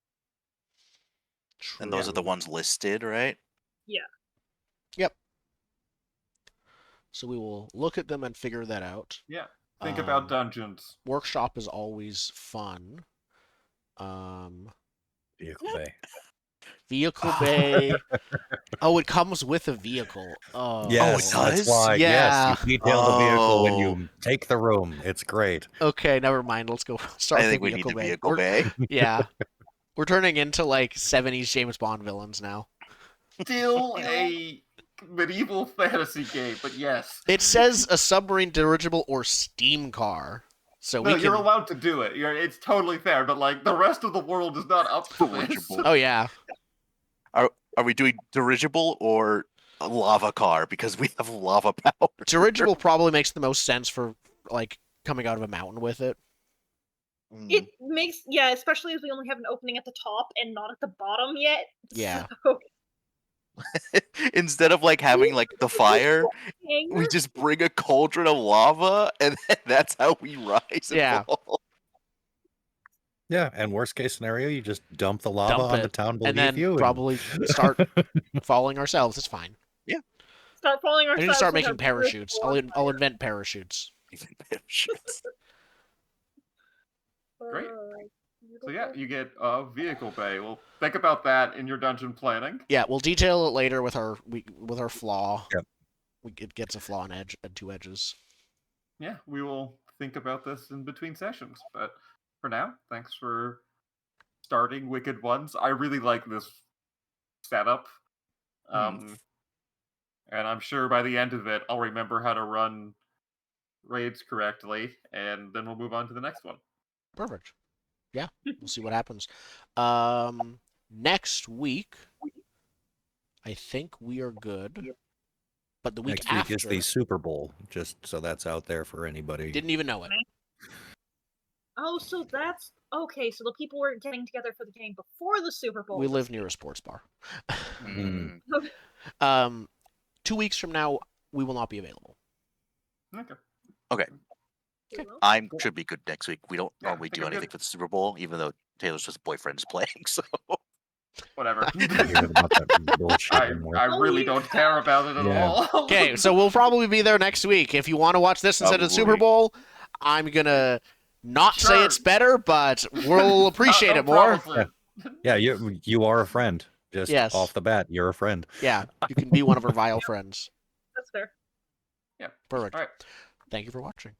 And those are the True. ones listed, right? Yep. So we will look at them and figure that out. Yeah. Think about dungeons. Workshop is always fun. Vehicle bay. Vehicle bay. Oh, it comes with a vehicle. Oh, Yes, Oh, it that's does? why. Yes, Yeah. you detail the vehicle when Oh. you take the room. It's great. Okay, never mind. Let's go start I with think the we need vehicle the bay. vehicle bay. Yeah. We're turning into like 70s James Bond villains now. Still a medieval fantasy game, but yes. It says a submarine dirigible or steam car. So No, we you're can. allowed to do it. It's totally fair, but like the rest of the world is not up to this. Dirigible. Oh yeah. Are we doing dirigible or a lava car? Because we have lava power. Dirigible probably makes the most sense for like coming out of a mountain with it. It makes, yeah, especially as we only have an opening at the top and not at the bottom yet. Yeah. So, Instead of like having like the fire, we hanger? just bring a cauldron of lava, and then that's how we rise and Yeah. fall. Yeah, and worst case scenario, you just dump the lava Dump on the it, town beneath and then you. probably start falling ourselves. It's fine. Start falling I ourselves. need to start with our making parachutes. first I'll invent parachutes. Even parachutes. Great. So beautiful. yeah, you get a vehicle bay. Well, think about that in your dungeon planning. Yeah, we'll detail it later with our flaw. Yep. It gets a flaw and two edges. Yeah, we will think about this in between sessions. But for now, thanks for starting Wicked Ones. I really like this setup. And I'm sure by the end of it, I'll remember how to run raids correctly, and then we'll move on to the next one. Perfect. Yeah, we'll see what happens. Next week, I think we are good. But the week Next week after is the Super Bowl, just so that's out there for anybody. didn't even know it. Oh, so that's okay. So the people were getting together for the game before the Super Bowl. We live near a sports bar. Mm. 2 weeks from now, we will not be available. Okay. I should be good next week. We don't Yeah, normally I think do I'm anything good. for the Super Bowl, even though Taylor's just boyfriend's playing. So Whatever. Hear about that bullshit I anymore. really don't care about it at Yeah. all. Okay, so we'll probably be there next week. If you want to watch this instead of the Super Probably. Bowl, I'm gonna not say Sure. it's better, but we'll appreciate No it more. promises. Yeah, you are a friend. Just Yes. off the bat, you're a friend. Yeah, you can be one of our vile friends. That's fair. Yeah. Perfect. All right. Thank you for watching.